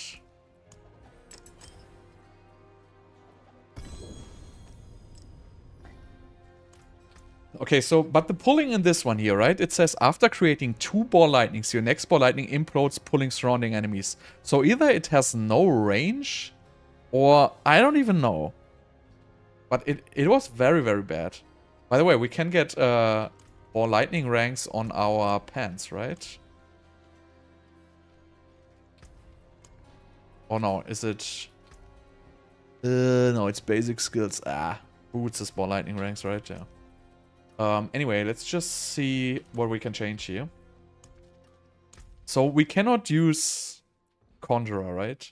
Okay, so, but the pulling in this one here, right? It says, after creating 2 Ball Lightnings, your next Ball Lightning implodes, pulling surrounding enemies. So either it has no range, or I don't even know. But it was very, very bad. By the way, we can get Ball Lightning ranks on our pants, right? Oh no, is it... no, it's basic skills. Ah, boots is Ball Lightning ranks, right? Yeah. Anyway, let's just see what we can change here. So we cannot use Conjurer, right?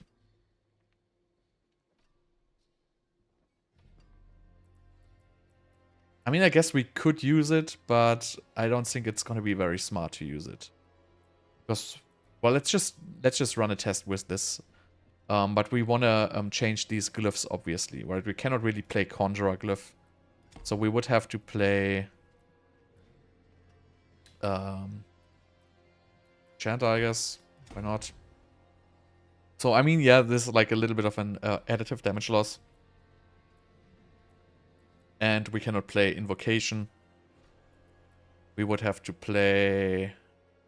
I mean, I guess we could use it, but I don't think it's going to be very smart to use it. Because, well, let's just run a test with this. But we want to change these glyphs, obviously, right? We cannot really play Conjurer glyph. So we would have to play... Chanter, I guess. Why not? So, I mean, yeah, this is like a little bit of an additive damage loss. And we cannot play Invocation. We would have to play...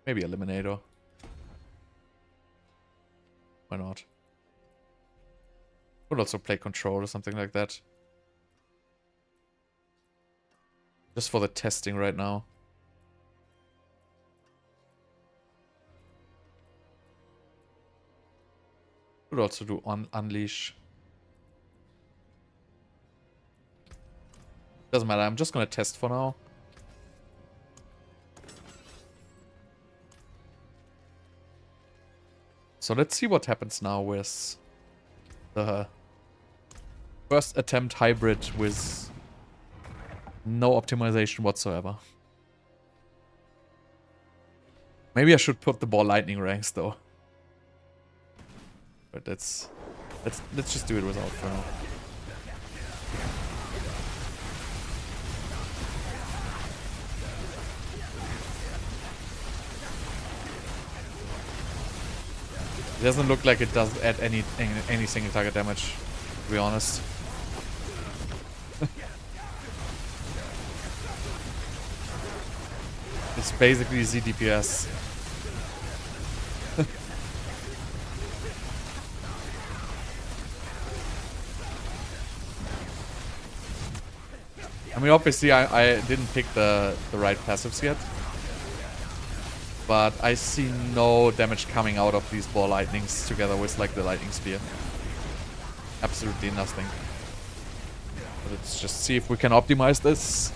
maybe Eliminator. Why not? Would also play Control or something like that. Just for the testing right now. Could also do Unleash. Doesn't matter, I'm just gonna test for now. So let's see what happens now with the first attempt hybrid with no optimization whatsoever. Maybe I should put the Ball Lightning ranks though. But let's just do it without for now. It doesn't look like it does add any single target damage, to be honest. It's basically ZDPS. I mean, obviously, I didn't pick the right passives yet. But I see no damage coming out of these Ball Lightnings together with, like, the Lightning Spear. Absolutely nothing. But let's just see if we can optimize this.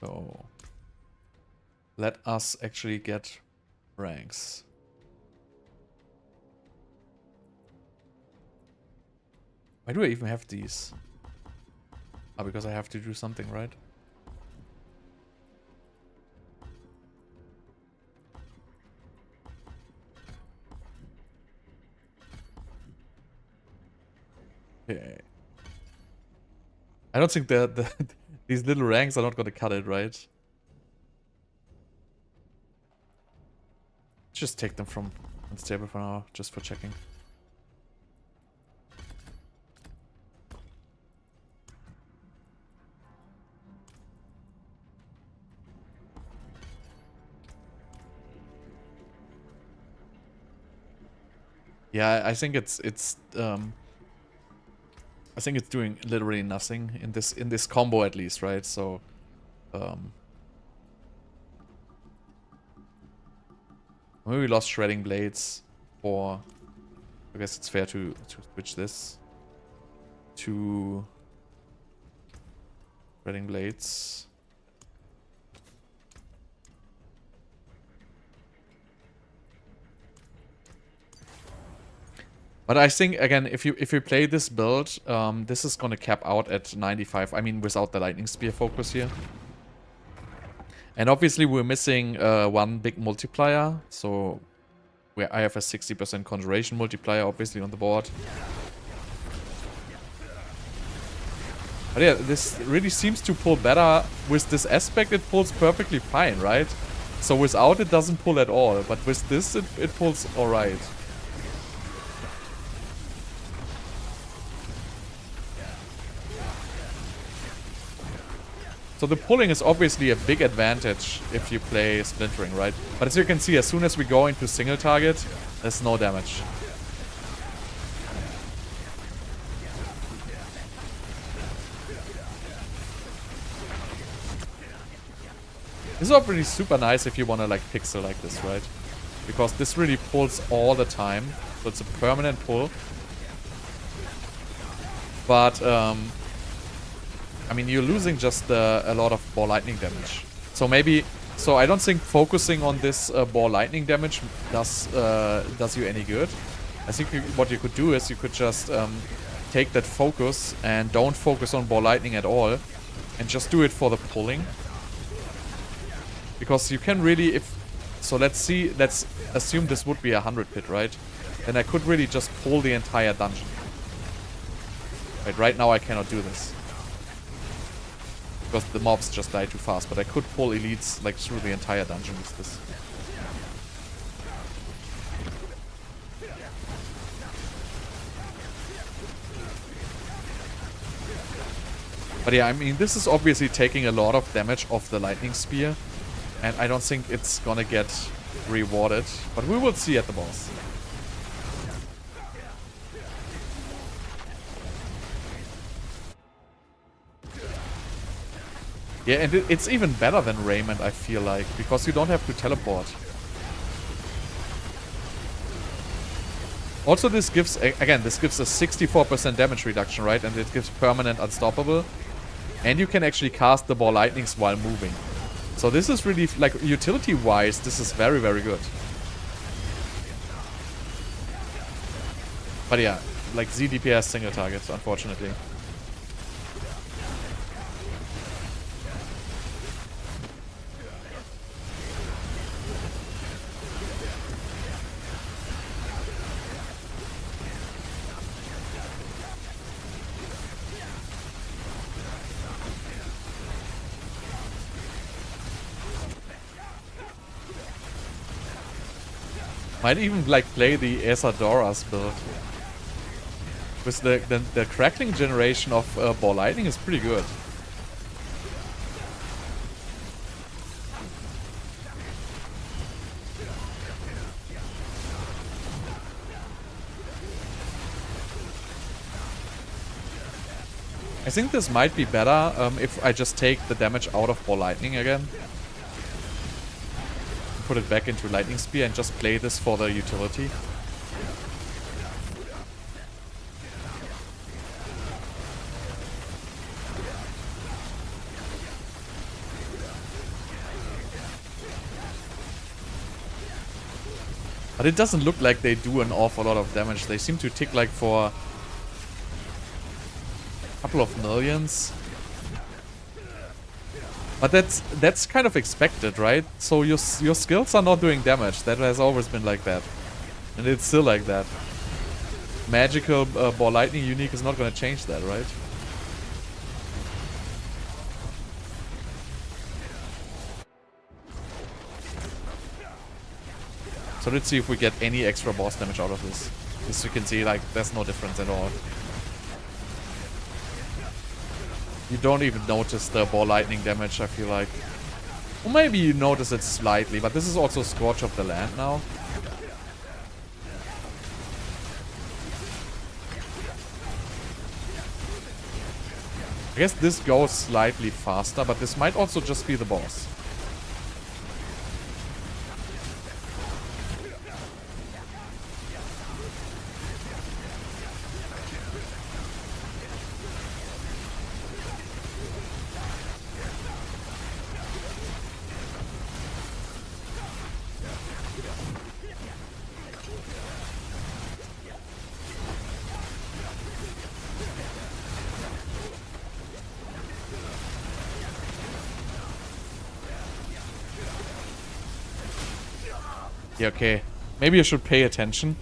So let us actually get ranks. Why do I even have these? Ah, because I have to do something, right? Okay. I don't think the these little ranks are not gonna cut it, right? Just take them from unstable for now, just for checking. Yeah, I think it's I think it's doing literally nothing in this combo at least, right? So maybe we lost shredding blades, or I guess it's fair to switch this to shredding blades. But I think, again, if you play this build, this is gonna cap out at 95. I mean, without the lightning spear focus here. And obviously we're missing one big multiplier. So where I have a 60% conjuration multiplier, obviously, on the board. But yeah, this really seems to pull better. With this aspect, it pulls perfectly fine, right? So without, it doesn't pull at all. But with this, it pulls alright. So the pulling is obviously a big advantage if you play splintering, right? But as you can see, as soon as we go into single target, there's no damage. This is obviously super nice if you want to like pixel like this, right? Because this really pulls all the time. So it's a permanent pull. But I mean, you're losing just a lot of ball lightning damage. So maybe, so I don't think focusing on this ball lightning damage does you any good. I think what you could do is you could just take that focus and don't focus on ball lightning at all, and just do it for the pulling. Because you can really, so let's assume this would be a 100 pit, right? Then I could really just pull the entire dungeon. Right now I cannot do this. Because the mobs just die too fast, but I could pull elites like through the entire dungeon with this. But yeah, I mean, this is obviously taking a lot of damage off the lightning spear, and I don't think it's gonna get rewarded, but we will see at the boss. Yeah, and it's even better than Raymond, I feel like, because you don't have to teleport. Also, this gives, again, this gives a 64% damage reduction, right? And it gives permanent unstoppable. And you can actually cast the ball lightnings while moving. So this is really, like, utility-wise, this is very, very good. But yeah, like ZDPS single targets, unfortunately. Might even like play the Esadoras build. With the crackling generation of ball lightning is pretty good. I think this might be better if I just take the damage out of ball lightning again. Put it back into lightning spear and just play this for the utility. But it doesn't look like they do an awful lot of damage. They seem to tick like for a couple of millions. But that's kind of expected, right? So your skills are not doing damage. That has always been like that. And it's still like that. Magical Ball Lightning unique is not going to change that, right? So let's see if we get any extra boss damage out of this. As you can see, like, there's no difference at all. You don't even notice the Ball Lightning damage, I feel like. Or maybe you notice it slightly, but this is also Scorch of the Land now. I guess this goes slightly faster, but this might also just be the boss. Yeah, okay. Maybe I should pay attention.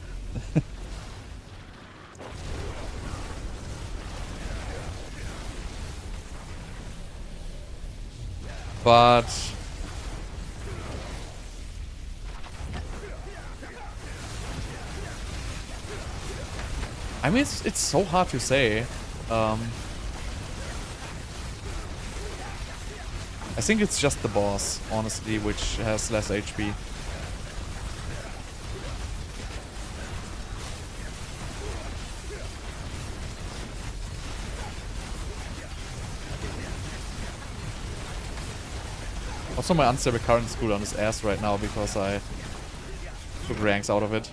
But I mean, it's so hard to say. I think it's just the boss, honestly, which has less HP. Also, my unstable current is cooldown is ass right now because I took ranks out of it.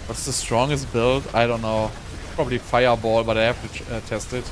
What's the strongest build? I don't know. Probably Fireball, but I have to test it.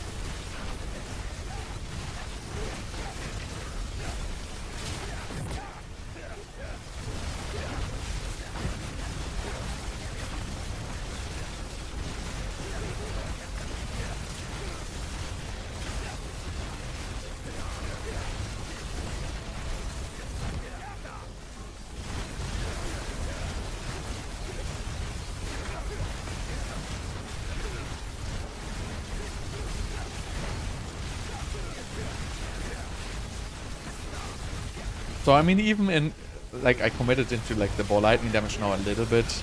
So I mean, even in, like, I committed into like the Ball Lightning damage now a little bit.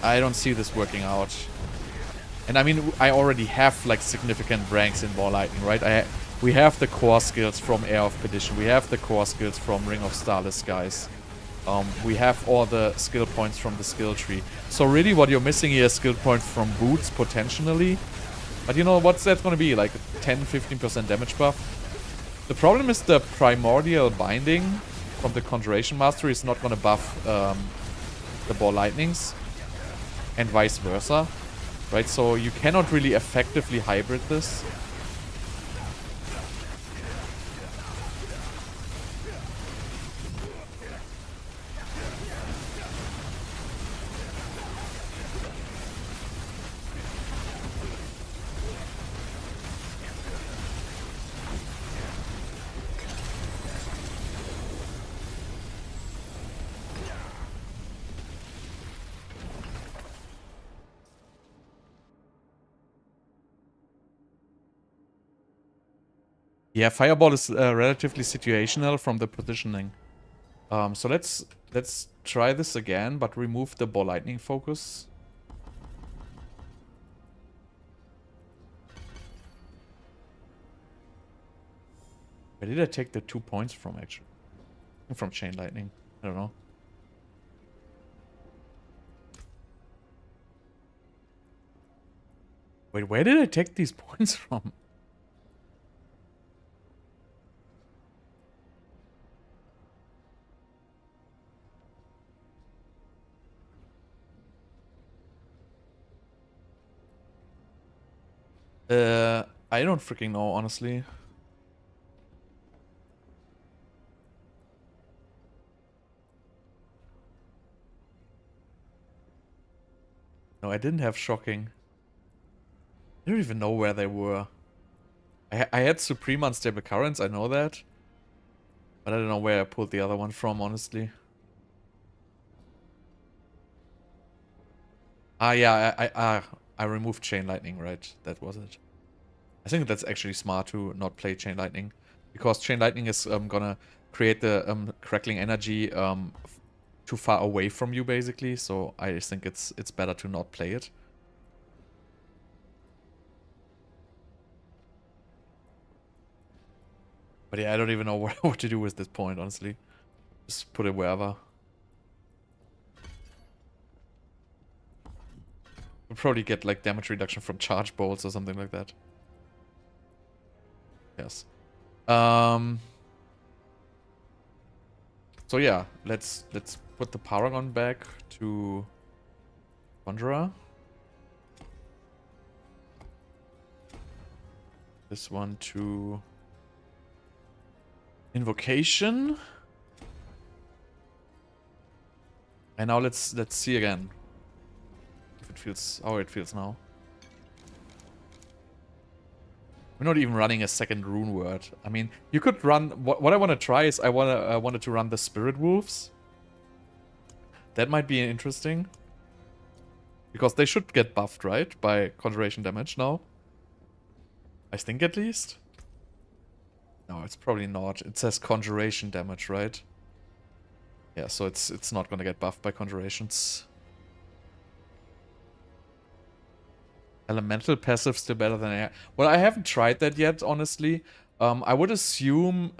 I don't see this working out. And I mean, I already have like significant ranks in Ball Lightning, right? We have the core skills from Air of Perdition. We have the core skills from Ring of Starless Skies. We have all the skill points from the skill tree. So really what you're missing here is skill points from boots, potentially. But you know, what's that going to be? Like 10-15% damage buff? The problem is the primordial binding from the Conjuration Mastery is not going to buff the Ball Lightnings. And vice versa. Right, so you cannot really effectively hybrid this. Yeah, Fireball is relatively situational from the positioning. So let's try this again, but remove the Ball Lightning focus. Where did I take the 2 points from, actually? From Chain Lightning. I don't know. Wait, where did I take these points from? I don't freaking know, honestly. No, I didn't have shocking. I don't even know where they were. I had Supreme Unstable Currents, I know that. But I don't know where I pulled the other one from, honestly. Ah, yeah, I removed Chain Lightning, right? That was it. I think that's actually smart to not play Chain Lightning. Because Chain Lightning is gonna create the crackling energy too far away from you, basically. So I think it's better to not play it. But yeah, I don't even know what to do with this point, honestly. Just put it wherever. We'll probably get like damage reduction from charge bolts or something like that. Yes. So yeah, let's put the Paragon back to Conjurer. This one to Invocation. And now let's see again if it feels how it feels now. We're not even running a second rune word. I mean, you could run. What I want to try is I wanted to run the Spirit Wolves. That might be interesting because they should get buffed, right, by conjuration damage now. I think at least. No, it's probably not. It says conjuration damage, right? Yeah, so it's not gonna get buffed by conjurations. Elemental passive still better than air. Well, I haven't tried that yet, honestly. I would assume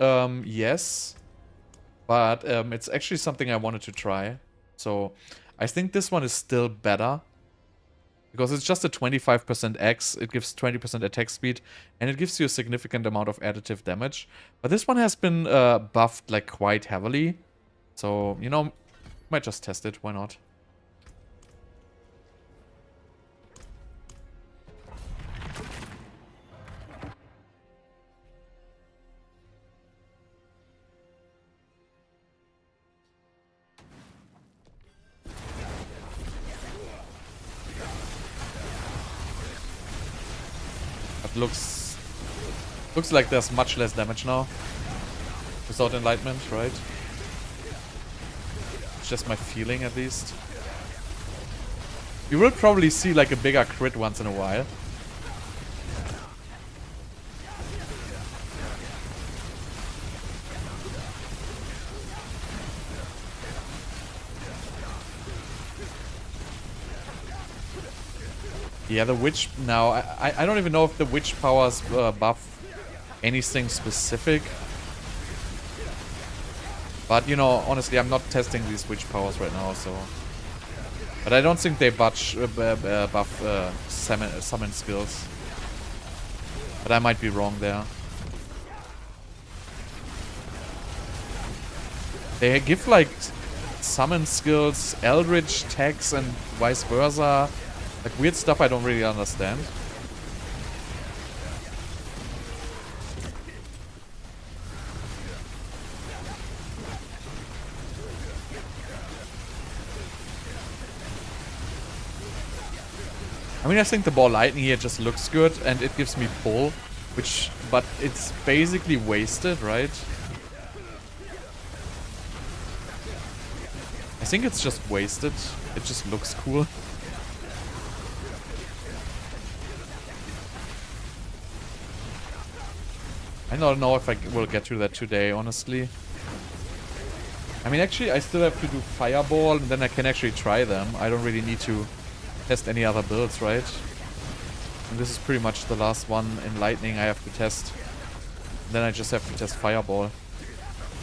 yes, but it's actually something I wanted to try. So I think this one is still better. Because it's just a 25% X, it gives 20% attack speed, and it gives you a significant amount of additive damage. But this one has been buffed like quite heavily. So, you know, might just test it, why not? But looks like there's much less damage now. Without Enlightenment, right? It's just my feeling, at least. You will probably see like a bigger crit once in a while. Yeah, the witch now. I don't even know if the witch powers buff anything specific. But, you know, honestly, I'm not testing these witch powers right now, so... But I don't think they buff summon skills. But I might be wrong there. They give, like, summon skills, eldritch tags, and vice versa. Like, weird stuff I don't really understand. I mean, I think the ball lightning here just looks good, and it gives me pull, but it's basically wasted, right? I think it's just wasted. It just looks cool. I don't know if I will get to that today, honestly. I mean, actually, I still have to do Fireball, and then I can actually try them. I don't really need to test any other builds, right? And this is pretty much the last one in Lightning I have to test. And then I just have to test Fireball.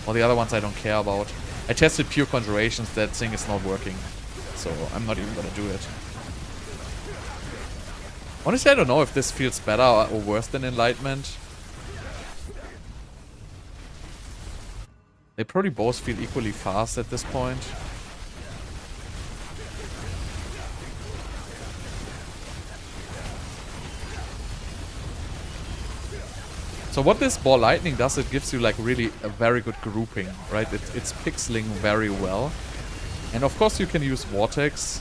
All the other ones I don't care about. I tested Pure Conjurations, that thing is not working. So I'm not even gonna do it. Honestly, I don't know if this feels better or worse than Enlightenment. They probably both feel equally fast at this point. So what this ball lightning does, it gives you like really a very good grouping, right? It's pixeling very well. And of course you can use Vortex,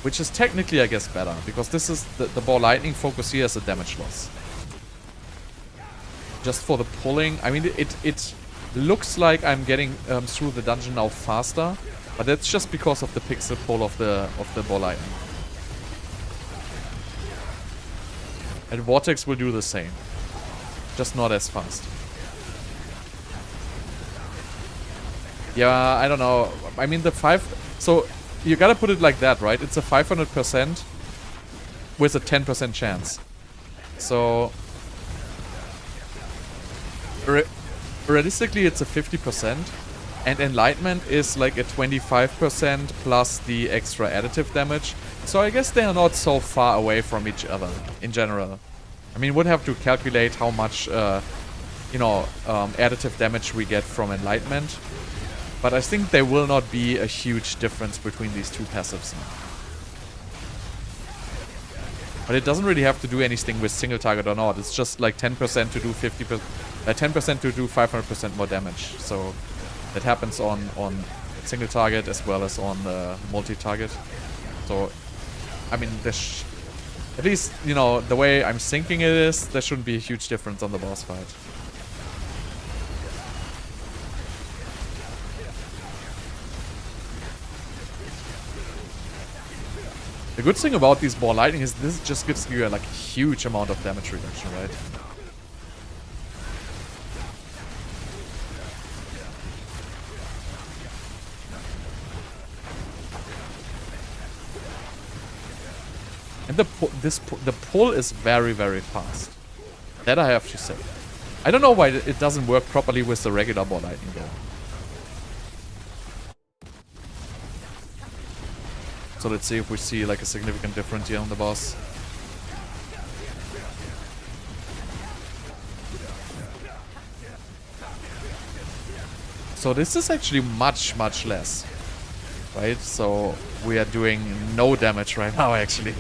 which is technically, I guess, better, because this is the ball lightning focus here is a damage loss. Just for the pulling, I mean, it looks like I'm getting through the dungeon now faster, but that's just because of the pixel pull of the ball lightning. And Vortex will do the same, just not as fast. Yeah, I don't know. I mean, so you gotta put it like that, right? It's a 500% with a 10% chance. So realistically, it's a 50%, and Enlightenment is like a 25% plus the extra additive damage. So I guess they are not so far away from each other in general. I mean, would have to calculate how much, additive damage we get from Enlightenment. But I think there will not be a huge difference between these two passives. But it doesn't really have to do anything with single target or not. It's just like 10% to do 50%, 10% to do 500% more damage. So that happens on single target as well as on multi-target. So, I mean, at least, you know, the way I'm thinking it is, there shouldn't be a huge difference on the boss fight. The good thing about these ball lightning is this just gives you like a huge amount of damage reduction, right? And the pull is very, very fast. That I have to say. I don't know why it doesn't work properly with the regular ball lightning though. So let's see if we see like a significant difference here on the boss. So this is actually much, much less. Right? So we are doing no damage right now actually.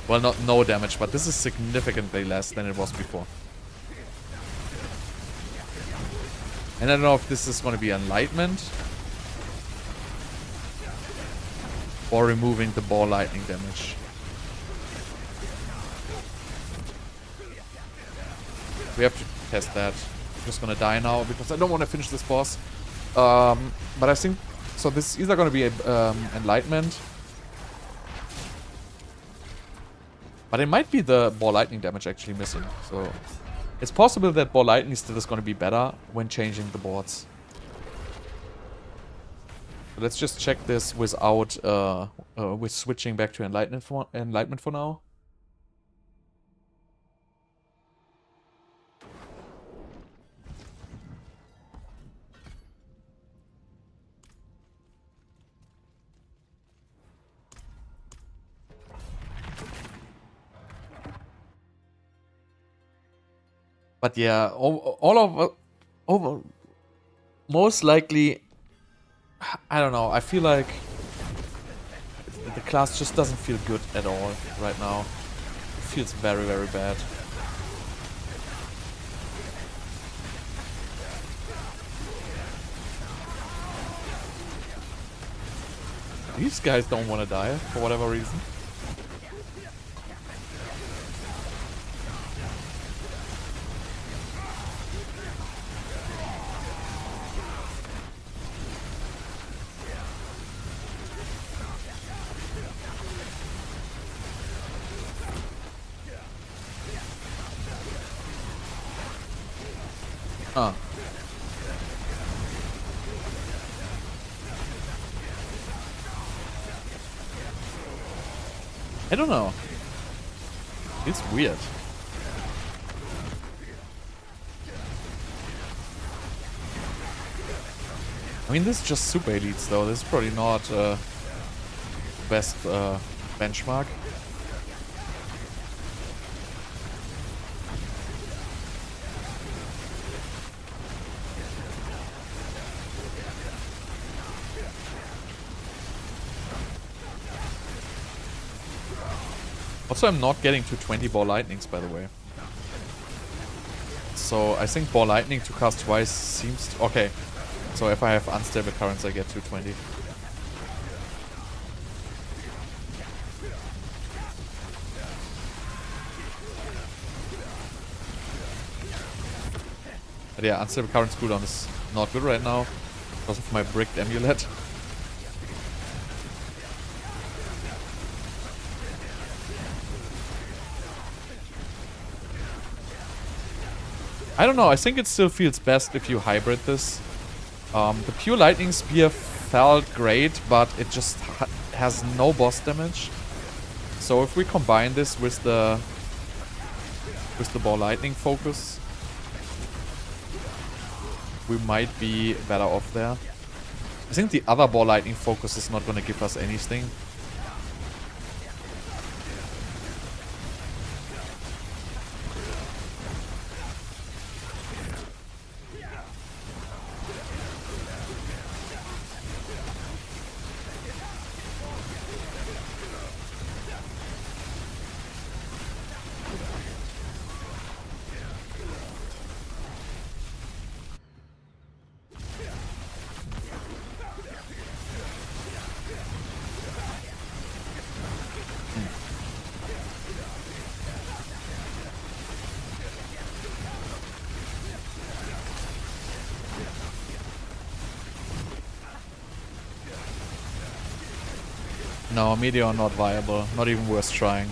Well, not no damage, but this is significantly less than it was before. And I don't know if this is going to be Enlightenment or removing the ball lightning damage. We have to test that. I'm just gonna die now because I don't want to finish this boss. But I think so. This is either gonna be Enlightenment, but it might be the ball lightning damage actually missing. So it's possible that ball lightning still is gonna be better when changing the boards. Let's just check this without with switching back to Enlightenment for now. But yeah, over most likely, I don't know. I feel like the class just doesn't feel good at all right now. It feels very, very bad. These guys don't want to die for whatever reason. Huh. I don't know. It's weird. I mean, this is just super elites though. This is probably not best benchmark. Also, I'm not getting to 20 Ball Lightnings, by the way. So, I think Ball Lightning to cast twice seems... okay. So, if I have Unstable Currents, I get to 20. But yeah, Unstable Currents cooldown is not good right now because of my bricked amulet. I don't know, I think it still feels best if you hybrid this. The pure Lightning Spear felt great, but it just has no boss damage. So if we combine this with the Ball Lightning focus, we might be better off there. I think the other Ball Lightning focus is not going to give us anything. No, Meteor not viable. Not even worth trying.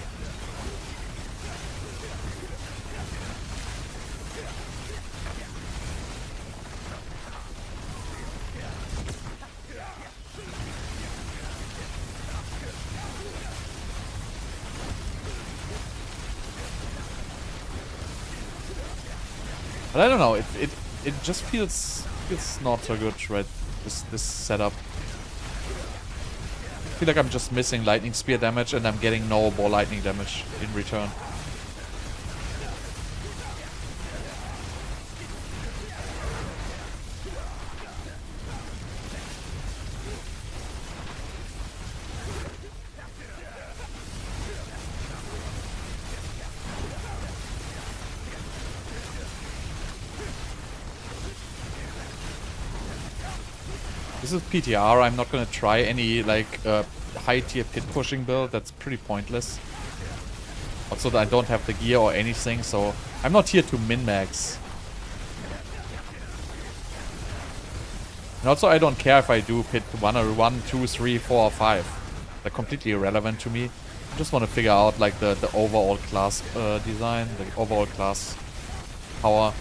But I don't know, it just feels not so good, right? This setup. I feel like I'm just missing Lightning Spear damage and I'm getting no Ball Lightning damage in return. This is PTR, I'm not gonna try any like high tier pit pushing build, that's pretty pointless. Also I don't have the gear or anything, so I'm not here to min-max. And also I don't care if I do pit 1 or 1, 2, 3, 4 or 5. They're completely irrelevant to me. I just want to figure out like the overall class design, the overall class power.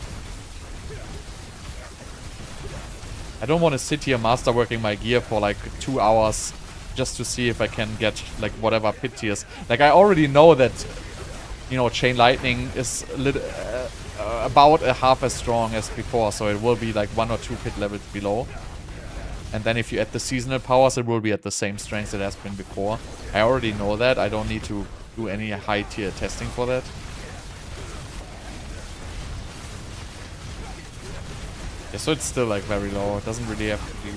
I don't want to sit here masterworking my gear for like 2 hours just to see if I can get like whatever pit tiers. Like I already know that, you know, Chain Lightning is about a half as strong as before, so it will be like 1 or 2 pit levels below. And then if you add the seasonal powers, it will be at the same strength it has been before. I already know that. I don't need to do any high tier testing for that. Yeah, so it's still like very low. It doesn't really have to do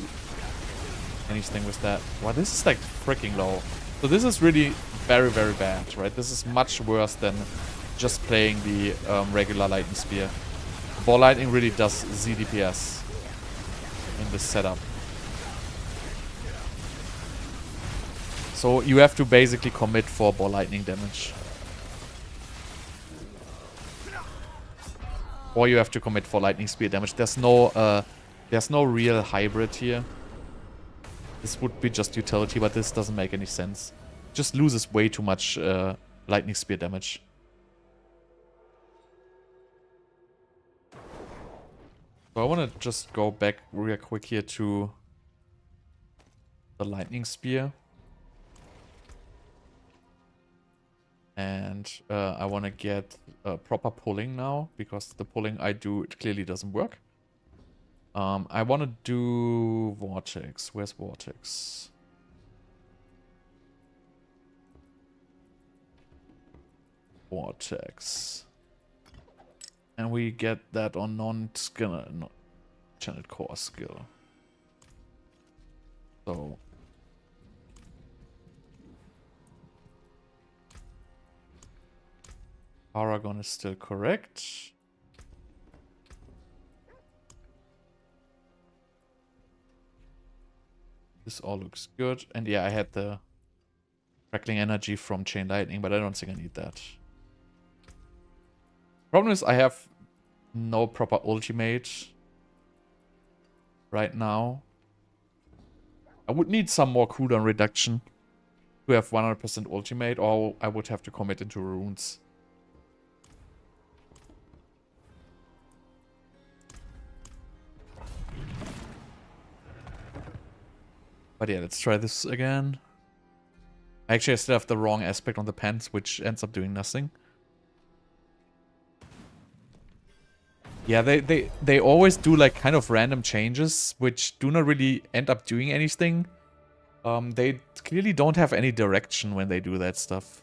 anything with that. Wow, this is like freaking low. So this is really very, very bad, right? This is much worse than just playing the regular Lightning Spear. Ball Lightning really does ZDPS in this setup. So you have to basically commit for Ball Lightning damage. Or you have to commit for Lightning Spear damage. There's no real hybrid here. This would be just utility, but this doesn't make any sense. Just loses way too much Lightning Spear damage. So I want to just go back real quick here to the Lightning Spear. And I want to get proper pulling now, because the pulling I do, it clearly doesn't work. I want to do Vortex. Where's Vortex? Vortex. And we get that on non-channeled core skill. So Paragon is still correct. This all looks good. And yeah, I had the crackling energy from Chain Lightning, but I don't think I need that. Problem is I have no proper ultimate right now. I would need some more cooldown reduction to have 100% ultimate, or I would have to commit into runes. But yeah, let's try this again. Actually, I still have the wrong aspect on the pants, which ends up doing nothing. Yeah, they always do like kind of random changes, which do not really end up doing anything. They clearly don't have any direction when they do that stuff.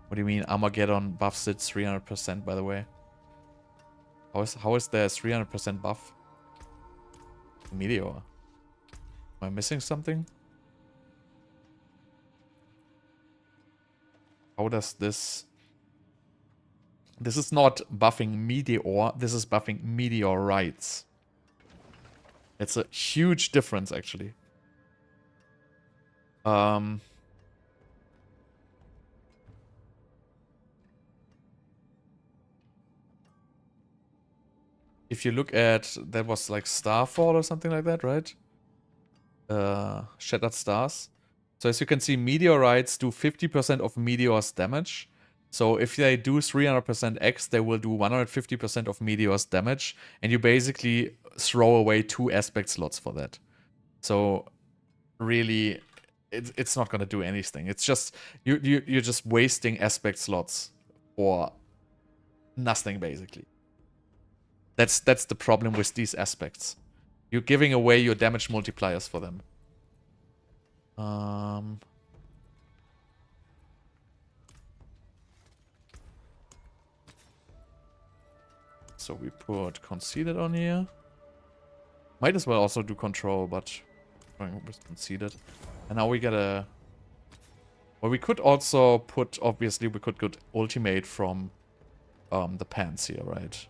What do you mean? Armageddon buffs it 300%, by the way. How is there a 300% buff? Meteor. Am I missing something? How does this... This is not buffing Meteor, this is buffing meteorites. It's a huge difference, actually. If you look at... That was like Starfall or something like that, right? Shattered Stars. So as you can see, meteorites do 50% of meteors damage. So if they do 300% X, they will do 150% of meteors damage. And you basically throw away 2 aspect slots for that. So really, it's not going to do anything. It's just, you're just wasting aspect slots for nothing, basically. That's the problem with these aspects. You're giving away your damage multipliers for them. So we put Conceded on here. Might as well also do Control, but going with Conceded. And now we get a... Well, we could also put... Obviously, we could get Ultimate from the pants here, right?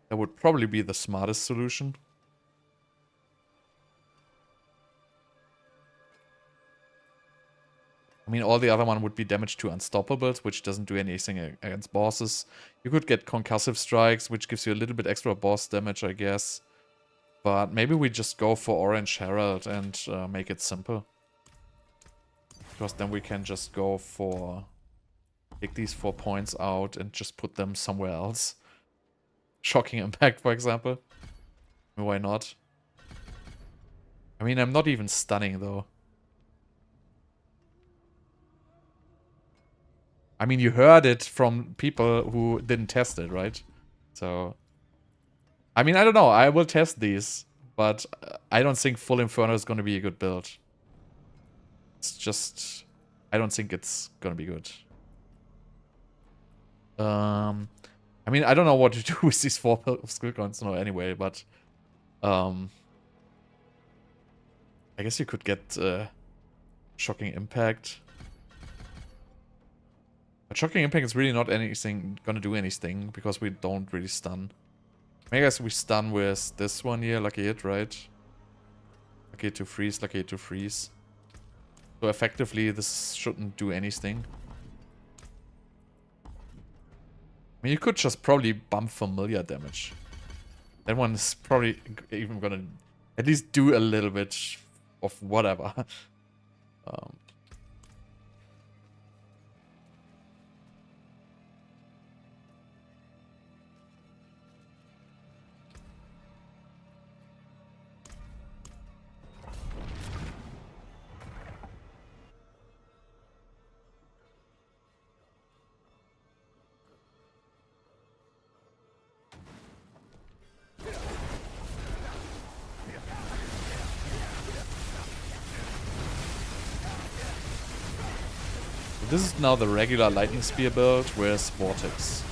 That would probably be the smartest solution. I mean, all the other one would be damage to Unstoppables, which doesn't do anything against bosses. You could get Concussive Strikes, which gives you a little bit extra boss damage, I guess. But maybe we just go for Orange Herald and make it simple. Because then we can just go for... Take these 4 points out and just put them somewhere else. Shocking Impact, for example. Why not? I mean, I'm not even stunning, though. I mean, you heard it from people who didn't test it, right? So... I mean, I don't know. I will test these. But I don't think Full Inferno is going to be a good build. It's just... I don't think it's going to be good. I mean, I don't know what to do with these 4 skill coins now anyway, but... I guess you could get Shocking Impact. But Shocking Impact is really not anything gonna do anything, because we don't really stun. I guess we stun with this one here, Lucky Hit, right? Lucky Hit to freeze, Lucky Hit to freeze. So effectively, this shouldn't do anything. I mean, you could just probably bump Familiar damage. That one is probably even gonna at least do a little bit of whatever. This is now the regular Lightning Spear build with Vortex.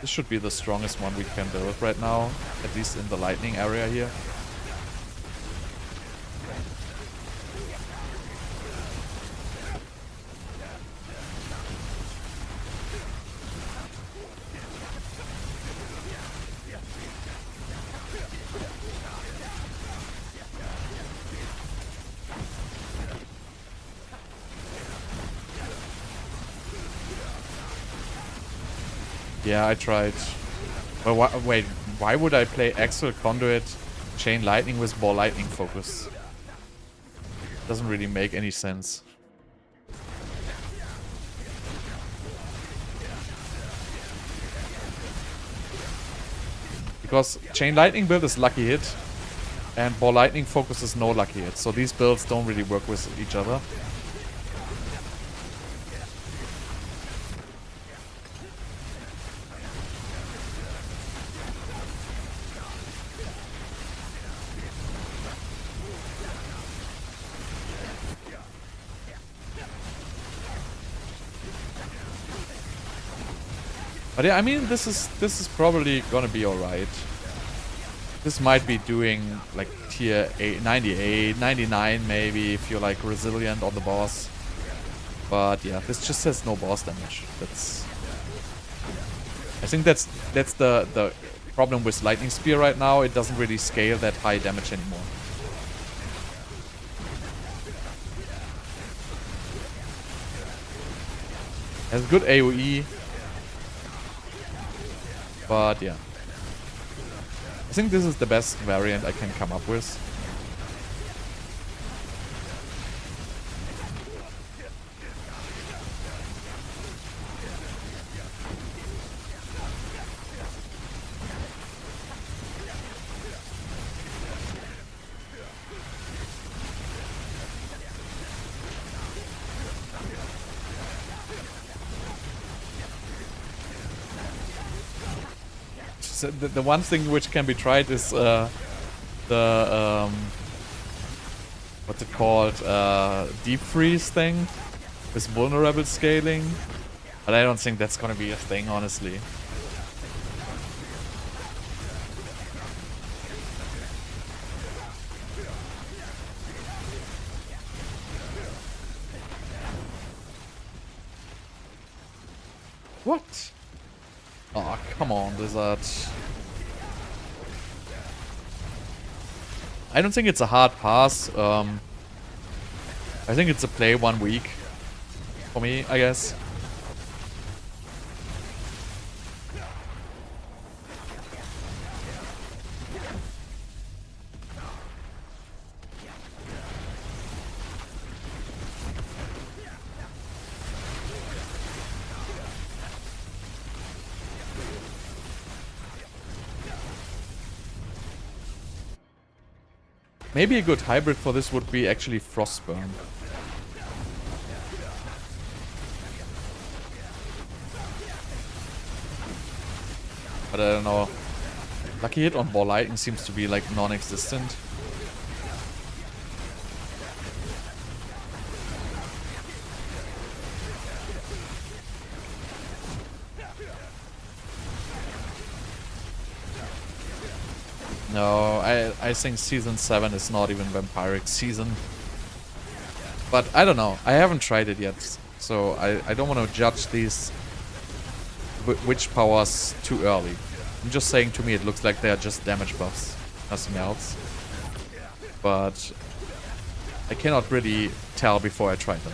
This should be the strongest one we can build right now, at least in the lightning area here. Yeah, I tried. But wait, why would I play Axel, Conduit, Chain Lightning with Ball Lightning focus? Doesn't really make any sense. Because Chain Lightning build is lucky hit, and Ball Lightning focus is no lucky hit. So these builds don't really work with each other. But yeah, I mean, this is probably gonna be alright. This might be doing like tier 8, 98, 99 maybe if you're like resilient on the boss. But yeah, this just has no boss damage. I think that's the problem with Lightning Spear right now. It doesn't really scale that high damage anymore. Has good AoE. But yeah. I think this is the best variant I can come up with. So the one thing which can be tried is the what's it called, deep freeze thing with vulnerable scaling, but I don't think that's gonna be a thing, honestly. What? Oh, come on, Blizzard. I don't think it's a hard pass. I think it's a play 1 week for me, I guess. Maybe a good hybrid for this would be actually Frostburn. But I don't know. Lucky hit on Ball Lightning seems to be like non-existent. No, I think Season 7 is not even Vampiric Season. But I don't know. I haven't tried it yet. So I don't want to judge these witch powers too early. I'm just saying, to me it looks like they're just damage buffs. Nothing else. But I cannot really tell before I try them.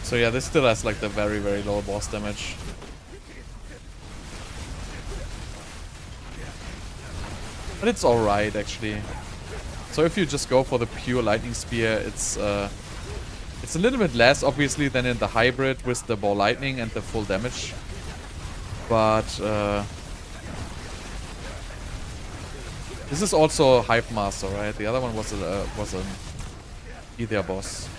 So yeah, this still has like the very, very low boss damage. But it's alright, actually. So if you just go for the pure Lightning Spear, it's a little bit less, obviously, than in the hybrid with the Ball Lightning and the full damage. But this is also Hype Master, right? The other one was an Ether boss.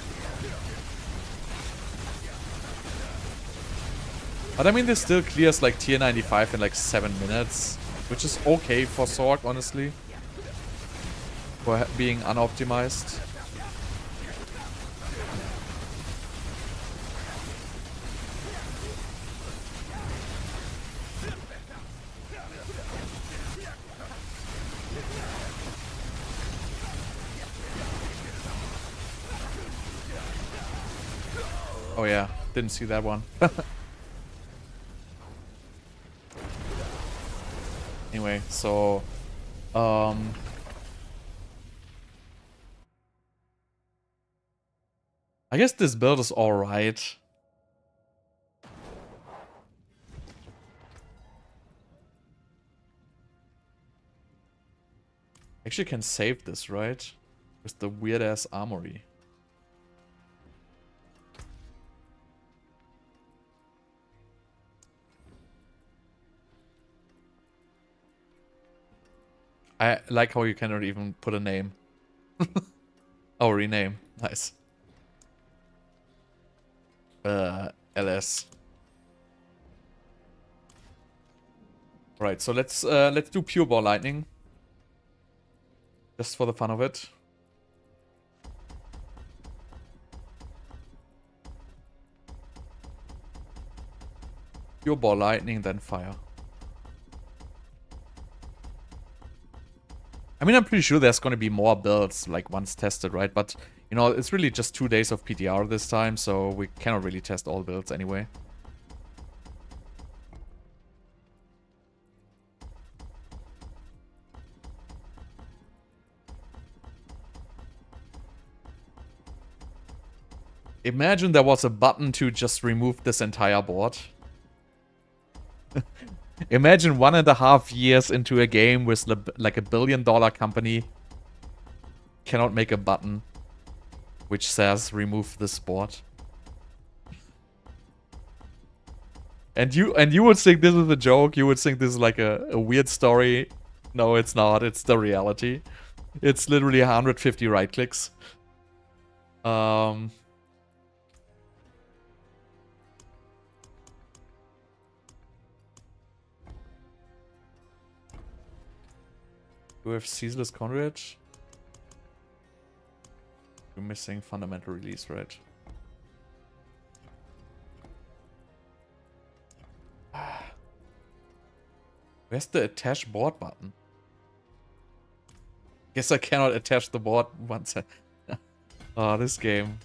But I mean, this still clears like tier 95 in like 7 minutes, which is okay for Sorc, honestly, for being unoptimized. Oh yeah, didn't see that one. Anyway, so I guess this build is alright. Actually can save this, right? With the weird ass armory. I like how you cannot even put a name. Oh, rename. Nice. LS. Right, so let's do pure ball lightning. Just for the fun of it. Pure ball lightning, then fire. I mean, I'm pretty sure there's going to be more builds, like, once tested, right? But, you know, it's really just 2 days of PTR this time, so we cannot really test all builds anyway. Imagine there was a button to just remove this entire board. Imagine 1.5 years into a game with like a $1 billion company cannot make a button which says remove this board. And you would think this is a joke. You would think this is like a weird story. No, it's not. It's the reality. It's literally 150 right clicks. Do we have Ceaseless Conduit? You're missing fundamental release, right? Where's the attach board button? Guess I cannot attach the board once I... Oh, this game.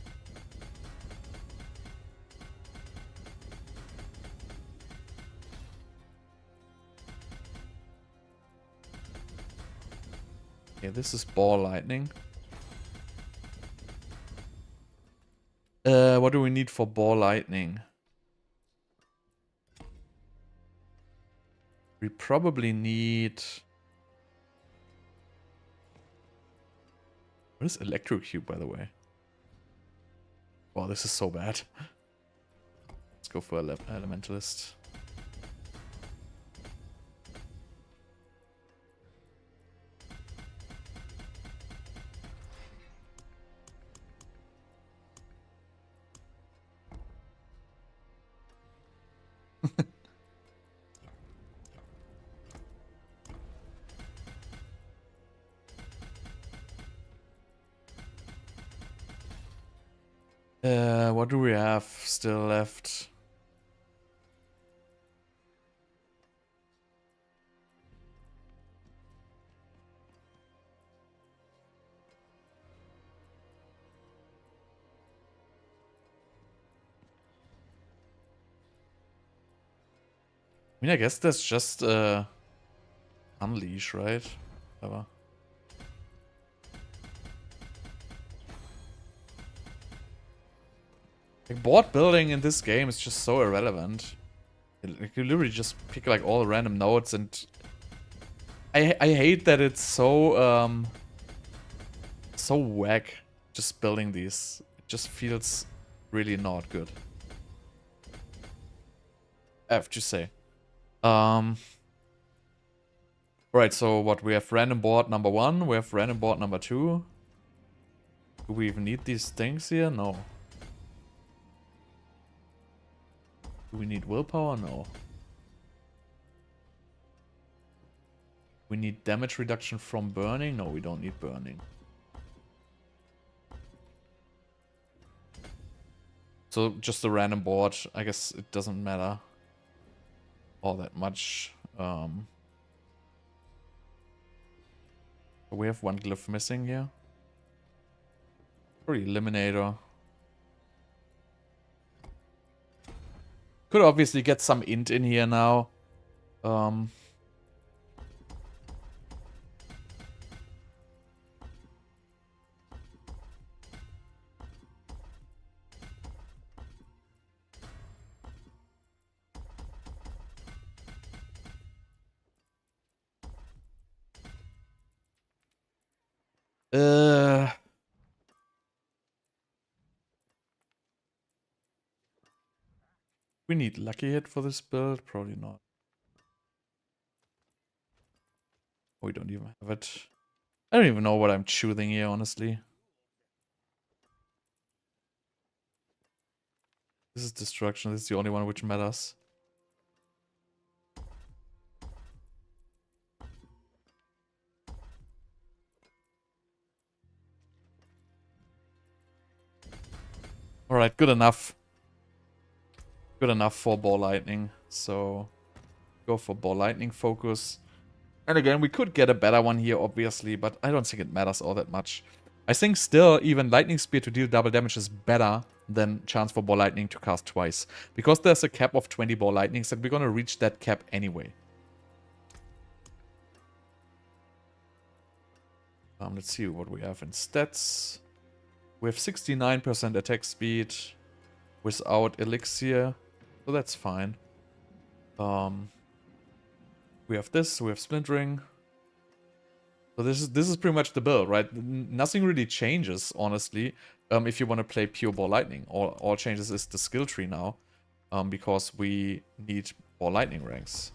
Okay, this is ball lightning. What do we need for ball lightning? We probably need... What is Electrocube, by the way? Wow, this is so bad. Let's go for Elementalist. What do we have still left? I mean, I guess that's just Unleash, right? Whatever. Like, board building in this game is just so irrelevant. Like, you literally just pick like all random nodes, and I hate that it's so so whack just building these. It just feels really not good, I have to say. Right, so what, we have random board number 1, we have random board number 2. Do we even need these things here? No. Do we need willpower? No. We need damage reduction from burning? No, we don't need burning. So just a random board. I guess it doesn't matter all that much. We have 1 glyph missing here. Or Eliminator. Could obviously get some int in here now. We need lucky hit for this build? Probably not. We don't even have it. I don't even know what I'm choosing here, honestly. This is destruction. This is the only one which matters. Alright, good enough. Good enough for ball lightning. So go for ball lightning focus. And again, we could get a better one here, obviously, but I don't think it matters all that much. I think still, even Lightning Spear to deal double damage is better than Chance for Ball Lightning to cast twice. Because there's a cap of 20 Ball Lightnings, and we're gonna reach that cap anyway. Let's see what we have in stats. We have 69% attack speed without Elixir, so that's fine. We have this, we have Splintering. So this is pretty much the build, right? Nothing really changes, honestly, if you want to play pure Ball Lightning. All changes is the skill tree now, because we need Ball Lightning ranks.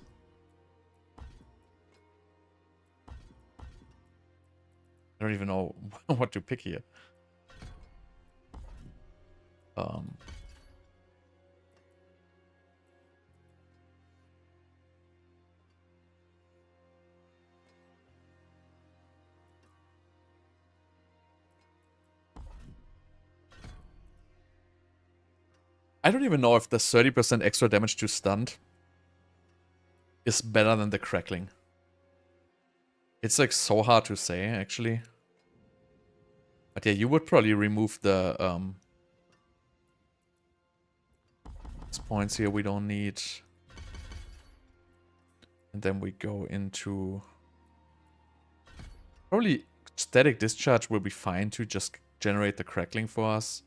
I don't even know what to pick here. I don't even know if the 30% extra damage to stunned is better than the crackling. It's like so hard to say, actually. But yeah, you would probably remove the these points here we don't need. And then we go into... Probably Static Discharge will be fine to just generate the crackling for us.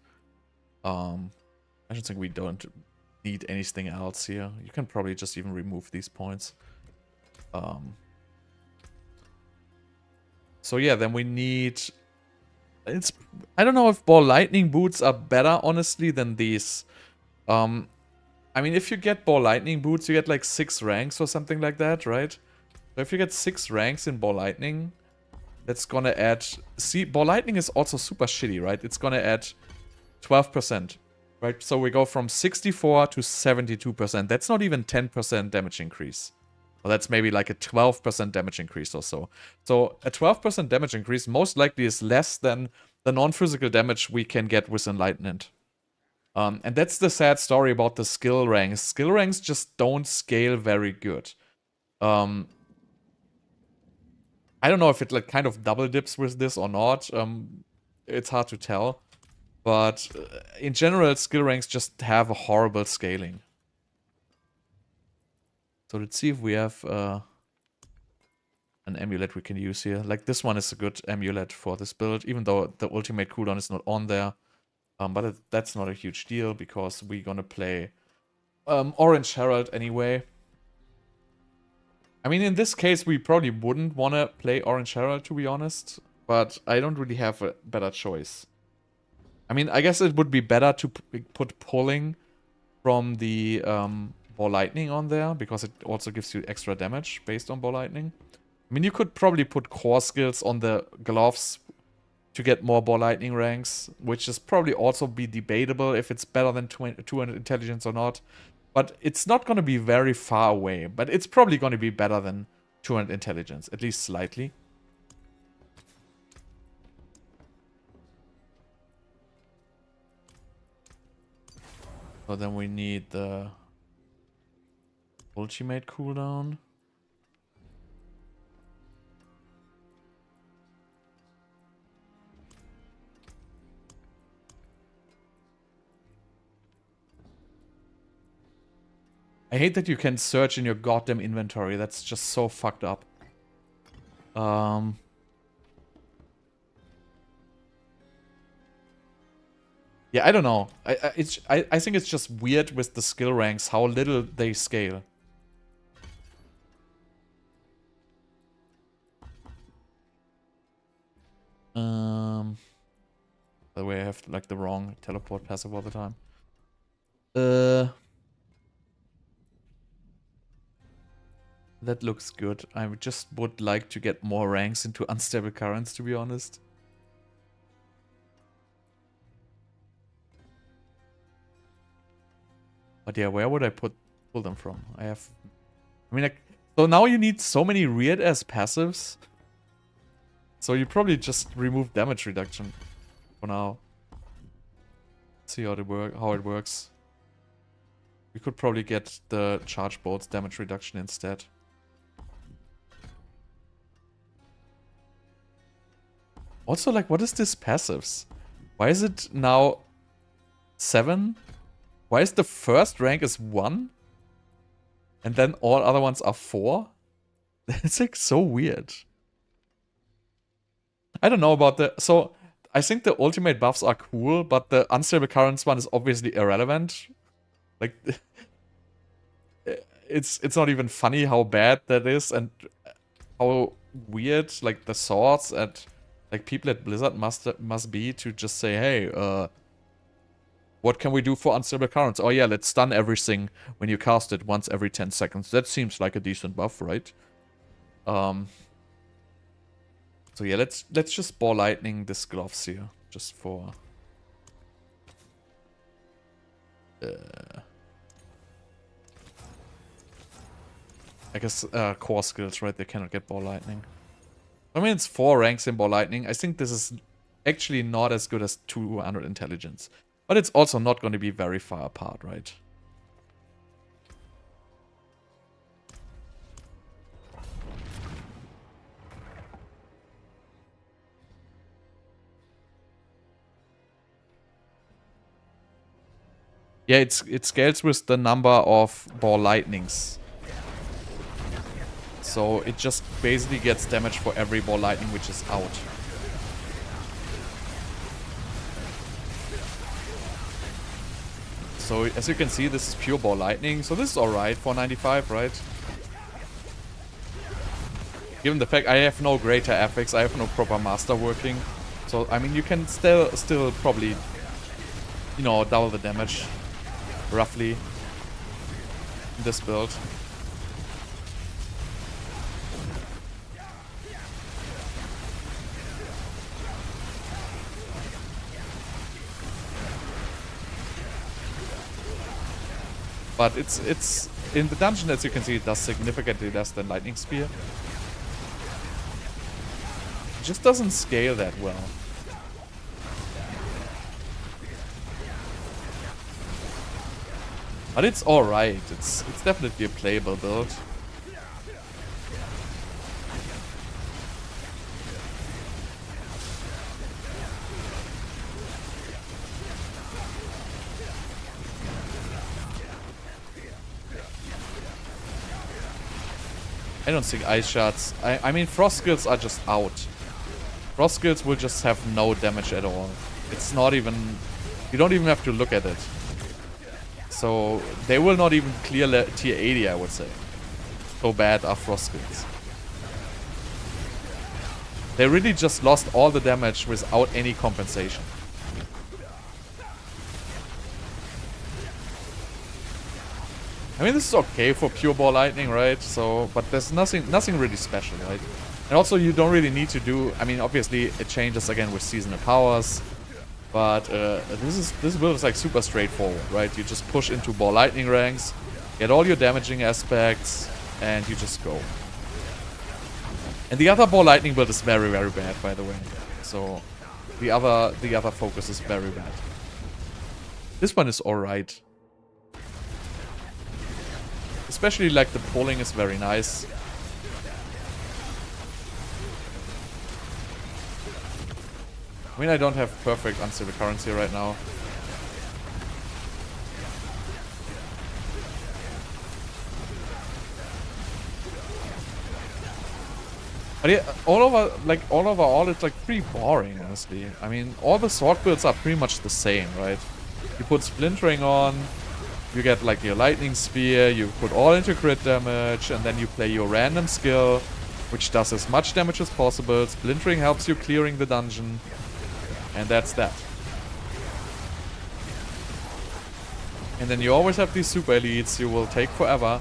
I don't think we don't need anything else here. You can probably just even remove these points. So yeah, then we need... I don't know if Ball Lightning boots are better, honestly, than these. I mean, if you get Ball Lightning boots, you get like 6 ranks or something like that, right? So if you get 6 ranks in Ball Lightning, that's gonna add... See, Ball Lightning is also super shitty, right? It's gonna add 12%, right? So we go from 64 to 72%. That's not even 10% damage increase. Well, that's maybe like a 12% damage increase or so. So a 12% damage increase most likely is less than the non-physical damage we can get with Enlightenment. And that's the sad story about the skill ranks. Skill ranks just don't scale very good. I don't know if it like kind of double dips with this or not. It's hard to tell. But in general, skill ranks just have a horrible scaling. So let's see if we have an amulet we can use here. Like this one is a good amulet for this build, even though the ultimate cooldown is not on there. But that's not a huge deal because we're gonna play Orange Herald anyway. I mean, in this case, we probably wouldn't want to play Orange Herald, to be honest. But I don't really have a better choice. I mean, I guess it would be better to put pulling from the Ball Lightning on there, because it also gives you extra damage based on Ball Lightning. I mean, you could probably put core skills on the gloves to get more Ball Lightning ranks, which is probably also be debatable if it's better than 200 intelligence or not. But it's not going to be very far away. But it's probably going to be better than 200 intelligence, at least slightly. So then we need the ultimate cooldown. I hate that you can search in your goddamn inventory. That's just so fucked up. Yeah, I don't know. I think it's just weird with the skill ranks how little they scale. By the way, I have like the wrong teleport passive all the time. That looks good. I just would like to get more ranks into unstable currents, to be honest. But yeah, where would I pull them from? I mean, like, so now you need so many weird ass passives. So you probably just remove damage reduction for now. See how it works. We could probably get the charge bolts damage reduction instead. Also, like, what is this passives? Why is it now 7? Why is the first rank is 1? And then all other ones are 4? It's like so weird. I don't know about the... So, I think the ultimate buffs are cool, but the unstable currents one is obviously irrelevant. Like, it's not even funny how bad that is and how weird, like, the swords at... Like, people at Blizzard must be to just say, hey, what can we do for unstable currents? Oh yeah, let's stun everything when you cast it once every 10 seconds. That seems like a decent buff, right? So yeah, let's just ball lightning this gloves here, just for... I guess core skills, right? They cannot get ball lightning. I mean, it's 4 ranks in ball lightning. I think this is actually not as good as 200 intelligence. But it's also not going to be very far apart, right? Yeah, it scales with the number of ball lightnings. So it just basically gets damage for every ball lightning which is out. So as you can see, this is pure ball lightning. So this is alright, 495, right? Given the fact I have no greater affix, I have no proper master working. So I mean, you can still probably, you know, double the damage, roughly, in this build. But it's in the dungeon, as you can see, it does significantly less than Lightning Spear. It just doesn't scale that well. But it's alright. It's definitely a playable build. I don't think ice shots. I mean, frost skills are just out. Frost skills will just have no damage at all. It's not even... You don't even have to look at it. So they will not even clear tier 80, I would say. So bad are frost skills. They really just lost all the damage without any compensation. I mean, this is okay for pure ball lightning, right? So, but there's nothing really special, right? And also, you don't really need to do... I mean, obviously, it changes again with seasonal powers. But this build is like super straightforward, right? You just push into ball lightning ranks, get all your damaging aspects, and you just go. And the other ball lightning build is very, very bad, by the way. So the other focus is very bad. This one is alright. Especially like the pulling is very nice. I mean, I don't have perfect unstable currency right now. But yeah, all, it's like pretty boring, honestly. I mean, all the sword builds are pretty much the same, right? You put splintering on, you get like your lightning spear, you put all into crit damage, and then you play your random skill, which does as much damage as possible. Splintering helps you clearing the dungeon, and that's that. And then you always have these super elites you will take forever.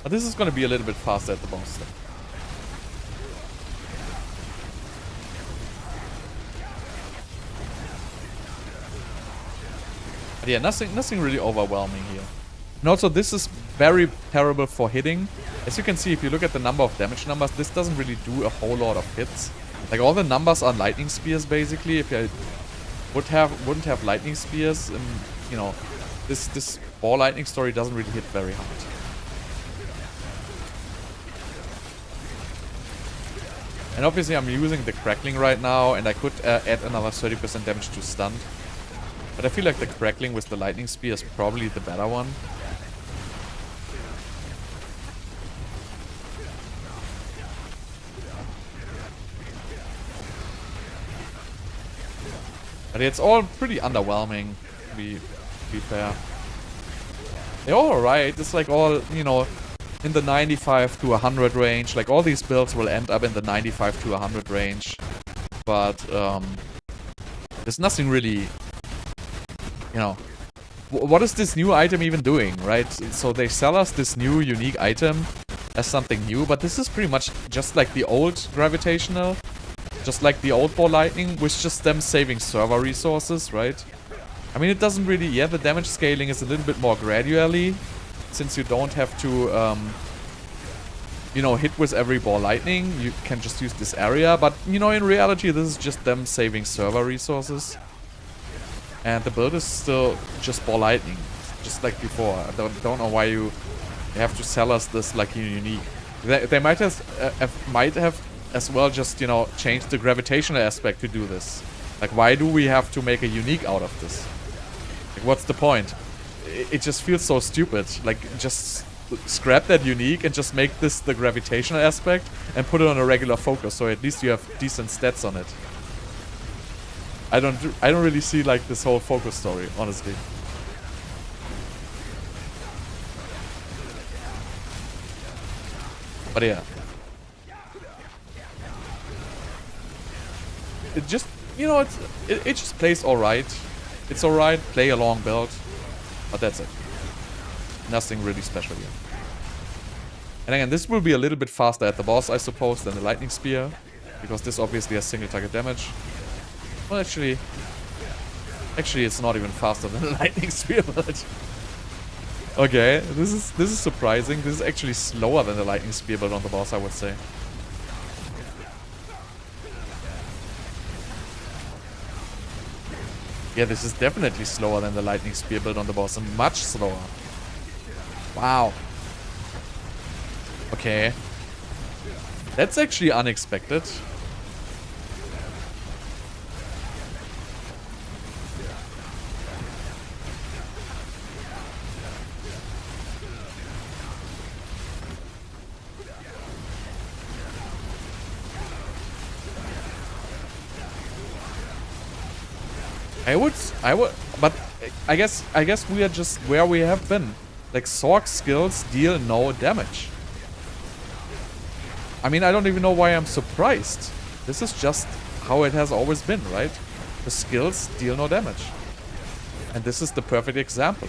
But this is gonna be a little bit faster at the boss though. But yeah, nothing really overwhelming here. And also, this is very terrible for hitting. As you can see, if you look at the number of damage numbers, this doesn't really do a whole lot of hits. Like, all the numbers are lightning spears, basically. If you wouldn't have lightning spears, and, you know, this ball lightning story doesn't really hit very hard. And obviously, I'm using the crackling right now, and I could add another 30% damage to stun. But I feel like the crackling with the lightning spear is probably the better one. But it's all pretty underwhelming, to be fair. They're all alright. It's like all, you know, in the 95 to 100 range. Like, all these builds will end up in the 95 to 100 range. But, there's nothing really, you know. What is this new item even doing, right? So they sell us this new unique item as something new, but this is pretty much just like the old gravitational. Just like the old ball lightning, with just them saving server resources, right? I mean, it doesn't really... Yeah, the damage scaling is a little bit more gradually, since you don't have to, you know, hit with every ball lightning. You can just use this area, but, you know, in reality, this is just them saving server resources. And the build is still just ball lightning, just like before. I don't know why you have to sell us this like unique. They might have as well just, you know, change the gravitational aspect to do this. Like, why do we have to make a unique out of this? Like, what's the point? It just feels so stupid. Like, just scrap that unique and just make this the gravitational aspect and put it on a regular focus, so at least you have decent stats on it. I don't really see like this whole focus story, honestly. But yeah. It just, you know, it just plays alright. It's alright, play a long build. But that's it. Nothing really special here. And again, this will be a little bit faster at the boss, I suppose, than the lightning spear. Because this obviously has single target damage. Well, actually, it's not even faster than the lightning spear, but... Okay, this is surprising. This is actually slower than the lightning spear build on the boss, I would say. Yeah, this is definitely slower than the lightning spear build on the boss, and much slower. Wow. Okay. That's actually unexpected. I would, but I guess we are just where we have been. Like, Sorc skills deal no damage. I mean, I don't even know why I'm surprised. This is just how it has always been, right? The skills deal no damage. And this is the perfect example.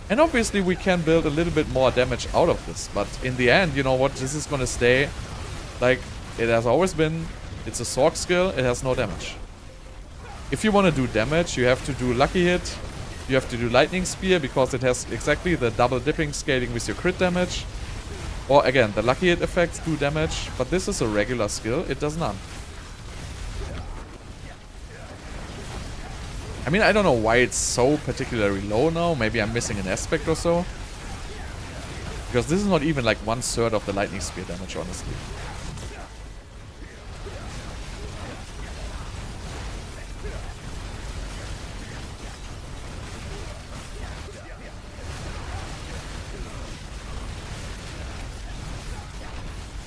And obviously we can build a little bit more damage out of this, but in the end, you know what, this is gonna stay like it has always been. It's a Sorc skill, it has no damage. If you want to do damage, you have to do Lucky Hit, you have to do Lightning Spear, because it has exactly the double dipping scaling with your crit damage. Or again, the Lucky Hit effects do damage, but this is a regular skill, it does none. I mean, I don't know why it's so particularly low now. Maybe I'm missing an aspect or so. Because this is not even like 1/3 of the Lightning Spear damage, honestly.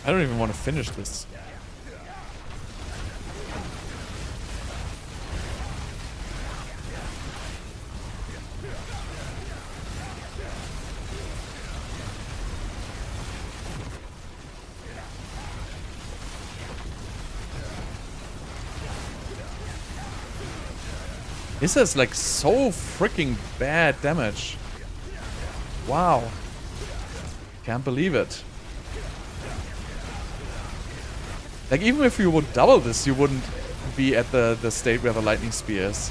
I don't even want to finish this. This is like so freaking bad damage. Wow. Can't believe it. Like, even if you would double this, you wouldn't be at the state where the lightning spear is.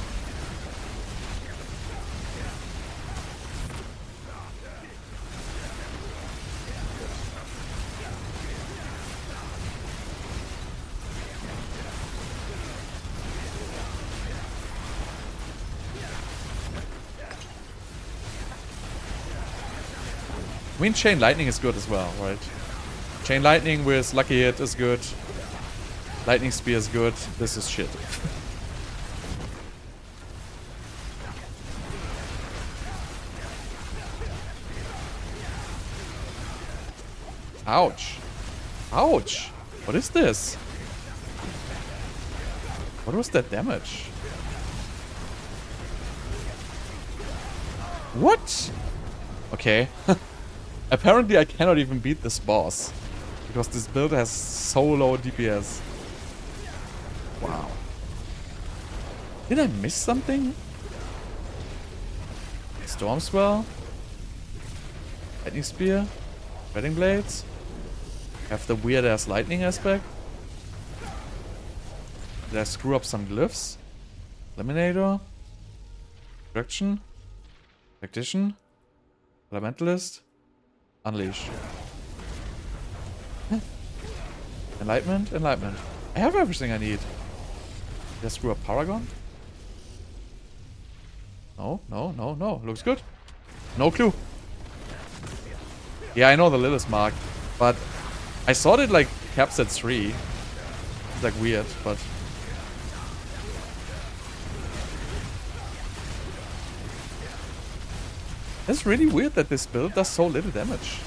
I mean, Chain Lightning is good as well, right? Chain Lightning with Lucky Hit is good. Lightning Spear is good. This is shit. Ouch. Ouch. What is this? What was that damage? What? Okay. Apparently I cannot even beat this boss. Because this build has so low DPS. Wow. Did I miss something? Storm Swell? Lightning Spear? Wedding Blades? Have the weird ass lightning aspect? Did I screw up some glyphs? Eliminator? Destruction? Tactician? Elementalist? Unleash. Enlightenment? Enlightenment. I have everything I need. Did I screw up Paragon? No, no, no, no. Looks good. No clue. Yeah, I know the Lilith mark, but I thought it like caps at 3. It's like weird, but... It's really weird that this build does so little damage.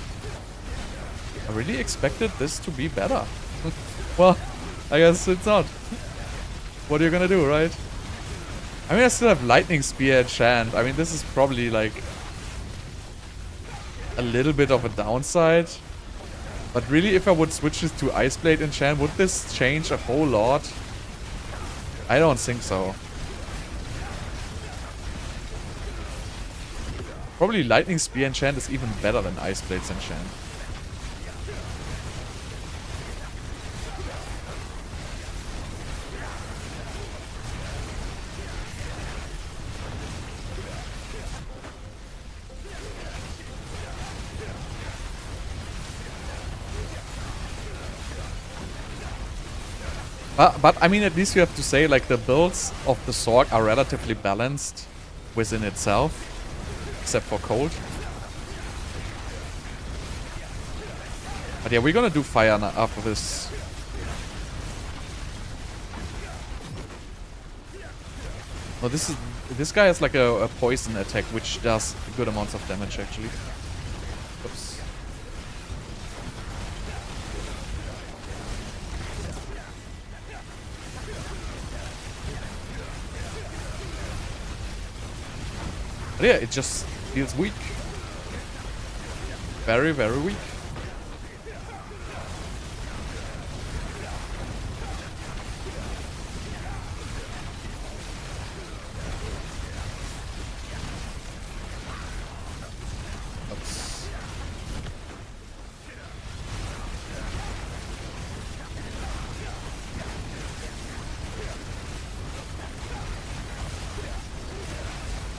I really expected this to be better. Well, I guess it's not. What are you gonna do, right? I mean, I still have Lightning Spear enchant. I mean, this is probably like a little bit of a downside. But really, if I would switch this to Ice Blade enchant, would this change a whole lot? I don't think so. Probably Lightning Spear enchant is even better than Ice Blades enchant. But I mean, at least you have to say, like, the builds of the Sorc are relatively balanced within itself. Except for cold. But yeah, we're gonna do fire after this. No, this guy has like a poison attack, which does good amounts of damage actually. Oops. But yeah, it just feels weak. Very, very weak. Oops.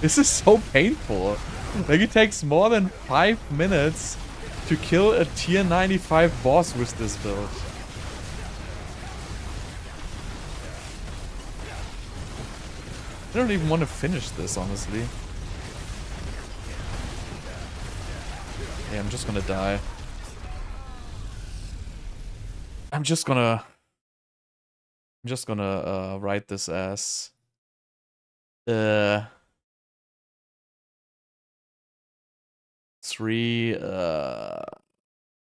This is so painful. Like, it takes more than 5 minutes to kill a tier 95 boss with this build. I don't even want to finish this, honestly. Yeah, I'm just gonna die. I'm just gonna write this as...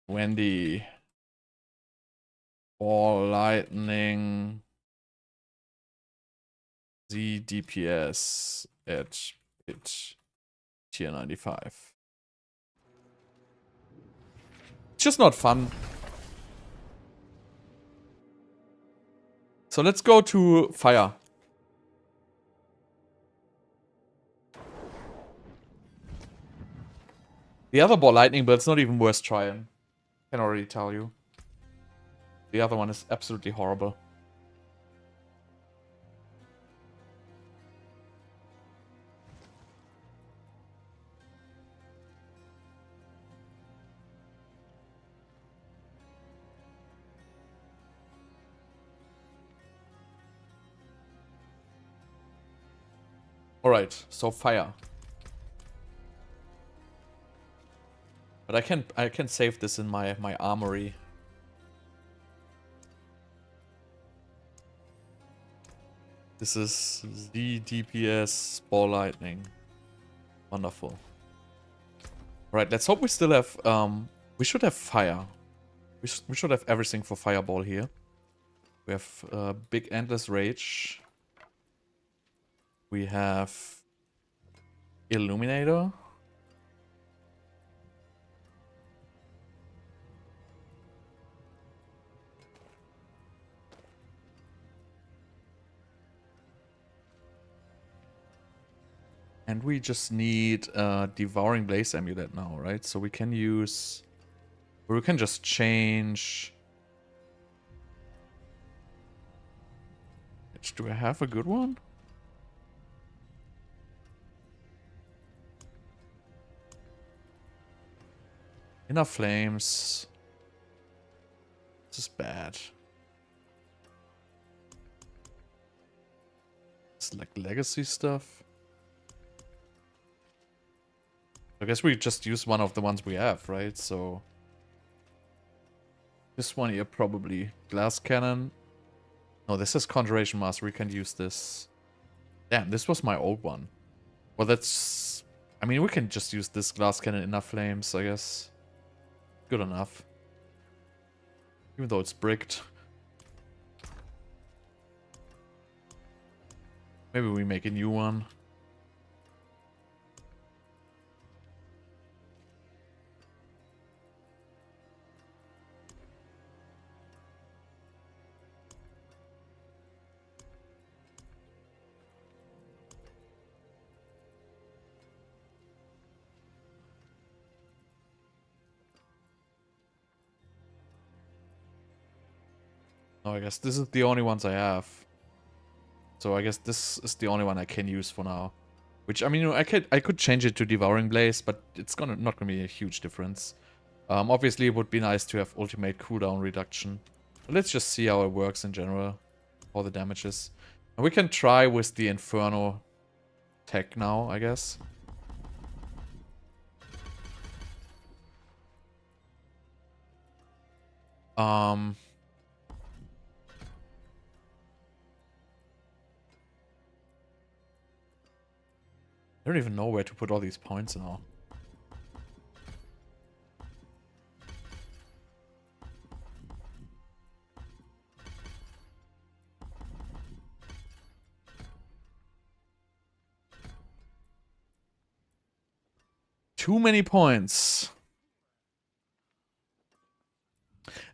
Wendy Ball lightning. The DPS at it tier 95. It's just not fun. So let's go to fire. The other ball lightning build's not even worth trying. Can already tell you. The other one is absolutely horrible. Alright, so fire. But I can save this in my armory. This is the DPS ball lightning. Wonderful. Right, let's hope we still have we should have fire. We should have everything for fireball here. We have big endless rage. We have Illuminator. And we just need Devouring Blaze Amulet now, right? So we can use... Or we can just change... Do I have a good one? Inner Flames. This is bad. It's like legacy stuff. I guess we just use one of the ones we have, right? So this one here probably. Glass Cannon. No, this is Conjuration Master. We can use this. Damn, this was my old one. Well, that's... I mean, we can just use this Glass Cannon Inner Flames, I guess. Good enough. Even though it's bricked. Maybe we make a new one. No, I guess this is the only ones I have. So I guess this is the only one I can use for now. Which, I mean, I could change it to Devouring Blaze, but it's not gonna be a huge difference. Obviously, it would be nice to have ultimate cooldown reduction. But let's just see how it works in general. How the damage is. And we can try with the Inferno tech now, I guess. I don't even know where to put all these points now. Too many points.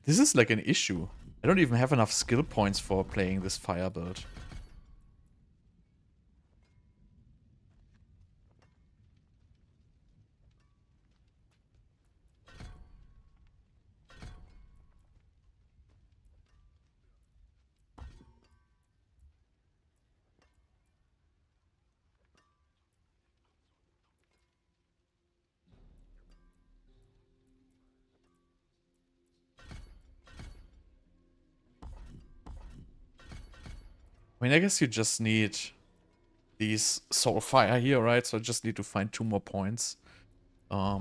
This is like an issue. I don't even have enough skill points for playing this fire build. I mean, I guess you just need these Soul Fire here, right? So I just need to find 2 more points. I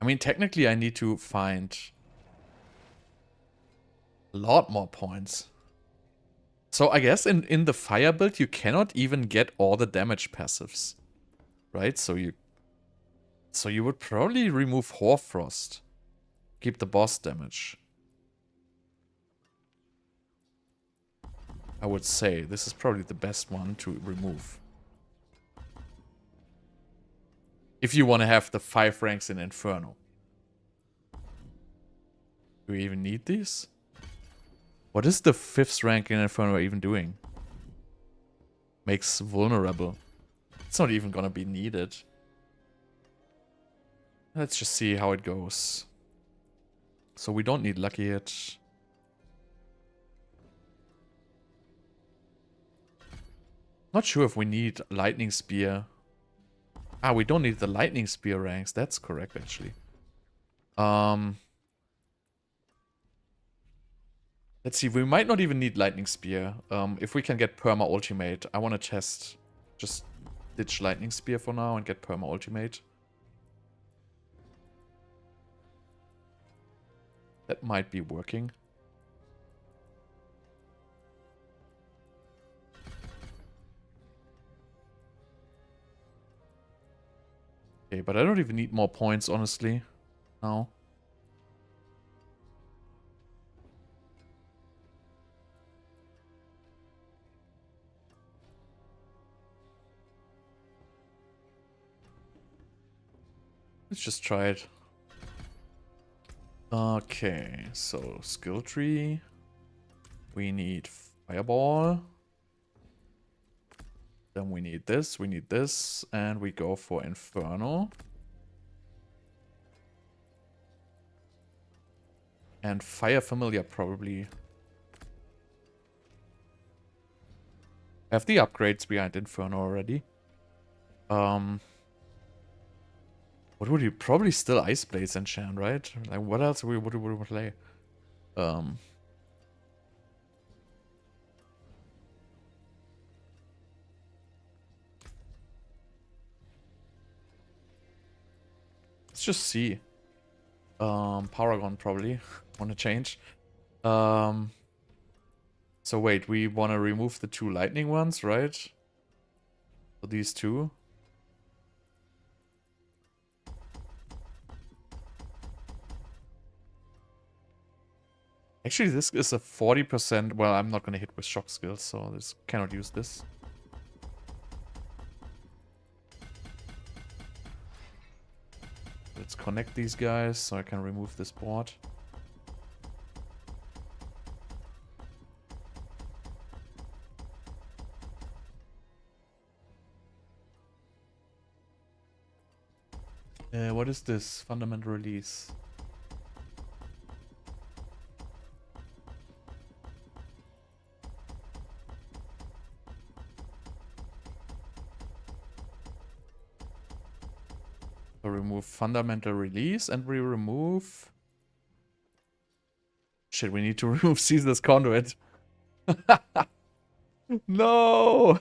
mean, technically I need to find a lot more points. So I guess in the fire build, you cannot even get all the damage passives. Right? So you would probably remove Hoarfrost. Keep the boss damage. I would say this is probably the best one to remove. If you want to have the 5 ranks in Inferno. Do we even need these? What is the 5th rank in Inferno even doing? Makes vulnerable. It's not even gonna be needed. Let's just see how it goes. So we don't need Lucky Hit. Not sure if we need Lightning Spear. Ah, we don't need the Lightning Spear ranks. That's correct, actually. Let's see. We might not even need Lightning Spear. If we can get Perma Ultimate. I want to test. Just ditch Lightning Spear for now and get Perma Ultimate. That might be working. Okay, but I don't even need more points, honestly. No. Let's just try it. Okay, so skill tree. We need Fireball. Then we need this, and we go for Inferno. And Fire Familiar probably. Have the upgrades behind Inferno already. What would you probably still Ice Blades enchant, right? Like what else would we play? Let's just see. Paragon probably want to change. So wait, we want to remove the 2 lightning ones, right? So these 2. Actually, this is a 40%. Well, I'm not going to hit with shock skills, so this cannot use this. Let's connect these guys so I can remove this board. What is this? Fundamental release. So remove fundamental release and we remove... Shit, we need to remove Ceaseless Conduit. No!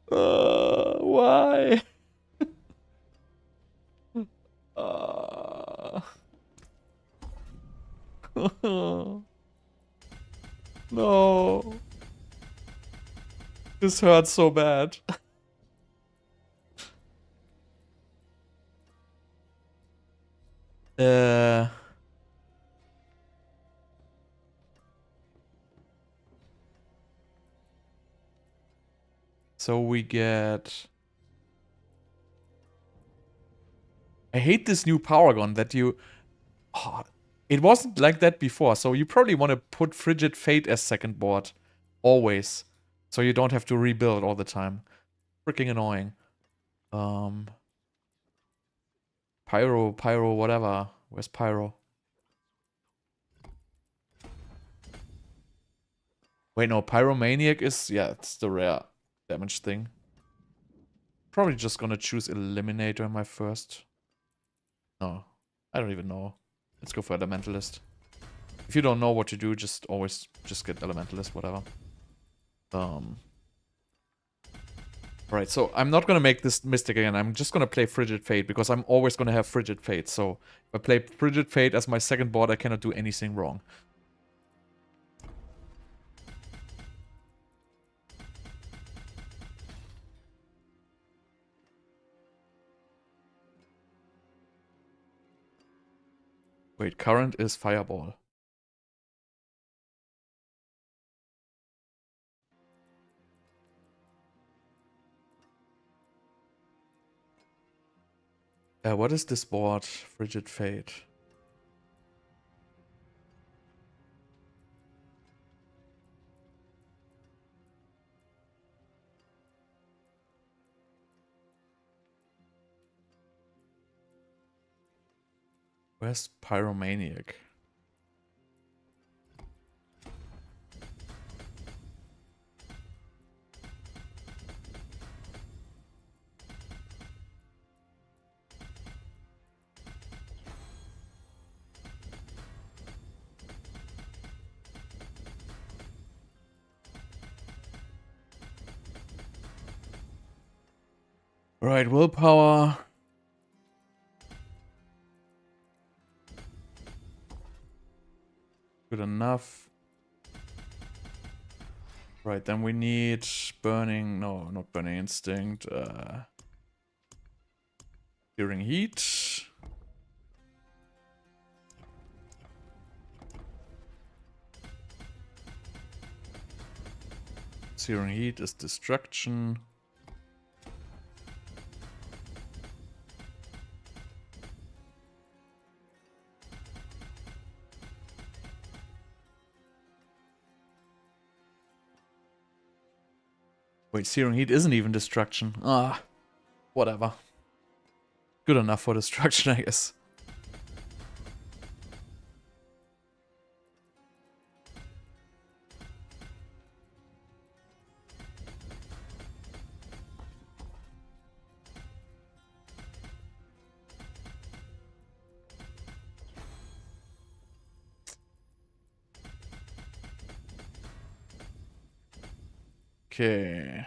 Why? No. This hurts so bad. So we get... I hate this new power gun that you... Oh, it wasn't like that before, so you probably want to put Frigid Fate as second board. Always. So you don't have to rebuild all the time. Freaking annoying. Pyro, whatever. Where's Pyro? Wait, no, Pyromaniac is... Yeah, it's the rare damage thing. Probably just gonna choose Eliminator in my first. No, I don't even know. Let's go for Elementalist. If you don't know what to do, just always just get Elementalist, whatever. Right, so I'm not gonna make this Mystic again. I'm just gonna play Frigid Fate because I'm always gonna have Frigid Fate. So if I play Frigid Fate as my second board, I cannot do anything wrong. Wait, current is fireball. What is this board? Frigid Fate. Where's Pyromaniac? Right, willpower. Good enough. Right, then we need burning. No, not burning instinct. Searing heat. Searing heat is destruction. Wait, Searing Heat isn't even destruction. Ah, whatever. Good enough for destruction, I guess. Okay.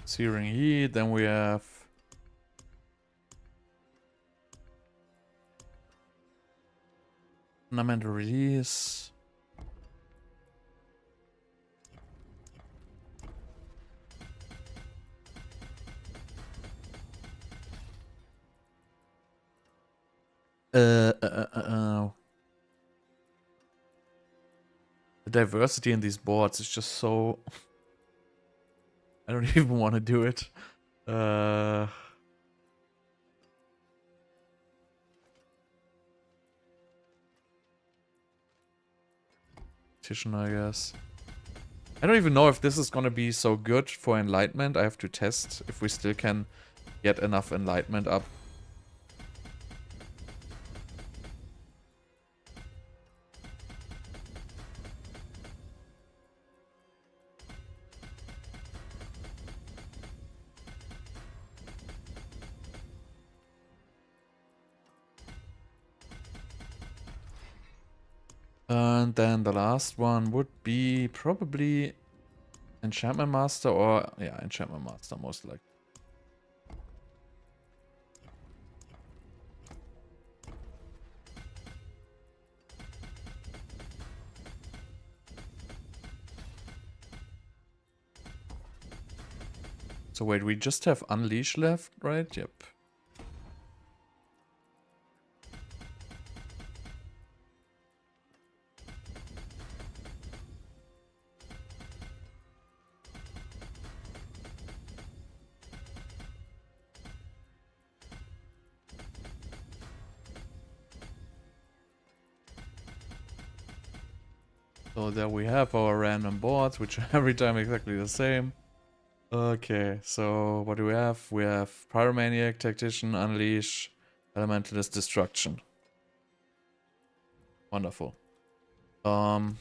Searing Heat, then we have... Fundamental Release. The diversity in these boards is just so... I don't even want to do it. Titian, I guess. I don't even know if this is gonna be so good for Enlightenment. I have to test if we still can get enough Enlightenment up. And then the last one would be probably Enchantment Master or... Yeah, Enchantment Master most likely. So wait, we just have Unleash left, right? Yep. So there we have our random boards, which are every time exactly the same. Okay, so what do we have? We have Pyromaniac, Tactician, Unleash, Elementalist, Destruction. Wonderful. Didn't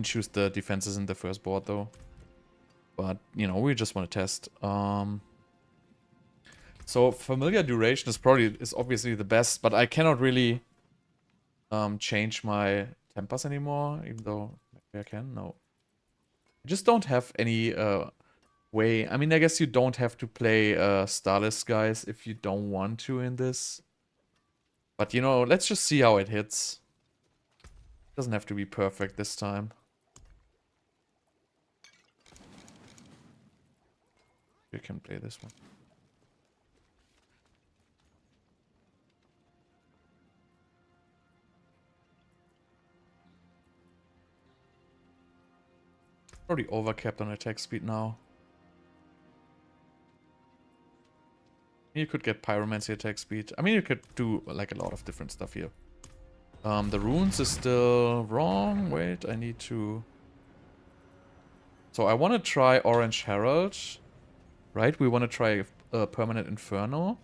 choose the defenses in the first board though. But, you know, we just want to test. So Familiar Duration is obviously the best, but I cannot really change my tempers anymore, even though maybe I can. No. I just don't have any way. I mean, I guess you don't have to play Starless Skies if you don't want to in this. But, you know, let's just see how it hits. Doesn't have to be perfect this time. You can play this one. Probably overcapped on attack speed now. You could get Pyromancy attack speed. I mean, you could do like a lot of different stuff here. The runes is still wrong. Wait, I need to... So I want to try Orange Herald. Right, we want to try Permanent Inferno.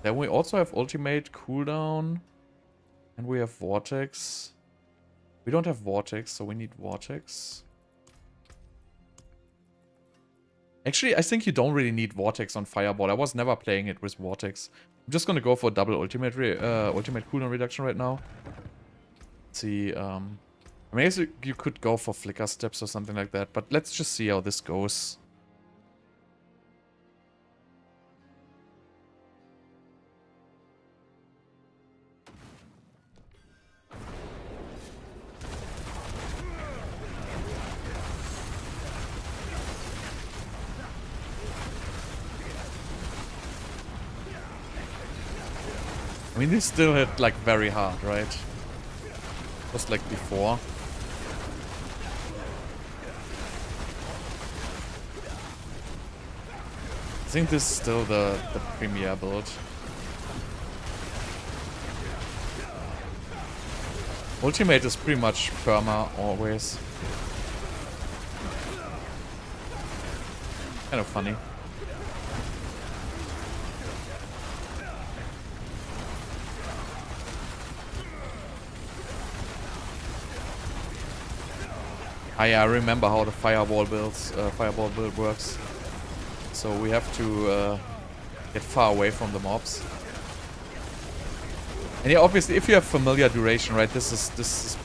Then we also have Ultimate cooldown. And we have Vortex. We don't have Vortex, so we need Vortex. Actually, I think you don't really need Vortex on Fireball. I was never playing it with Vortex. I'm just gonna go for double ultimate cooldown reduction right now. Let's see, I mean, I guess you could go for Flicker Steps or something like that, but let's just see how this goes. I mean, this still hit like very hard, right? Just like before. I think this is still the premier build. Ultimate is pretty much perma always. Kind of funny. I remember how the fireball build works. So we have to get far away from the mobs. And yeah, obviously, if you have familiar duration, right? This is.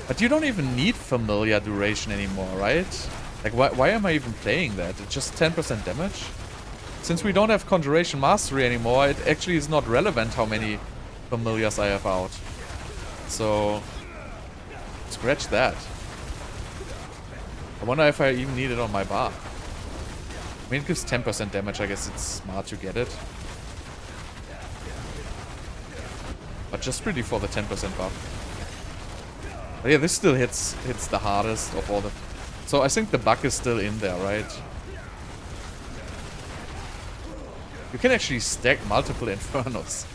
But you don't even need familiar duration anymore, right? Like, why am I even playing that? It's just 10% damage. Since we don't have Conjuration Mastery anymore, it actually is not relevant how many familiars I have out. So scratch that. I wonder if I even need it on my bar. I mean, it gives 10% damage. I guess it's smart to get it. But just really for the 10% buff. But yeah, this still hits the hardest of all the... So I think the bug is still in there, right? You can actually stack multiple Infernos.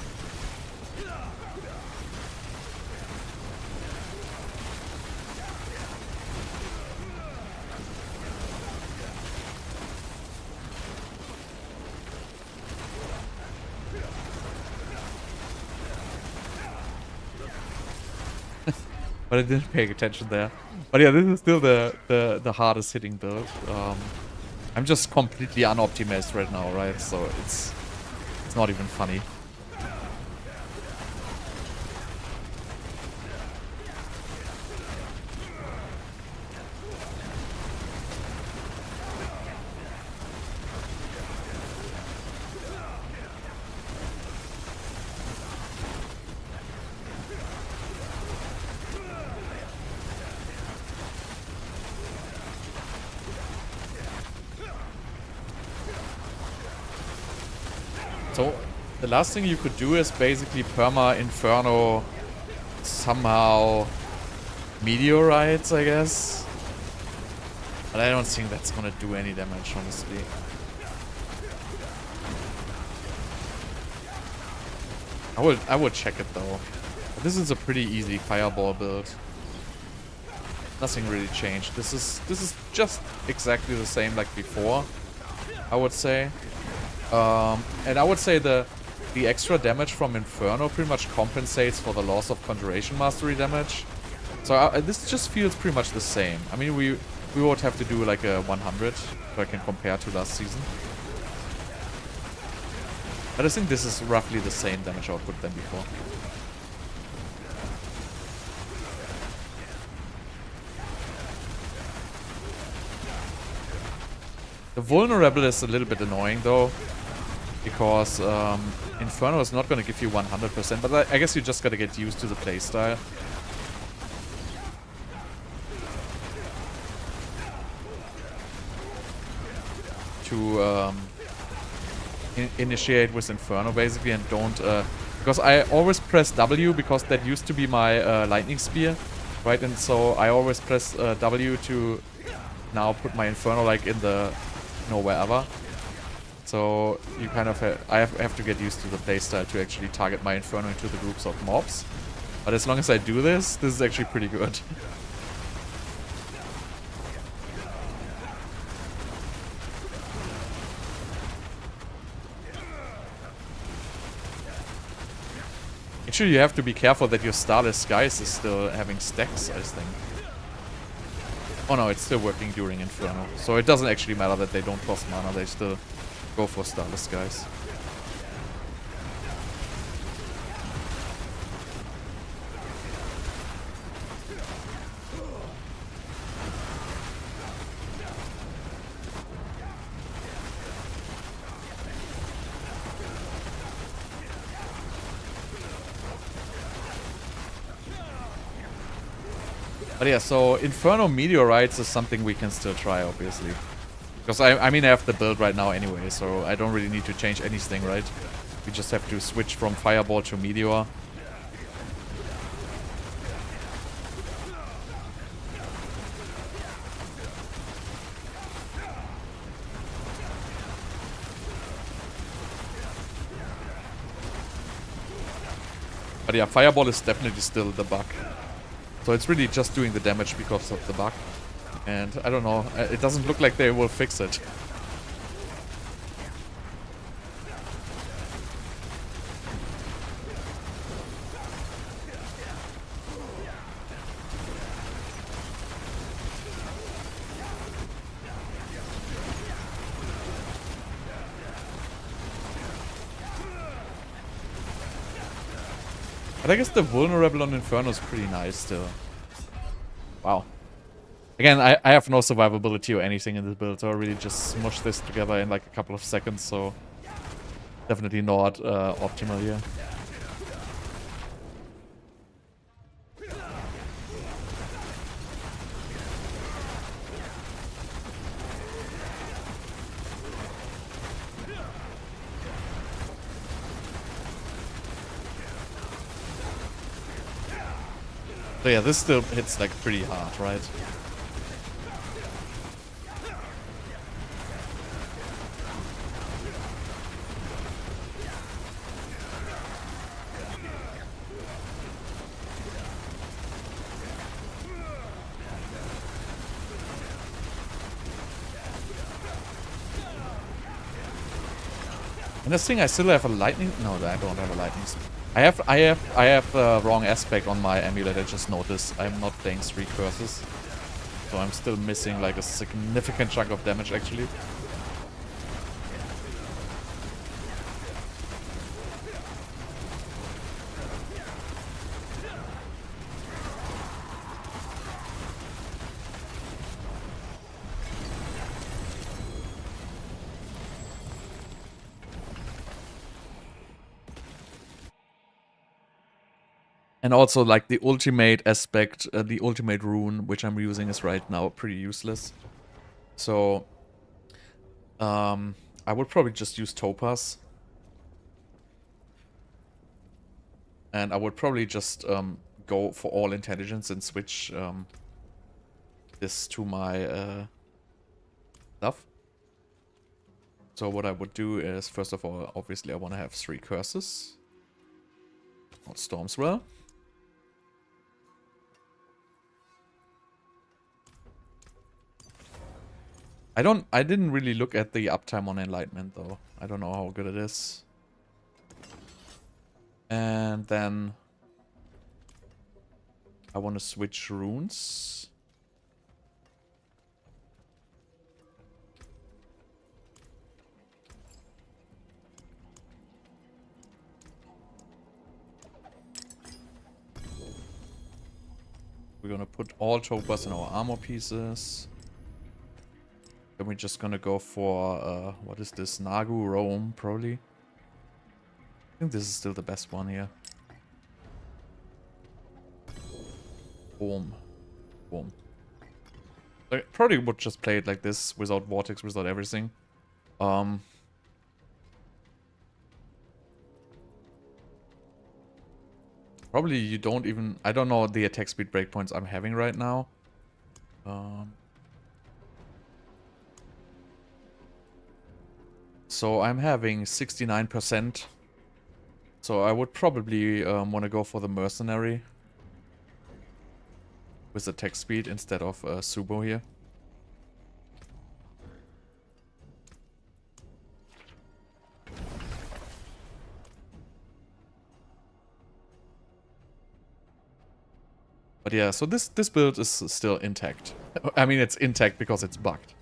But I didn't pay attention there. But yeah, this is still the hardest hitting build. I'm just completely unoptimized right now, right? So it's not even funny. So, the last thing you could do is basically perma Inferno somehow meteorites, I guess. But I don't think that's gonna do any damage, honestly. I would check it though. But this is a pretty easy fireball build. Nothing really changed. This is just exactly the same like before, I would say. And I would say the extra damage from Inferno pretty much compensates for the loss of Conjuration Mastery damage. So this just feels pretty much the same. I mean, we would have to do like a 100 so I can compare to last season. But I think this is roughly the same damage output than before. The vulnerable is a little bit annoying though. Because Inferno is not going to give you 100%, but I guess you just got to get used to the playstyle. To initiate with Inferno basically, and don't because I always press W because that used to be my lightning spear, right? And so I always press W to now put my Inferno like in the wherever. So you kind of I have to get used to the playstyle to actually target my Inferno into the groups of mobs. But as long as I do this is actually pretty good. Actually, you have to be careful that your Starless Skies is still having stacks, I think. Oh no, it's still working during Inferno. So it doesn't actually matter that they don't cost mana, they still go for Starless Skies. But yeah, so Inferno Meteorites is something we can still try, obviously. Because I mean, I have the build right now anyway, so I don't really need to change anything, right? We just have to switch from Fireball to Meteor. But yeah, Fireball is definitely still the bug. So it's really just doing the damage because of the bug. And I don't know, it doesn't look like they will fix it. But I guess the vulnerable on Inferno is pretty nice still. Wow. Again, I have no survivability or anything in this build, so I really just smush this together in like a couple of seconds, so definitely not optimal here. So yeah, this still hits like pretty hard, right? And this thing, I still have a lightning. No, I don't have a lightning. I have the wrong aspect on my amulet. I just noticed I'm not playing 3 curses, so I'm still missing like a significant chunk of damage actually. And also, like, the ultimate aspect, the ultimate rune, which I'm using is right now pretty useless. So, I would probably just use Topaz. And I would probably just go for all intelligence and switch this to my stuff. So what I would do is, first of all, obviously I want to have 3 curses. Not Stormswell. I didn't really look at the uptime on Enlightenment though. I don't know how good it is. And then I want to switch runes. We're gonna put all topaz in our armor pieces. Then we're just gonna go for, what is this? Nagu Rome, probably. I think this is still the best one here. Boom. Boom. I probably would just play it like this, without Vortex, without everything. Probably you don't even... I don't know the attack speed breakpoints I'm having right now. So I'm having 69%. So I would probably want to go for the Mercenary. With attack speed instead of Subo here. But yeah, so this build is still intact. I mean, it's intact because it's bugged.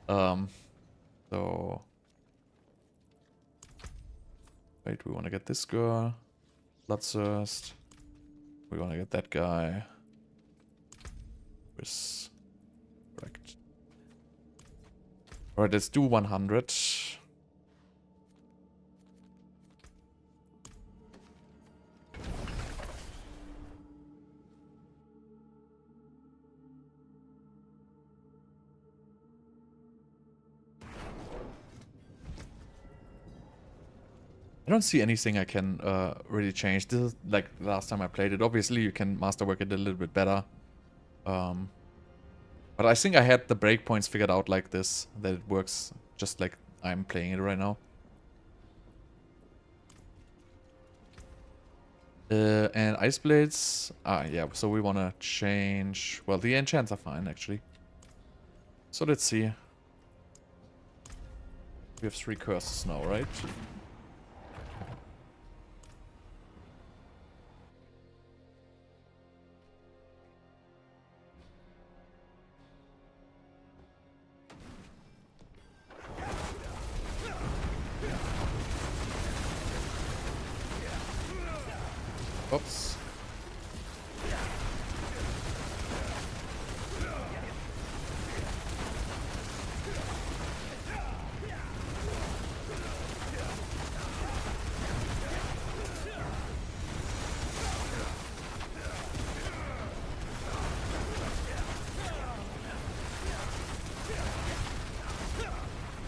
So... Wait, we want to get this girl. Bloodthirst. We want to get that guy. Correct. Alright, let's do 100. I don't see anything I can really change. This is like the last time I played it. Obviously, you can masterwork it a little bit better. But I think I had the breakpoints figured out like this. That it works just like I'm playing it right now. And Ice Blades. Yeah, so we want to change... Well, the enchants are fine, actually. So let's see. We have 3 curses now, right? Oops.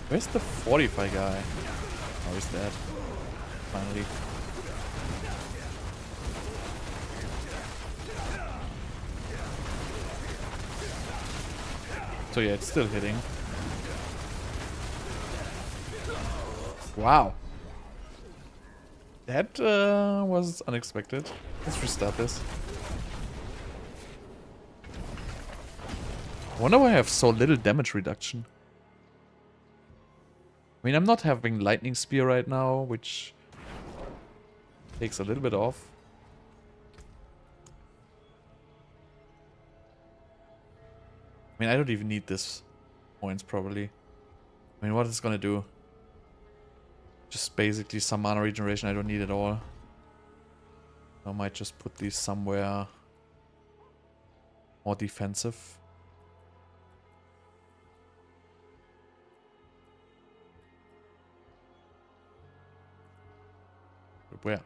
Where's the 45 guy? Oh, he's dead. Finally. So yeah, it's still hitting. Wow. That was unexpected. Let's restart this. I wonder why I have so little damage reduction. I mean, I'm not having Lightning Spear right now, which takes a little bit off. I mean, I don't even need this points, probably. I mean, what is it gonna do? Just basically some mana regeneration I don't need at all. I might just put these somewhere more defensive. But where?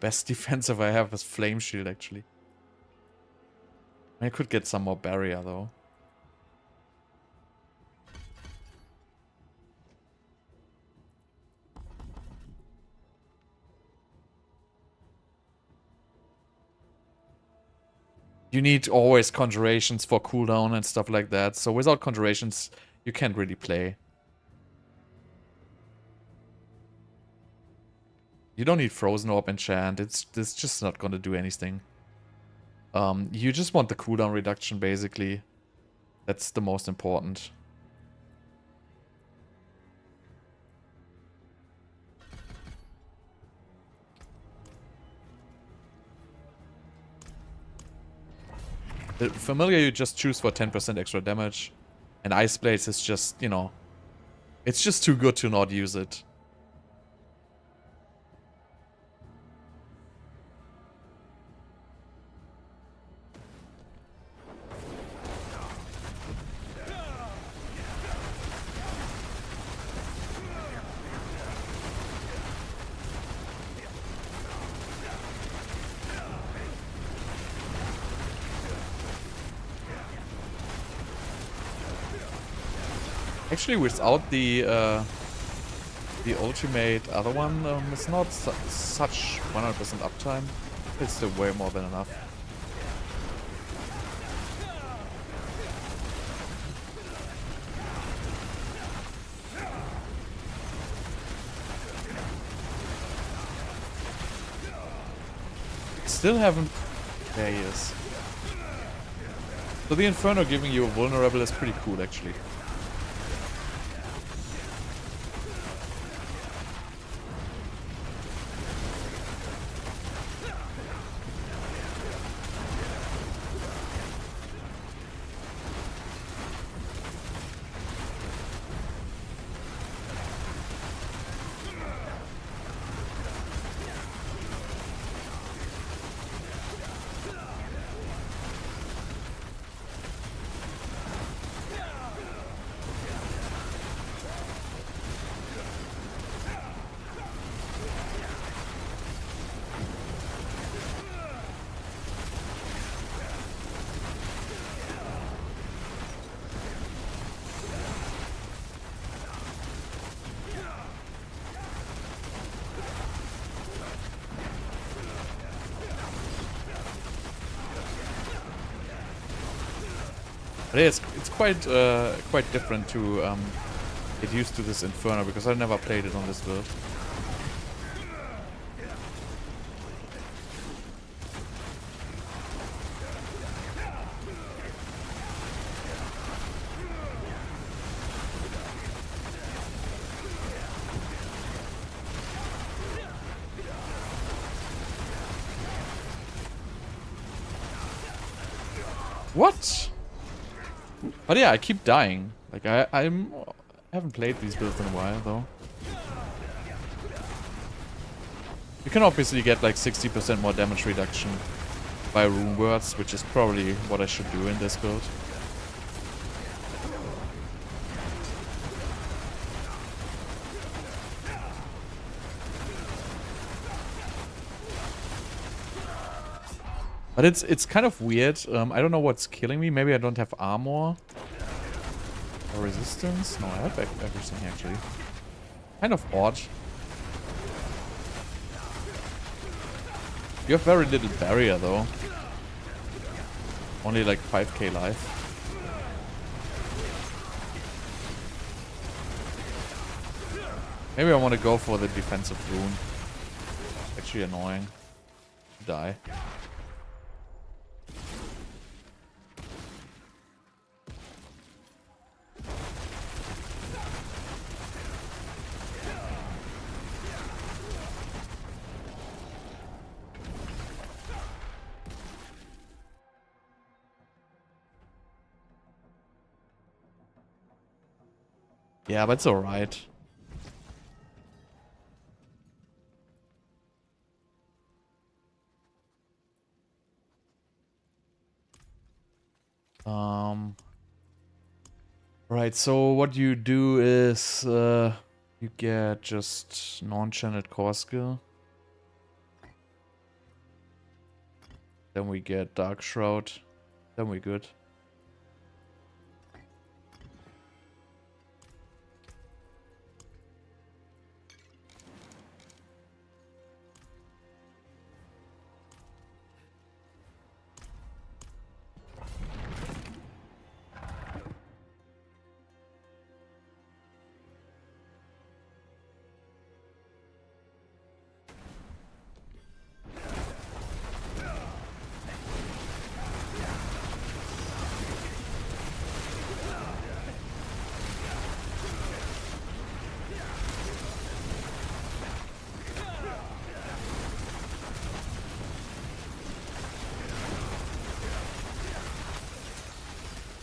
Best defensive I have is Flame Shield, actually. I could get some more barrier, though. You need always conjurations for cooldown and stuff like that. So without conjurations, you can't really play. You don't need Frozen Orb enchant. It's just not gonna do anything. You just want the cooldown reduction, basically. That's the most important. The Familiar you just choose for 10% extra damage. And Ice Blades is just, you know... It's just too good to not use it. Actually, without the ultimate other one, it's not such 100% uptime. It's still way more than enough. Still haven't... There he is. So the Inferno giving you a vulnerable is pretty cool, actually. But yeah, it's quite different to get used to this Inferno, because I never played it on this build. What? But yeah, I keep dying. Like I haven't played these builds in a while though. You can obviously get like 60% more damage reduction by rune words, which is probably what I should do in this build. But it's kind of weird. I don't know what's killing me. Maybe I don't have armor or resistance. No, I have everything actually. Kind of odd. You have very little barrier though. Only like 5k life. Maybe I want to go for the defensive rune. Actually annoying. Die. Yeah, but it's alright. Right, so what you do is you get just non-channeled core skill. Then we get Dark Shroud. Then we're good.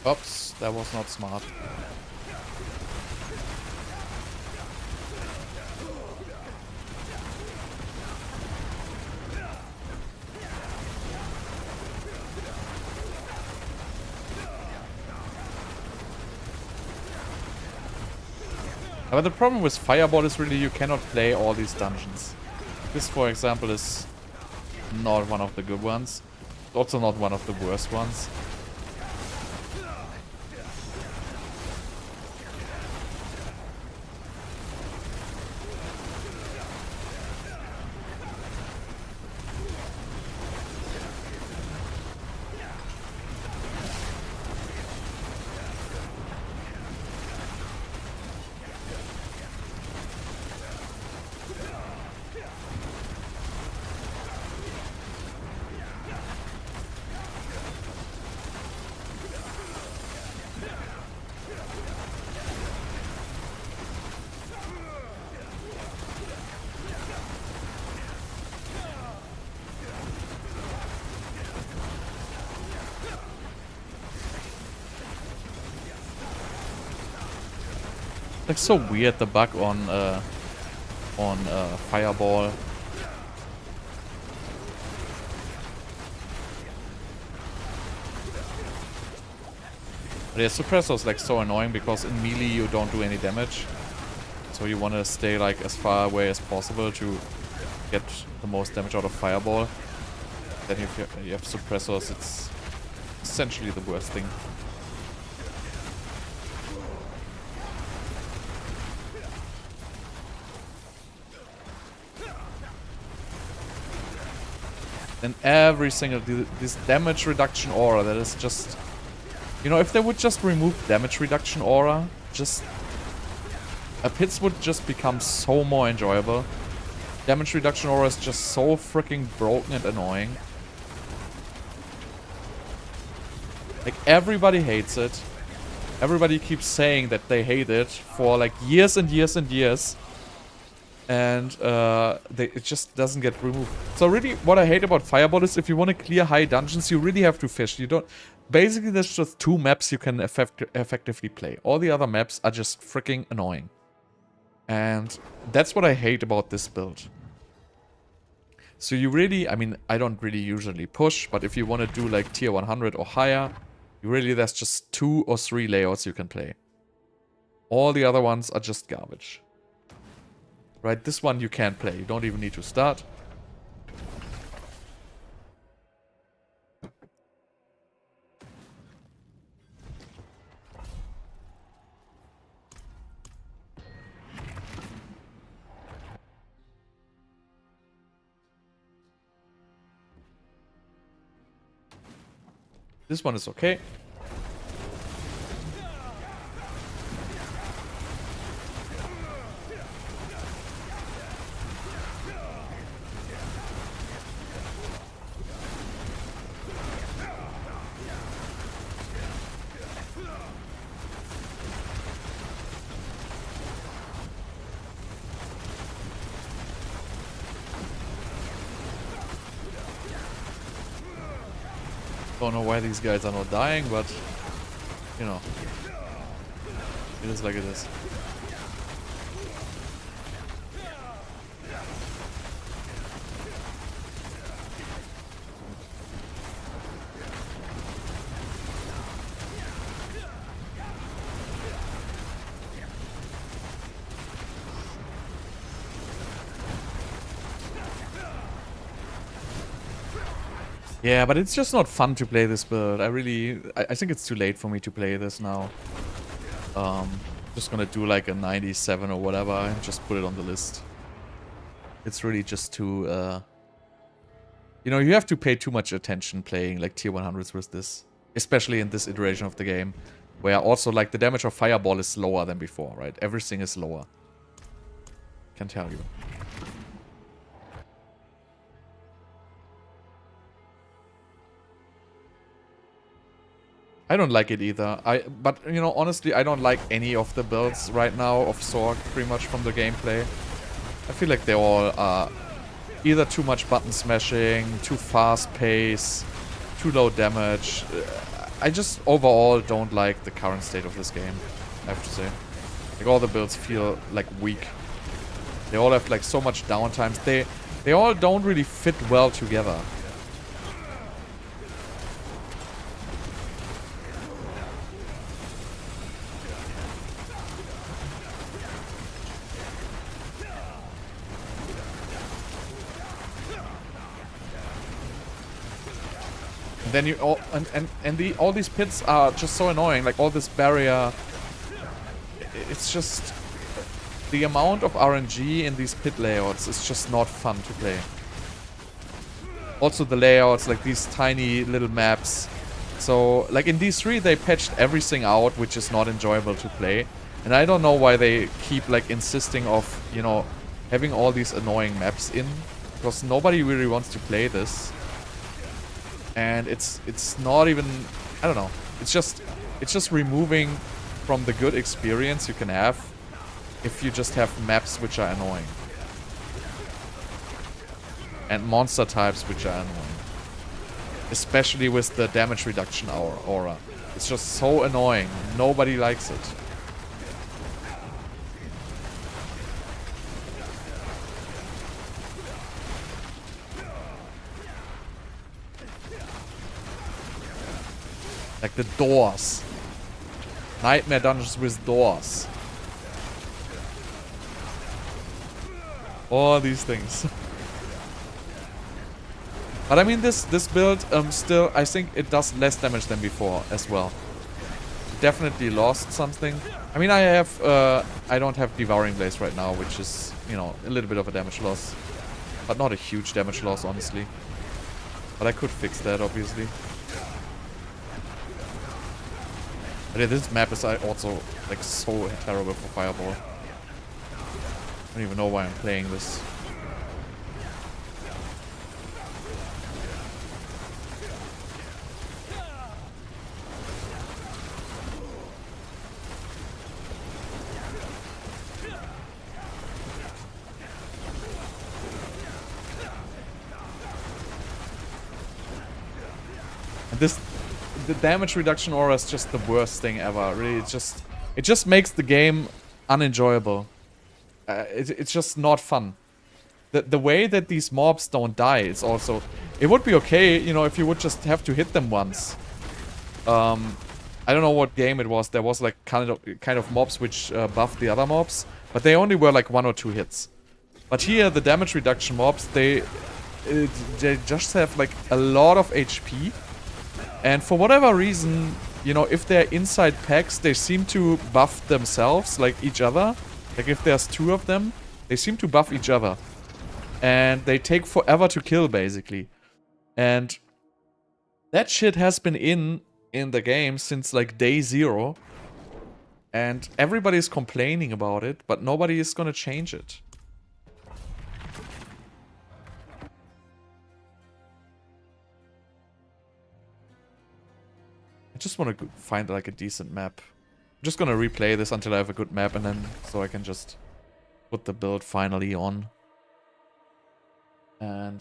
Oops, that was not smart. But the problem with Fireball is really you cannot play all these dungeons. This, for example, is not one of the good ones. Also not one of the worst ones. Like so weird, the bug on Fireball. But yeah, Suppressor is like so annoying because in melee you don't do any damage. So you want to stay like as far away as possible to get the most damage out of Fireball. Then if you have Suppressors, it's essentially the worst thing. And every single this damage reduction aura that is just, you know, if they would just remove damage reduction aura, just pits would just become so more enjoyable. Damage reduction aura is just so freaking broken and annoying. Like everybody hates it. Everybody keeps saying that they hate it for like years and years and years. And it just doesn't get removed. So really, what I hate about Fireball is if you want to clear high dungeons, you really have to fish. You don't... Basically, there's just 2 maps you can effectively play. All the other maps are just freaking annoying. And that's what I hate about this build. So you really... I mean, I don't really usually push, but if you want to do like tier 100 or higher, you really... There's just 2 or 3 layouts you can play. All the other ones are just garbage. Right, this one you can't play. You don't even need to start. This one is okay. Don't know why these guys are not dying, but you know, it is like it is. Yeah, but it's just not fun to play this build. I think it's too late for me to play this now. Just gonna do like a 97 or whatever and just put it on the list. It's really just too, you know, you have to pay too much attention playing like tier 100s with this. Especially in this iteration of the game. Where also like the damage of Fireball is lower than before, right? Everything is lower. Can tell you. I don't like it either. But, you know, honestly, I don't like any of the builds right now of Sorg, pretty much from the gameplay. I feel like they all are either too much button smashing, too fast pace, too low damage. I just overall don't like the current state of this game, I have to say. Like, all the builds feel, like, weak. They all have, like, so much downtimes. They all don't really fit well together. Then you all all these pits are just so annoying. Like all this barrier, it's just the amount of RNG in these pit layouts is just not fun to play. Also the layouts, like these tiny little maps. So like in D3 they patched everything out, which is not enjoyable to play. And I don't know why they keep like insisting of, you know, having all these annoying maps in, because nobody really wants to play this. And it's not even, I don't know, it's just removing from the good experience you can have if you just have maps which are annoying. And monster types which are annoying. Especially with the damage reduction aura. It's just so annoying. Nobody likes it. Like the doors. Nightmare dungeons with doors. All these things. But I mean, this build still, I think it does less damage than before as well. Definitely lost something. I mean, I don't have Devouring Blaze right now, which is, you know, a little bit of a damage loss. But not a huge damage loss, honestly. But I could fix that, obviously. But yeah, this map is also, like, so terrible for Fireball. I don't even know why I'm playing this. The damage reduction aura is just the worst thing ever. Really, it just makes the game unenjoyable. It's just not fun. The way that these mobs don't die, it's also... It would be okay, you know, if you would just have to hit them once. I don't know what game it was. There was like kind of mobs which buffed the other mobs, but they only were like 1 or 2 hits. But here, the damage reduction mobs, they just have like a lot of HP. And for whatever reason, you know, if they're inside packs, they seem to buff themselves, like each other. Like if there's 2 of them, they seem to buff each other. And they take forever to kill, basically. And that shit has been in the game since like day 0. And everybody's complaining about it, but nobody is gonna change it. I just want to find like a decent map. I'm just gonna replay this until I have a good map, and then so I can just put the build finally on. And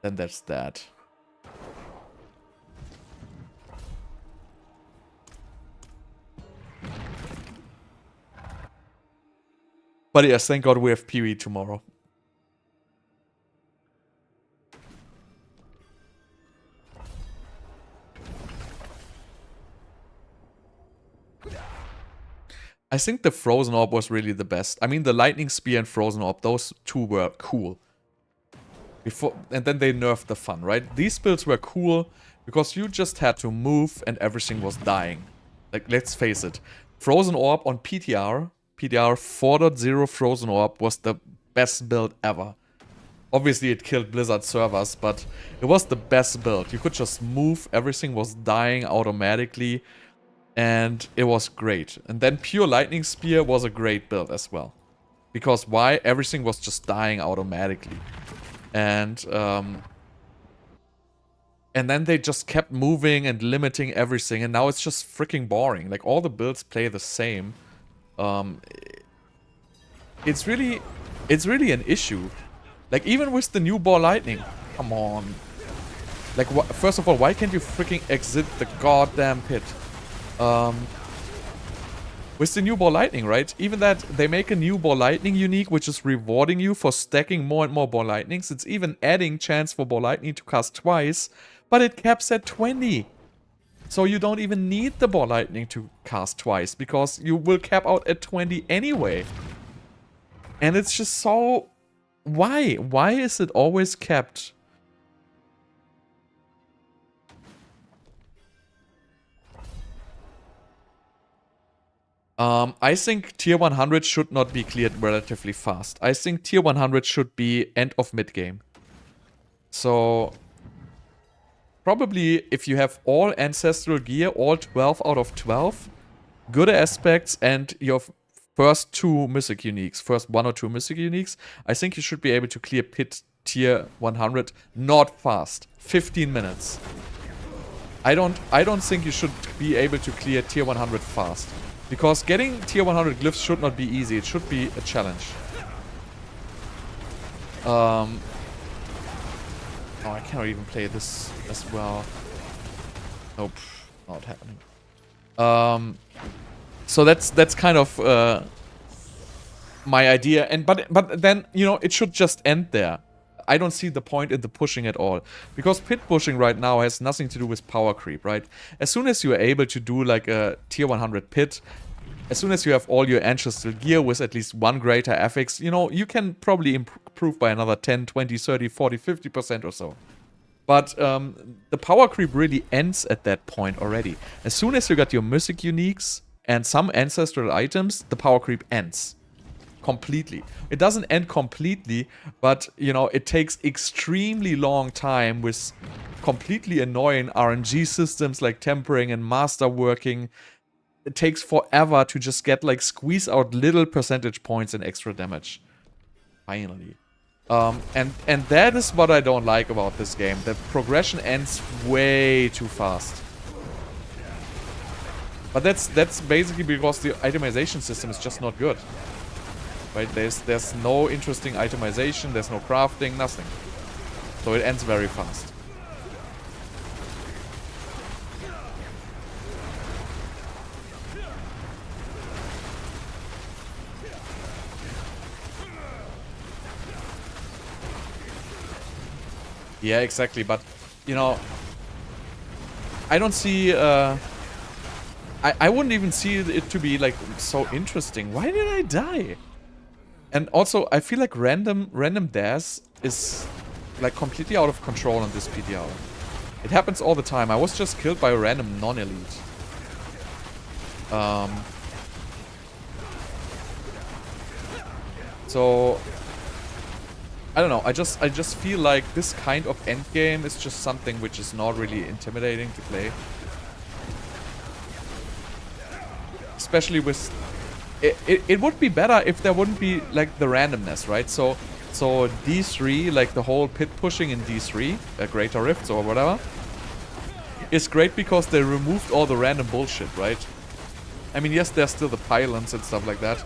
then that's that. But yes, thank God we have PvE tomorrow. I think the Frozen Orb was really the best. I mean, the Lightning Spear and Frozen Orb, those 2 were cool. And then they nerfed the fun, right? These builds were cool because you just had to move and everything was dying. Like, let's face it. Frozen Orb on PTR 4.0 Frozen Orb was the best build ever. Obviously, it killed Blizzard servers, but it was the best build. You could just move, everything was dying automatically. And it was great. And then Pure Lightning Spear was a great build as well. Because why? Everything was just dying automatically. And then they just kept moving and limiting everything. And now it's just freaking boring. Like, all the builds play the same. It's really an issue. Like, even with the new Ball Lightning. Come on. Like, first of all, why can't you freaking exit the goddamn pit? With the new Ball Lightning, right? Even that they make a new Ball Lightning unique, which is rewarding you for stacking more and more Ball Lightnings. It's even adding chance for Ball Lightning to cast twice, but it caps at 20. So you don't even need the Ball Lightning to cast twice, because you will cap out at 20 anyway. And it's just so... Why? Why is it always capped? I think tier 100 should not be cleared relatively fast. I think tier 100 should be end of mid-game. So, probably if you have all ancestral gear, all 12 out of 12, good aspects, and your first 2 mythic uniques, first 1 or 2 mythic uniques, I think you should be able to clear pit tier 100 not fast. 15 minutes. I don't think you should be able to clear tier 100 fast. Because getting tier 100 glyphs should not be easy. It should be a challenge. Oh, I cannot even play this as well. Nope, not happening. So that's kind of my idea. But then, you know, it should just end there. I don't see the point in the pushing at all. Because pit pushing right now has nothing to do with power creep, right? As soon as you are able to do like a tier 100 pit, as soon as you have all your ancestral gear with at least one greater affix, you know, you can probably improve by another 10, 20, 30, 40, 50% or so. But the power creep really ends at that point already. As soon as you got your mythic uniques and some ancestral items, the power creep ends. Completely. It doesn't end completely, but, you know, it takes extremely long time with completely annoying RNG systems like tempering and master working. It takes forever to just get, like, squeeze out little percentage points and extra damage. Finally. And that is what I don't like about this game. The progression ends way too fast. But that's basically because the itemization system is just not good. Right? There's no interesting itemization, there's no crafting, nothing. So it ends very fast. Yeah, exactly, but, you know, I don't see, I wouldn't even see it to be, like, so interesting. Why did I die? And also, I feel like random deaths is, like, completely out of control on this PTR. It happens all the time. I was just killed by a random non-elite. So I don't know, I just feel like this kind of endgame is just something which is not really intimidating to play. Especially with... It would be better if there wouldn't be, like, the randomness, right? So D3, like the whole pit pushing in D3, Greater Rifts or whatever, is great because they removed all the random bullshit, right? I mean, yes, there's still the pylons and stuff like that,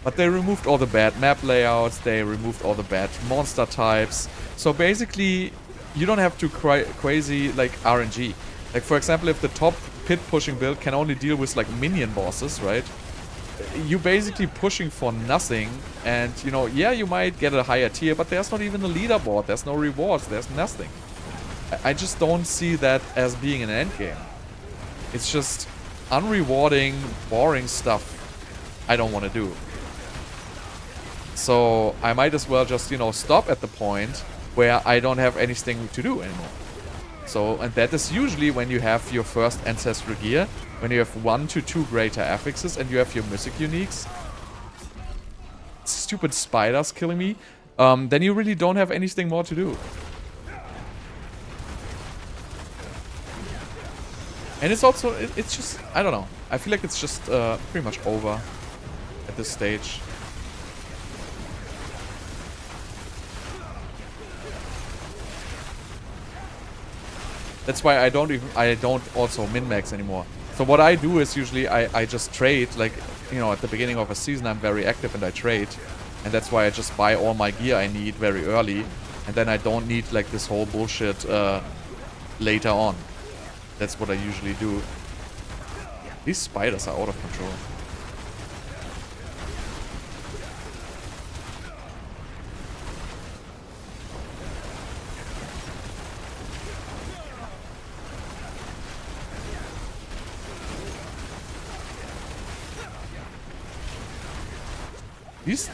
but they removed all the bad map layouts, they removed all the bad monster types. So basically, you don't have to crazy, like, RNG. Like, for example, if the top pit pushing build can only deal with, like, minion bosses, right? You basically pushing for nothing, and, you know, yeah, you might get a higher tier, but there's not even a leaderboard, there's no rewards, there's nothing. I just don't see that as being an endgame. It's just unrewarding, boring stuff I don't want to do. So I might as well just, you know, stop at the point where I don't have anything to do anymore. So, and that is usually when you have your first ancestral gear, when you have 1 to 2 greater affixes and you have your mythic uniques. Stupid spiders killing me. Then you really don't have anything more to do. And it's also, it's just, I don't know. I feel like it's just pretty much over at this stage. That's why I don't also min-max anymore. So what I do is usually I just trade, like, you know, at the beginning of a season I'm very active and I trade. And that's why I just buy all my gear I need very early. And then I don't need, like, this whole bullshit later on. That's what I usually do. These spiders are out of control.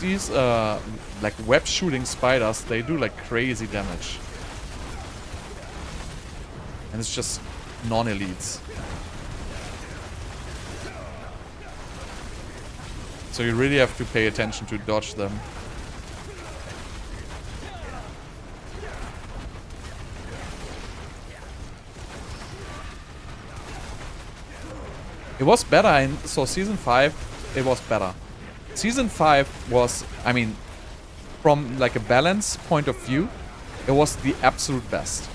These like web shooting spiders, they do like crazy damage. And it's just non-elites. So you really have to pay attention to dodge them. It was better in, so Season 5, it was better. Season 5 was, I mean, from like a balance point of view, it was the absolute best.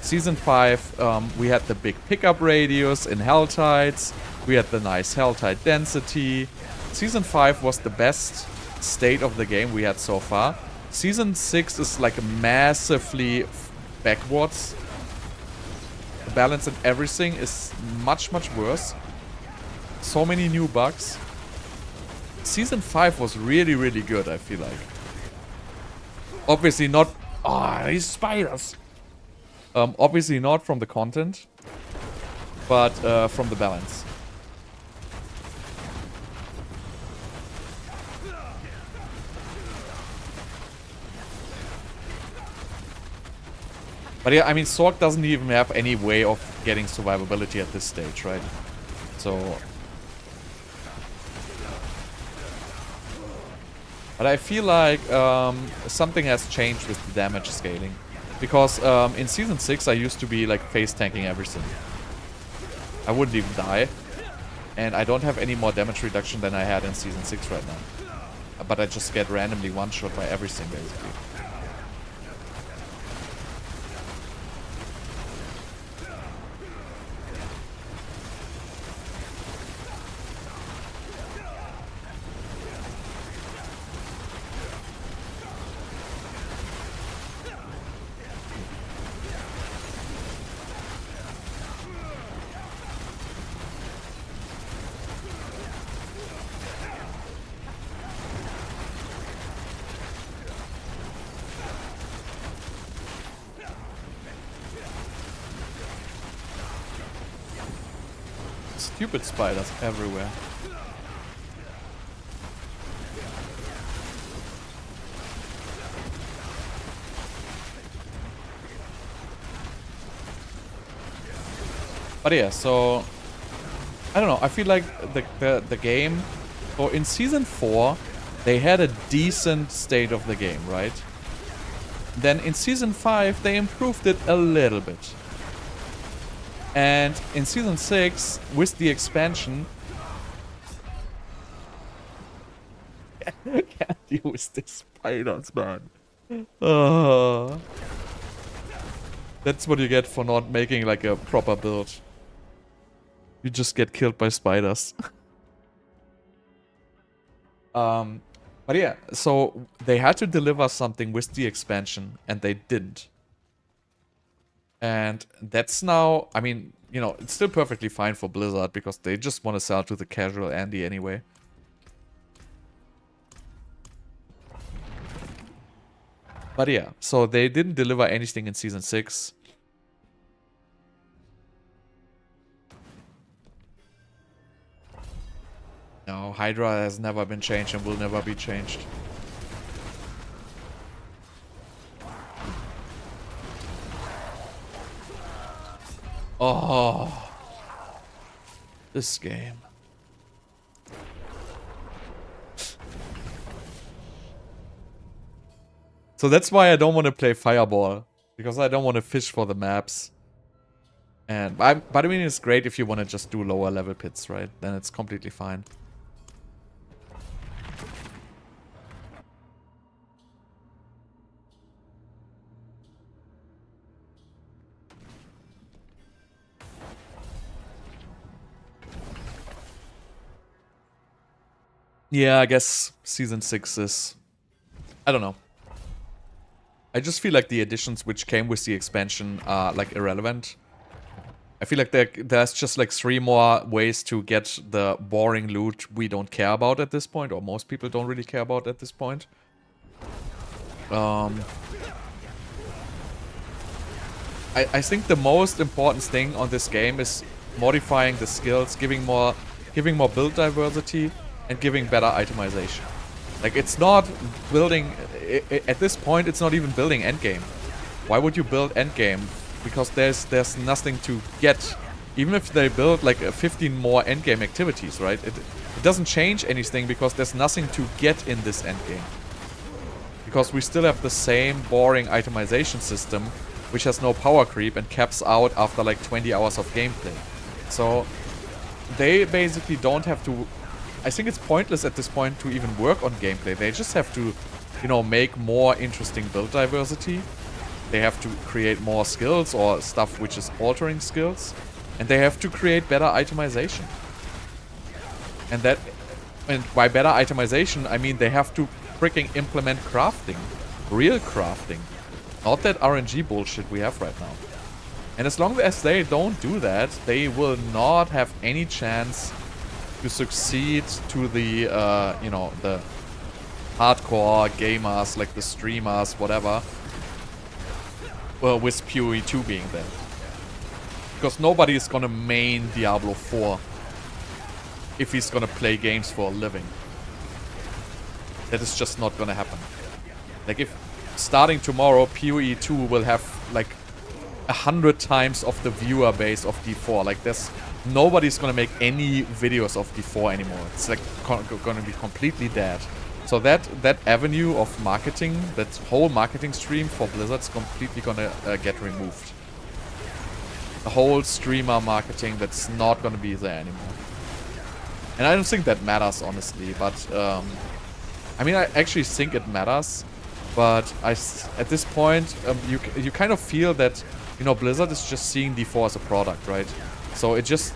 Season 5, we had the big pickup radius in Helltides, we had the nice Helltide density. Season 5 was the best state of the game we had so far. Season 6 is like massively backwards. The balance and everything is much, much worse. So many new bugs. Season 5 was really, really good, I feel like. Obviously not Ah, these spiders. Obviously not from the content, but from the balance. But yeah, I mean, Sorc doesn't even have any way of getting survivability at this stage, right? So... But I feel like something has changed with the damage scaling. Because in Season 6 I used to be like face tanking everything. I wouldn't even die. And I don't have any more damage reduction than I had in Season 6 right now. But I just get randomly one-shot by everything, basically. Stupid spiders everywhere. But yeah, so I don't know. I feel like the game, or in Season 4, they had a decent state of the game, right? Then in Season 5, they improved it a little bit. And in Season 6, with the expansion... Can't deal with these spiders, man. That's what you get for not making like a proper build. You just get killed by spiders. But yeah, so they had to deliver something with the expansion, and they didn't. And that's now, I mean, you know, it's still perfectly fine for Blizzard because they just want to sell to the casual Andy anyway. But yeah, so they didn't deliver anything in Season 6. No, Hydra has never been changed and will never be changed. Oh, this game. So that's why I don't want to play Fireball, because I don't want to fish for the maps. And but I mean, it's great if you want to just do lower level pits, right? Then it's completely fine. Yeah, I guess Season 6 is... I don't know. I just feel like the additions which came with the expansion are, like, irrelevant. I feel like there's just, like, 3 more ways to get the boring loot we don't care about at this point, or most people don't really care about at this point. I think the most important thing on this game is modifying the skills, giving more build diversity, and giving better itemization. Like, it's not building... At this point, it's not even building endgame. Why would you build endgame? Because there's nothing to get. Even if they build, like, 15 more endgame activities, right? It doesn't change anything because there's nothing to get in this endgame. Because we still have the same boring itemization system, which has no power creep and caps out after, like, 20 hours of gameplay. So, they basically don't have to... I think it's pointless at this point to even work on gameplay. They just have to, you know, make more interesting build diversity. They have to create more skills or stuff which is altering skills. And they have to create better itemization. And by better itemization, I mean they have to freaking implement crafting. Real crafting. Not that RNG bullshit we have right now. And as long as they don't do that, they will not have any chance to succeed to the, you know, the hardcore gamers, like the streamers, whatever, with PoE 2 being there. Because nobody is gonna main Diablo 4 if he's gonna play games for a living. That is just not gonna happen. Like, if starting tomorrow, PoE 2 will have like 100 times of the viewer base of D4. Like, there's nobody's gonna make any videos of D4 anymore. It's like gonna be completely dead. So that avenue of marketing, that whole marketing stream for Blizzard's completely gonna get removed. The whole streamer marketing, that's not gonna be there anymore. And I don't think that matters, honestly, but I mean, I actually think it matters, but at this point, you kind of feel that, you know, Blizzard is just seeing D4 as a product, right? So this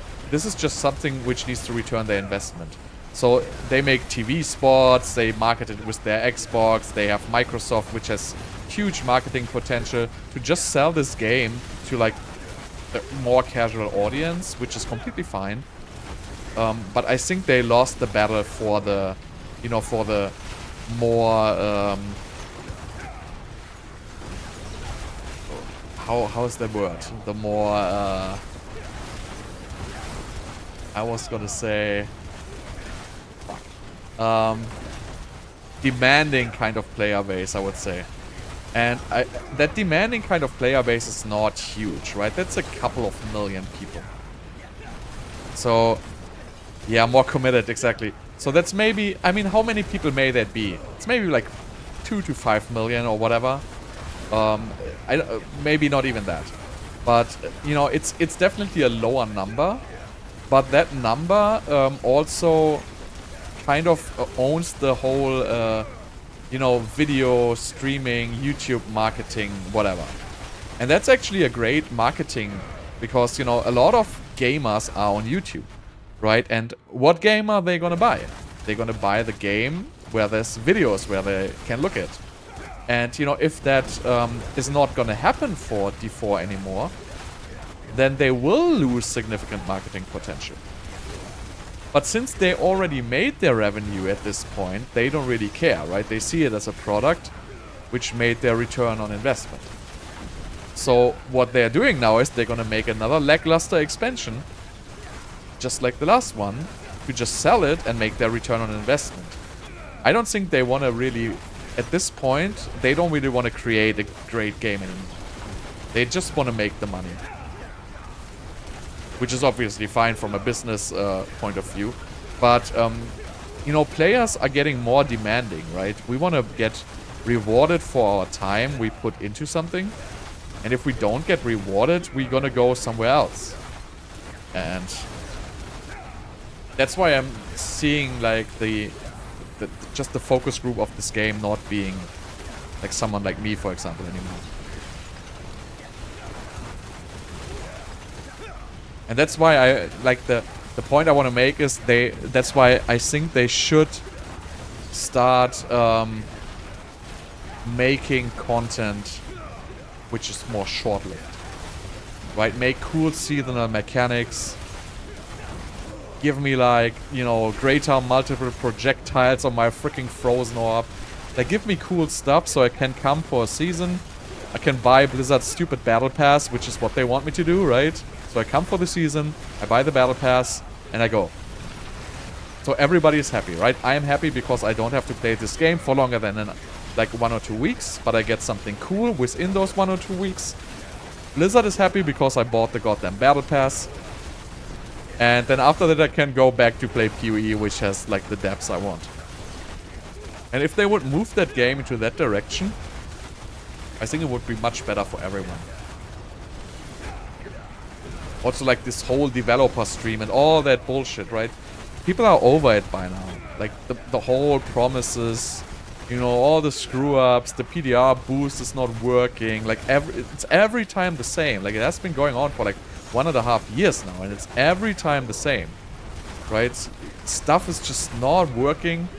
is just something which needs to return their investment. So they make TV spots, they market it with their Xbox, they have Microsoft, which has huge marketing potential to just sell this game to like a more casual audience, which is completely fine. But I think they lost the battle for the, you know, for the more, how is the word? The more, I was gonna say, demanding kind of player base, I would say. And that demanding kind of player base is not huge, right? That's a couple of million people. So, yeah, more committed, exactly. So that's maybe, I mean, how many people may that be? It's maybe like 2 to 5 million or whatever. Maybe not even that. But, you know, it's definitely a lower number. But that number also kind of owns the whole, you know, video streaming, YouTube marketing, whatever. And that's actually a great marketing because, you know, a lot of gamers are on YouTube, right? And what game are they gonna buy? They're gonna buy the game where there's videos where they can look at. And, you know, if that is not gonna happen for D4 anymore, then they will lose significant marketing potential. But since they already made their revenue at this point, they don't really care, right? They see it as a product which made their return on investment. So what they're doing now is they're gonna make another lackluster expansion, just like the last one, to just sell it and make their return on investment. I don't think they want to really, at this point, they don't really want to create a great game anymore. They just want to make the money. Which is obviously fine from a business point of view. But, you know, players are getting more demanding, right? We want to get rewarded for our time we put into something. And if we don't get rewarded, we're gonna go somewhere else. And that's why I'm seeing, like, just the focus group of this game not being, like, someone like me, for example, anymore. And that's why I, like, the point I want to make is that's why I think they should start making content which is more short-lived. Right? Make cool seasonal mechanics. Give me, like, you know, greater multiple projectiles on my freaking frozen orb. Like, give me cool stuff so I can come for a season. I can buy Blizzard's stupid battle pass, which is what they want me to do, right? So I come for the season, I buy the battle pass, and I go. So everybody is happy, right? I am happy because I don't have to play this game for longer than like 1 or 2 weeks, but I get something cool within those 1 or 2 weeks. Blizzard is happy because I bought the goddamn battle pass. And then after that I can go back to play PoE, which has, like, the depths I want. And if they would move that game into that direction, I think it would be much better for everyone. Also, like, this whole developer stream and all that bullshit, right? People are over it by now. Like, the whole promises, you know, all the screw-ups, the PTR boost is not working. Like, it's every time the same. Like, it has been going on for, like, 1.5 years now, and it's every time the same, right? Stuff is just not working.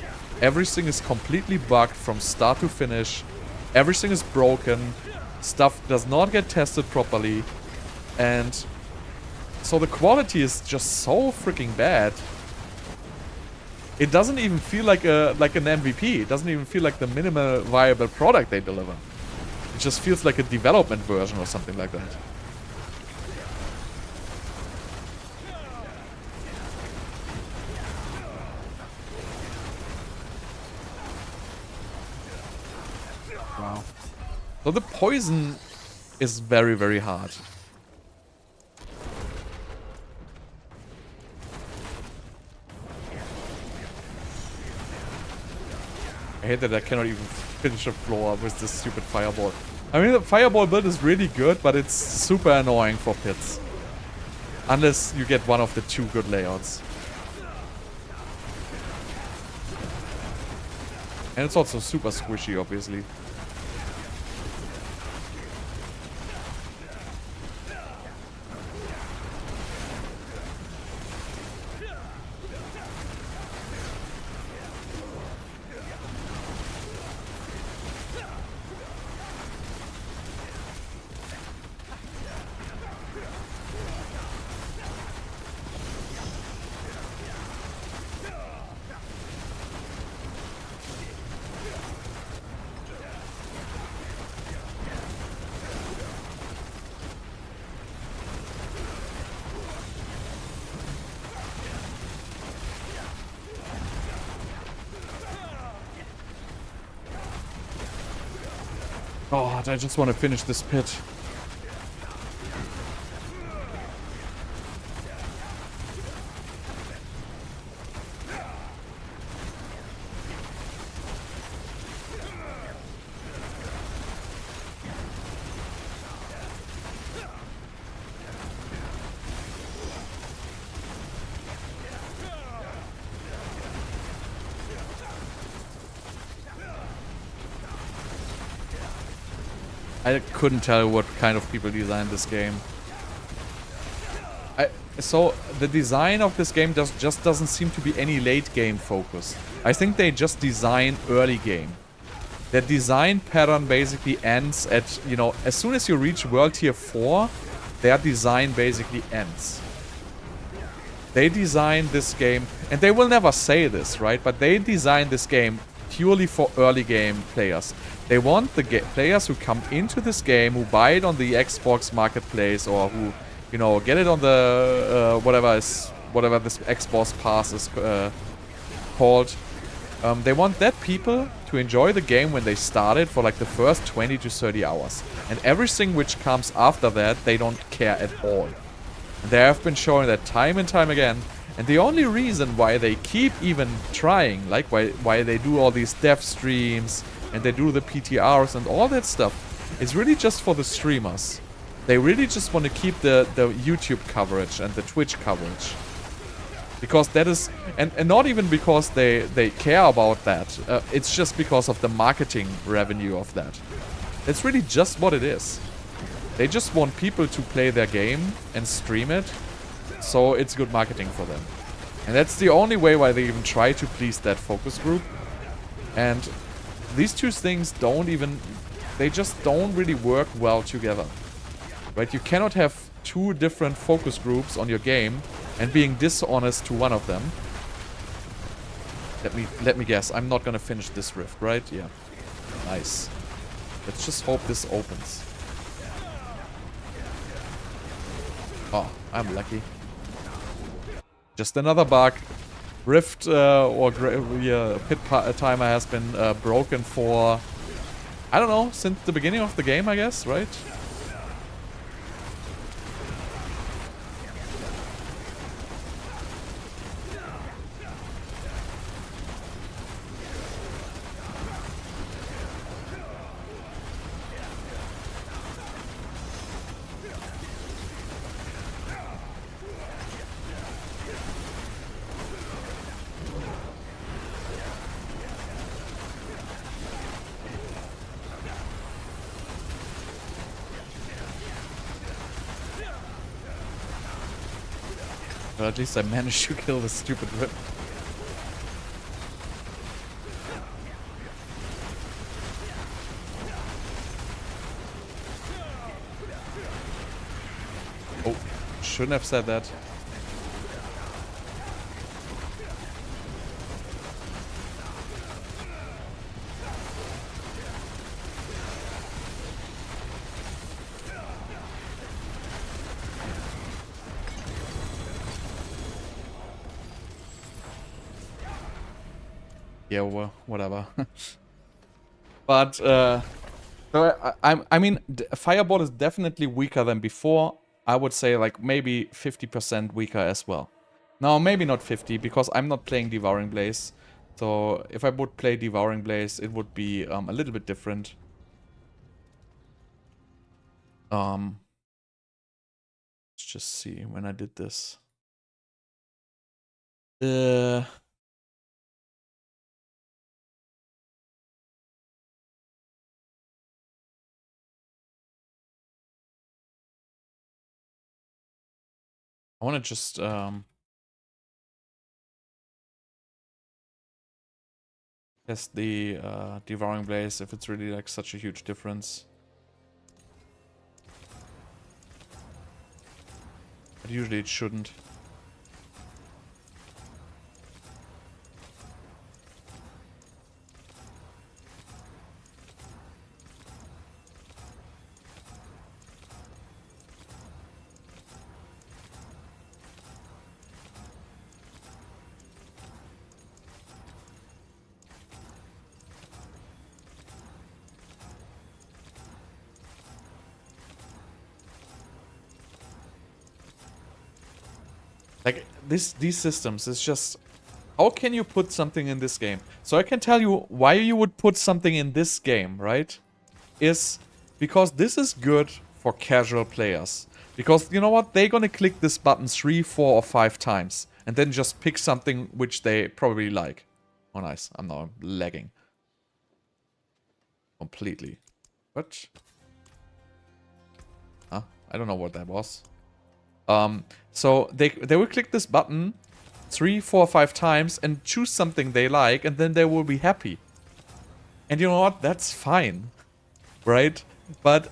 Everything is completely bugged from start to finish. Everything is broken. Stuff does not get tested properly. And so the quality is just so freaking bad. It doesn't even feel like an MVP. It doesn't even feel like the minimal viable product they deliver. It just feels like a development version or something like that. Wow. So the poison is very, very hard. I hate that I cannot even finish a floor with this stupid fireball. I mean, the fireball build is really good, but it's super annoying for pits. Unless you get one of the 2 good layouts. And it's also super squishy, obviously. God, I just want to finish this pit. I couldn't tell what kind of people designed this game. So the design of this game just doesn't seem to be any late game focus. I think they just design early game. Their design pattern basically ends at, you know, as soon as you reach World Tier 4, their design basically ends. They designed this game, and they will never say this, right? But they designed this game purely for early game players. They want the players who come into this game, who buy it on the Xbox marketplace, or who, you know, get it on the whatever this Xbox Pass is called. They want that people to enjoy the game when they start it for like the first 20 to 30 hours. And everything which comes after that, they don't care at all. And they have been showing that time and time again. And the only reason why they keep even trying, like why they do all these dev streams, and they do the PTRs and all that stuff, is really just for the streamers. They really just want to keep the YouTube coverage and the Twitch coverage. Because that is... And not even because they care about that. It's just because of the marketing revenue of that. That's really just what it is. They just want people to play their game and stream it. So it's good marketing for them. And that's the only way why they even try to please that focus group. And these two things don't even... They just don't really work well together. Right? You cannot have two different focus groups on your game and being dishonest to one of them. Let me guess. I'm not gonna finish this rift, right? Yeah. Nice. Let's just hope this opens. Oh, I'm lucky. Just another bug. Rift pit timer has been broken for, I don't know, since the beginning of the game, I guess, right? But at least I managed to kill the stupid rip. Oh, shouldn't have said that. Yeah, well, whatever. But, so I mean, Fireball is definitely weaker than before. I would say, like, maybe 50% weaker as well. No, maybe not 50, because I'm not playing Devouring Blaze. So, if I would play Devouring Blaze, it would be a little bit different. Let's just see when I did this. I want to just test the Devouring Blaze if it's really like such a huge difference. But usually it shouldn't. Like, these systems, it's just... How can you put something in this game? So I can tell you why you would put something in this game, right? Is because this is good for casual players. Because, you know what? They're gonna click this button 3, 4, or 5 times. And then just pick something which they probably like. Oh, nice. I'm now lagging. Completely. What? Huh? I don't know what that was. So they will click this button 3, 4, 5 times and choose something they like, and then they will be happy. And you know what? That's fine, right? But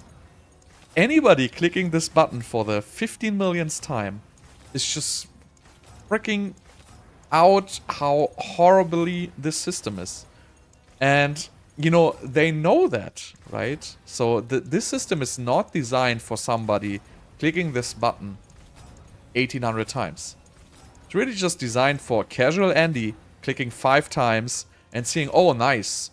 anybody clicking this button for the 15 millionth time is just freaking out how horribly this system is. And, you know, they know that, right? So this system is not designed for somebody clicking this button 1800 times. It's really just designed for casual Andy clicking 5 times and seeing, oh, nice.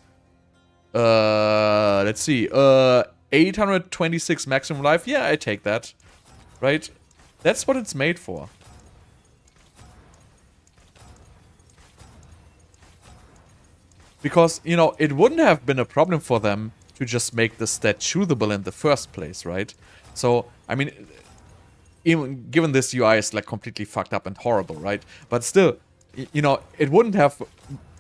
Let's see. 826 maximum life. Yeah, I take that. Right? That's what it's made for. Because, you know, it wouldn't have been a problem for them to just make the stat choosable in the first place, right? So, I mean... Even given this UI is like completely fucked up and horrible, right? But still, you know, it wouldn't have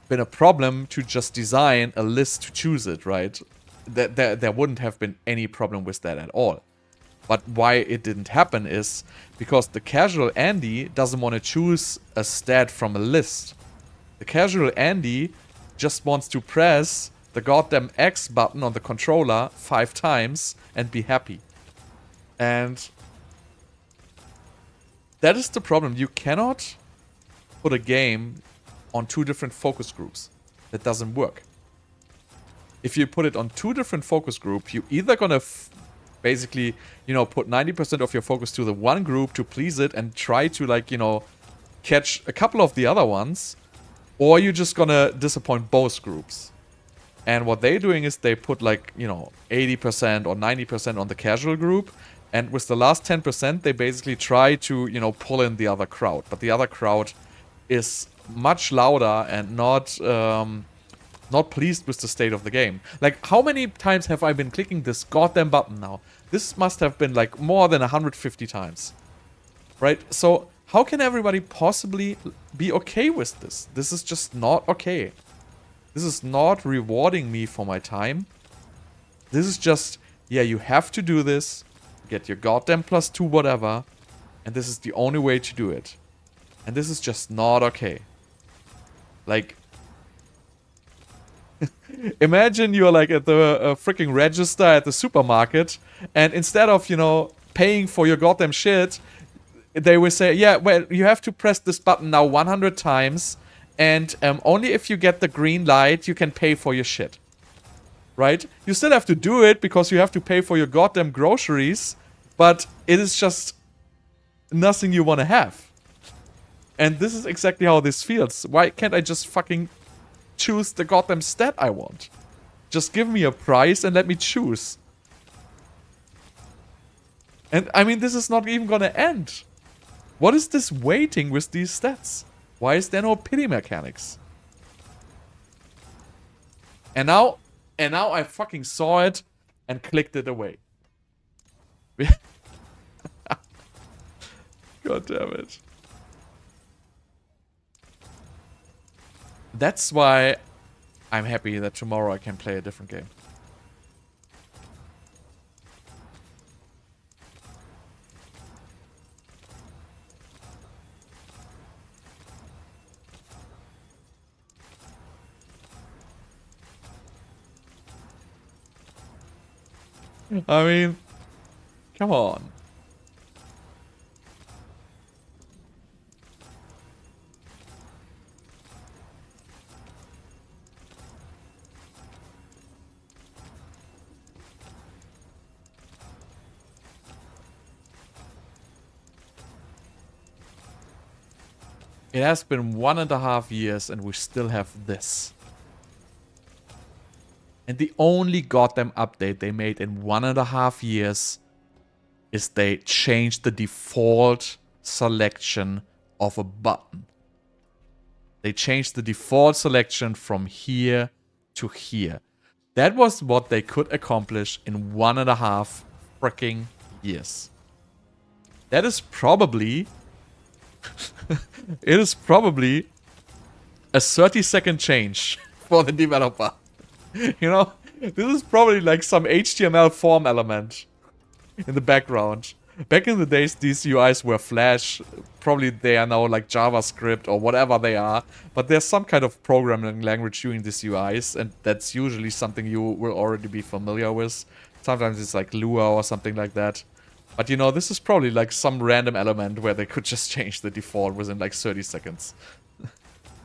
been a problem to just design a list to choose it, right? There wouldn't have been any problem with that at all. But why it didn't happen is because the casual Andy doesn't want to choose a stat from a list. The casual Andy just wants to press the goddamn X button on the controller 5 times and be happy. And... that is the problem. You cannot put a game on 2 different focus groups. That doesn't work. If you put it on 2 different focus groups, you're either gonna basically, you know, put 90% of your focus to the one group to please it and try to, like, you know, catch a couple of the other ones, or you're just gonna disappoint both groups. And what they're doing is they put, like, you know, 80% or 90% on the casual group. And with the last 10%, they basically try to, you know, pull in the other crowd. But the other crowd is much louder and not pleased with the state of the game. Like, how many times have I been clicking this goddamn button now? This must have been, like, more than 150 times. Right? So, how can everybody possibly be okay with this? This is just not okay. This is not rewarding me for my time. This is just, yeah, you have to do this. Get your goddamn +2 whatever. And this is the only way to do it. And this is just not okay. Like... imagine you're like at the freaking register at the supermarket. And instead of, you know, paying for your goddamn shit, they will say, yeah, well, you have to press this button now 100 times. And only if you get the green light, you can pay for your shit. Right? You still have to do it because you have to pay for your goddamn groceries. But it is just nothing you want to have. And this is exactly how this feels. Why can't I just fucking choose the goddamn stat I want. Just give me a price and let me choose. And I mean, this is not even gonna end. What is this waiting with these stats? Why is there no pity mechanics? And now I fucking saw it and clicked it away. God damn it. That's why I'm happy that tomorrow I can play a different game. I mean, come on. It has been 1.5 years and we still have this. And the only goddamn update they made in 1.5 years is they changed the default selection of a button. They changed the default selection from here to here. That was what they could accomplish in 1.5 freaking years. That is probably... it is probably a 30-second change for the developer. You know, this is probably like some HTML form element in the background. Back in the days, these UIs were Flash. Probably they are now like JavaScript or whatever they are. But there's some kind of programming language doing these UIs, and that's usually something you will already be familiar with. Sometimes it's like Lua or something like that. But you know, this is probably like some random element where they could just change the default within like 30 seconds.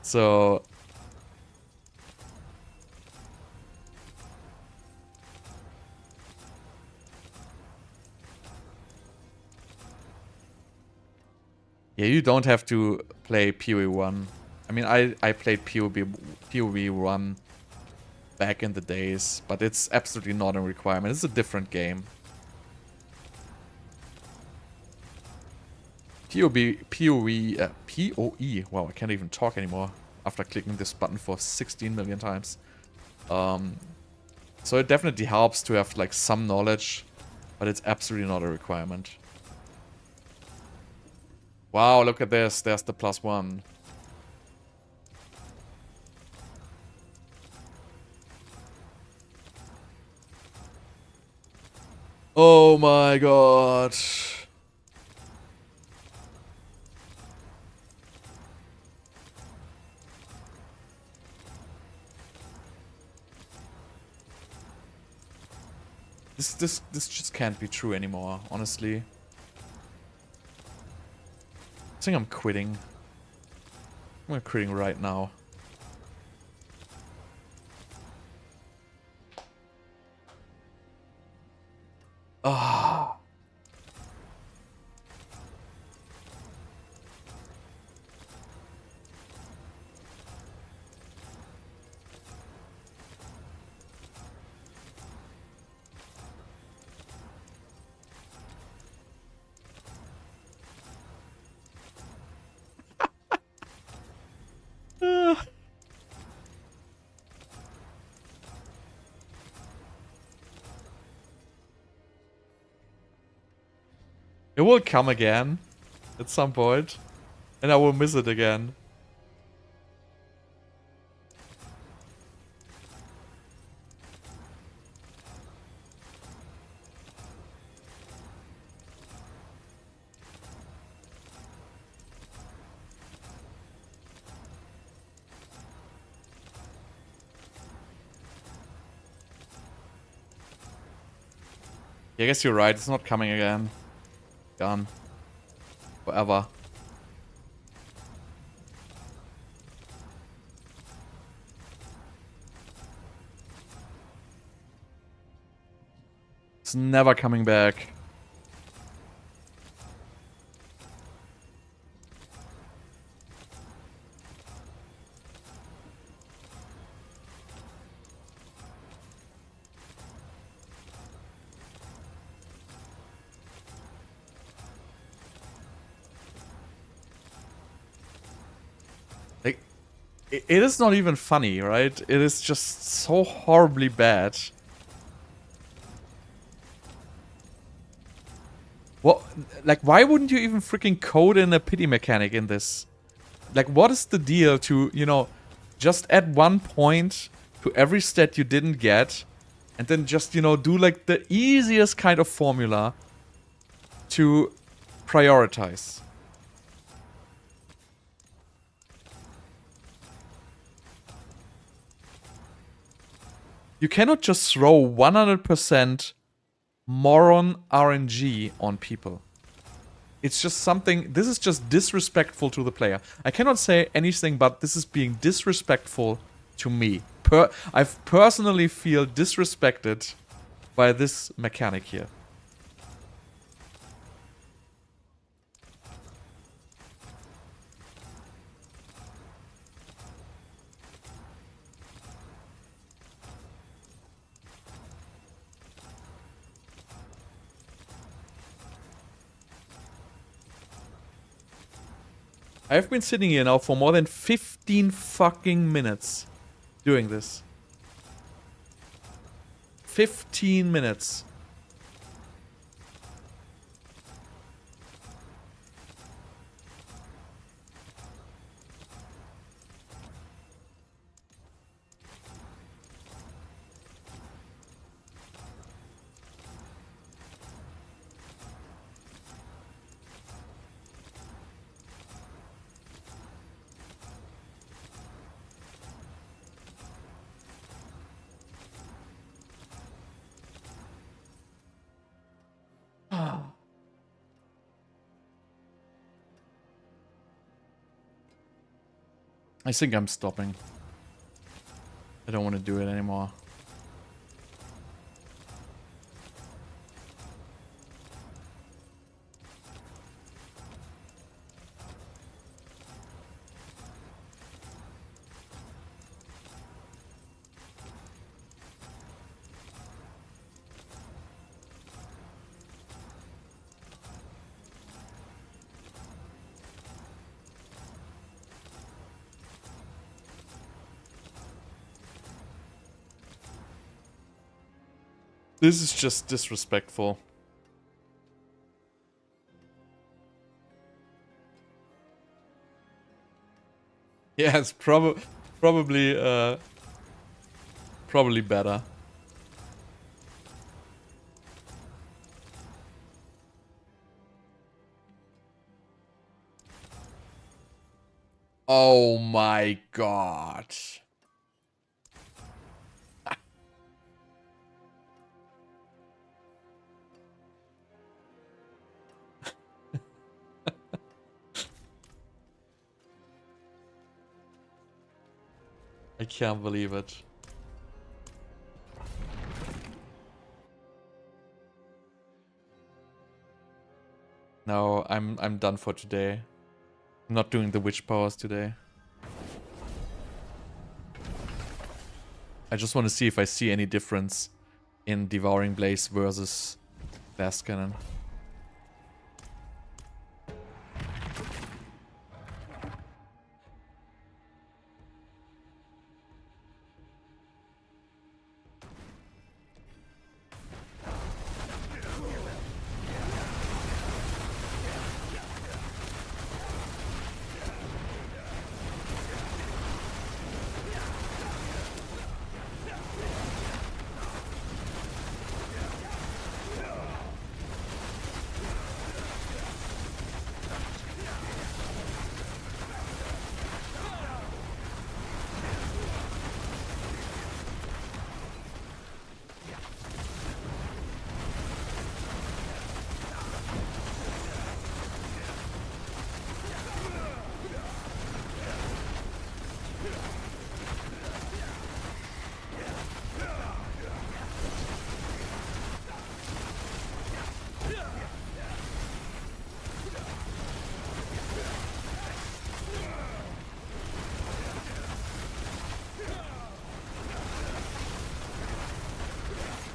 So... yeah, you don't have to play PoE 1. I mean, I played PoE 1 back in the days, but it's absolutely not a requirement. It's a different game. PoE, wow, I can't even talk anymore after clicking this button for 16 million times. So it definitely helps to have like some knowledge, but it's absolutely not a requirement. Wow, look at this. There's the +1. Oh my god. This just can't be true anymore, honestly. I think I'm quitting. I'm quitting right now. Ah. It will come again at some point, and I will miss it again. Yeah, I guess you're right, it's not coming again. Gone. Forever. It's never coming back. It is not even funny, right? It is just so horribly bad. What, like, why wouldn't you even freaking code in a pity mechanic in this? Like, what is the deal to, you know, just add 1 point to every stat you didn't get, and then just, you know, do like the easiest kind of formula to prioritize? You cannot just throw 100% moron RNG on people. It's just something, this is just disrespectful to the player. I cannot say anything but this is being disrespectful to me. I personally feel disrespected by this mechanic here. I've been sitting here now for more than 15 fucking minutes doing this. 15 minutes. I think I'm stopping. I don't want to do it anymore. This is just disrespectful. Yeah, it's probably better. Oh my god. I can't believe it. No, I'm done for today. I'm not doing the witch powers today. I just want to see if I see any difference in Devouring Blaze versus Blast Cannon.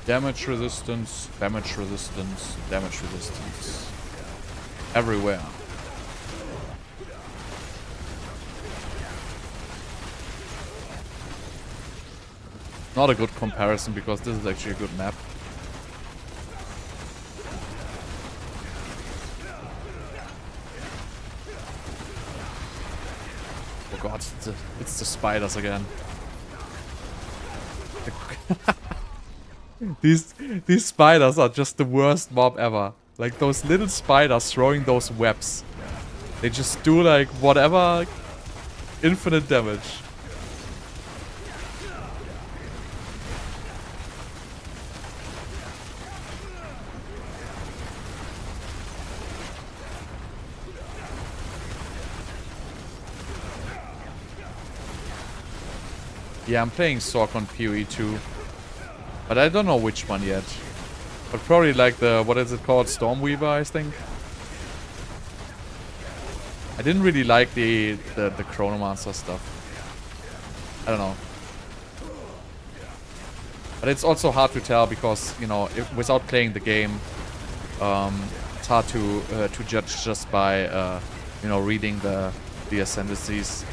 Damage resistance, damage resistance, damage resistance. Everywhere. Not a good comparison because this is actually a good map. Oh god, it's the spiders again. These spiders are just the worst mob ever. Like those little spiders throwing those webs. They just do like whatever infinite damage. Yeah, I'm playing Sorc on PoE too. But I don't know which one yet. But probably like the, what is it called? Stormweaver, I think. I didn't really like the Chronomancer stuff. I don't know. But it's also hard to tell because, you know, without playing the game, it's hard to judge just by, you know, reading the ascendancies,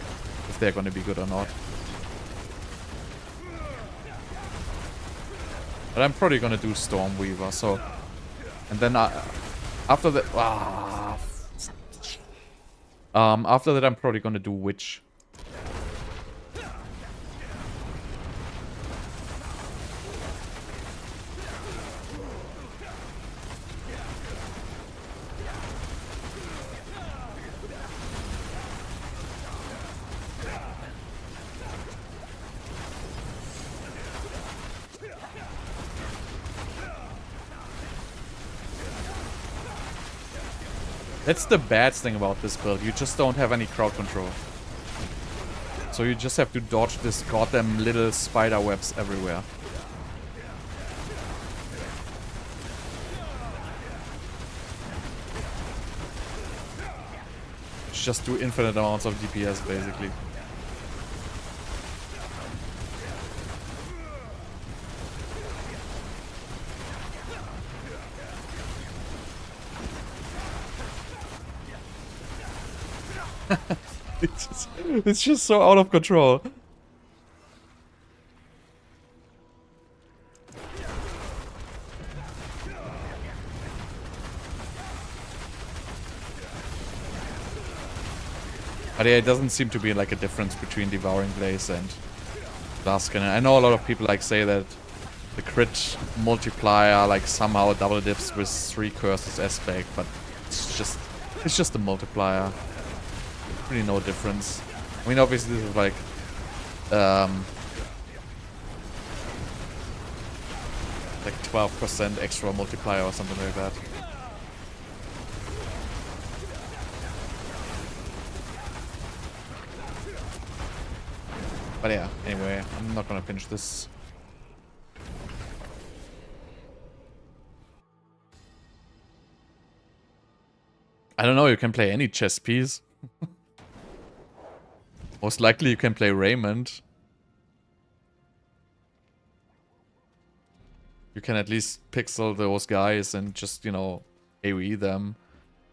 if they're going to be good or not. But I'm probably gonna do Stormweaver, so... And then after that... after that I'm probably gonna do Witch. That's the bad thing about this build. You just don't have any crowd control. So you just have to dodge this goddamn little spider webs everywhere. Just do infinite amounts of DPS, basically. It's just so out of control. But yeah, it doesn't seem to be like a difference between Devouring Blaze and Glass Cannon. I know a lot of people like say that the crit multiplier like somehow double dips with 3 curses aspect, but it's just a multiplier. Really no difference. I mean, obviously this is like like 12% extra multiplier or something like that. But yeah, anyway, I'm not gonna finish this. I don't know, you can play any chess piece. Most likely you can play Raymond. You can at least pixel those guys and just, you know, AoE them.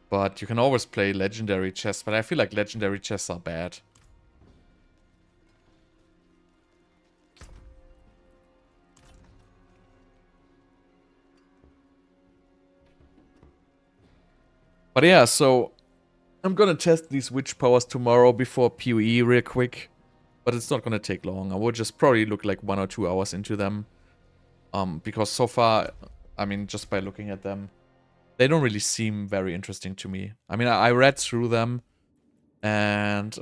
But you can always play legendary chess, but I feel like legendary chess are bad. But yeah, so I'm gonna test these witch powers tomorrow before PoE real quick. But it's not gonna take long. I will just probably look like 1 or 2 hours into them. Because so far, I mean, just by looking at them, they don't really seem very interesting to me. I mean, I read through them, and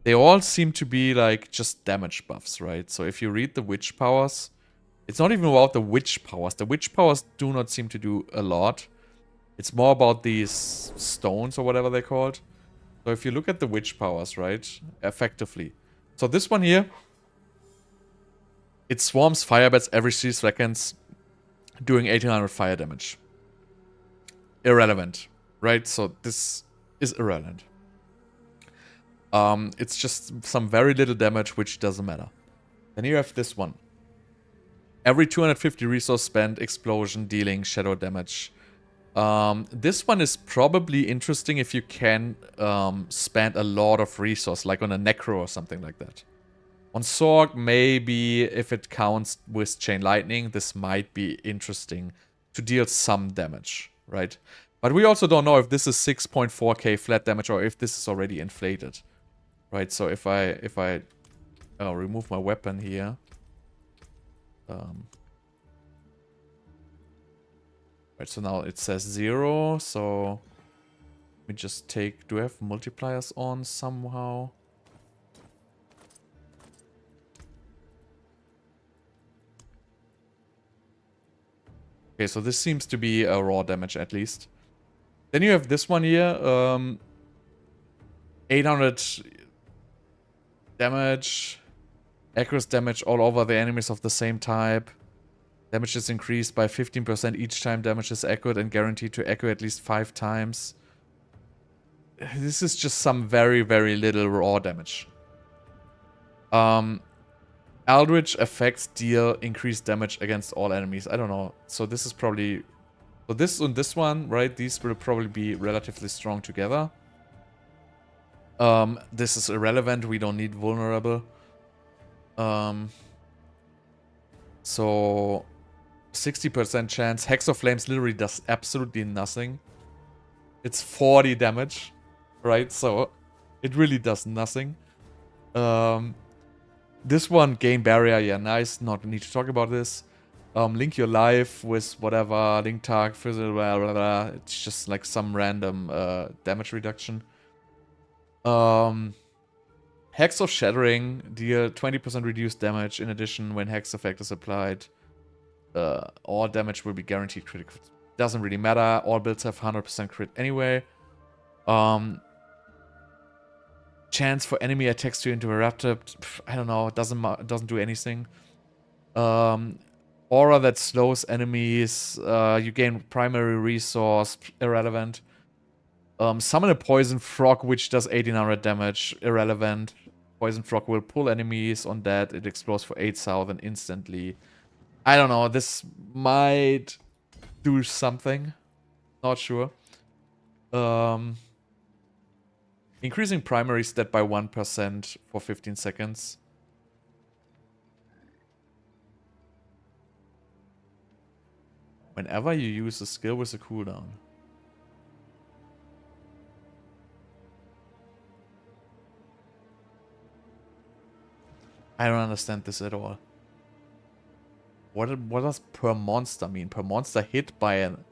they all seem to be like just damage buffs, right? So if you read the witch powers, it's not even about the witch powers. The witch powers do not seem to do a lot. It's more about these stones or whatever they're called. So if you look at the witch powers, right, effectively. So this one here, it swarms fire bats every 3 seconds, doing 1800 fire damage. Irrelevant, right? So this is irrelevant. It's just some very little damage, which doesn't matter. Then you have this one. Every 250 resource spent, explosion, dealing shadow damage. This one is probably interesting if you can spend a lot of resource, like on a Necro or something like that. On Sorg, maybe if it counts with Chain Lightning, this might be interesting to deal some damage, right? But we also don't know if this is 6.4k flat damage or if this is already inflated, right? So if I remove my weapon here, right, so now it says 0, so we just take, do I have multipliers on somehow? Okay, so this seems to be a raw damage at least. Then you have this one here, 800 damage, accuracy damage all over the enemies of the same type. Damage is increased by 15% each time damage is echoed and guaranteed to echo at least 5 times. This is just some very, very little raw damage. Eldritch effects deal increased damage against all enemies. I don't know. So this is probably... So this and this one, right? These will probably be relatively strong together. This is irrelevant. We don't need vulnerable. So 60% chance. Hex of Flames literally does absolutely nothing. It's 40 damage, right? So it really does nothing. This one, Gain Barrier, yeah, nice. Not need to talk about this. Link your life with whatever, link tag, physical, blah, blah, blah. It's just like some random damage reduction. Hex of Shattering, deal 20% reduced damage. In addition, when Hex effect is applied, all damage will be guaranteed critical. Doesn't really matter. All builds have 100% crit anyway. Chance for enemy attacks to interrupt it. I don't know. It doesn't do anything. Aura that slows enemies. You gain primary resource. Irrelevant. Summon a Poison Frog, which does 1800 damage. Irrelevant. Poison Frog will pull enemies on that. It explodes for 8000 instantly. I don't know. This might do something. Not sure. Increasing primary stat by 1% for 15 seconds. Whenever you use a skill with a cooldown. I don't understand this at all. What does per monster mean? Per monster hit by an...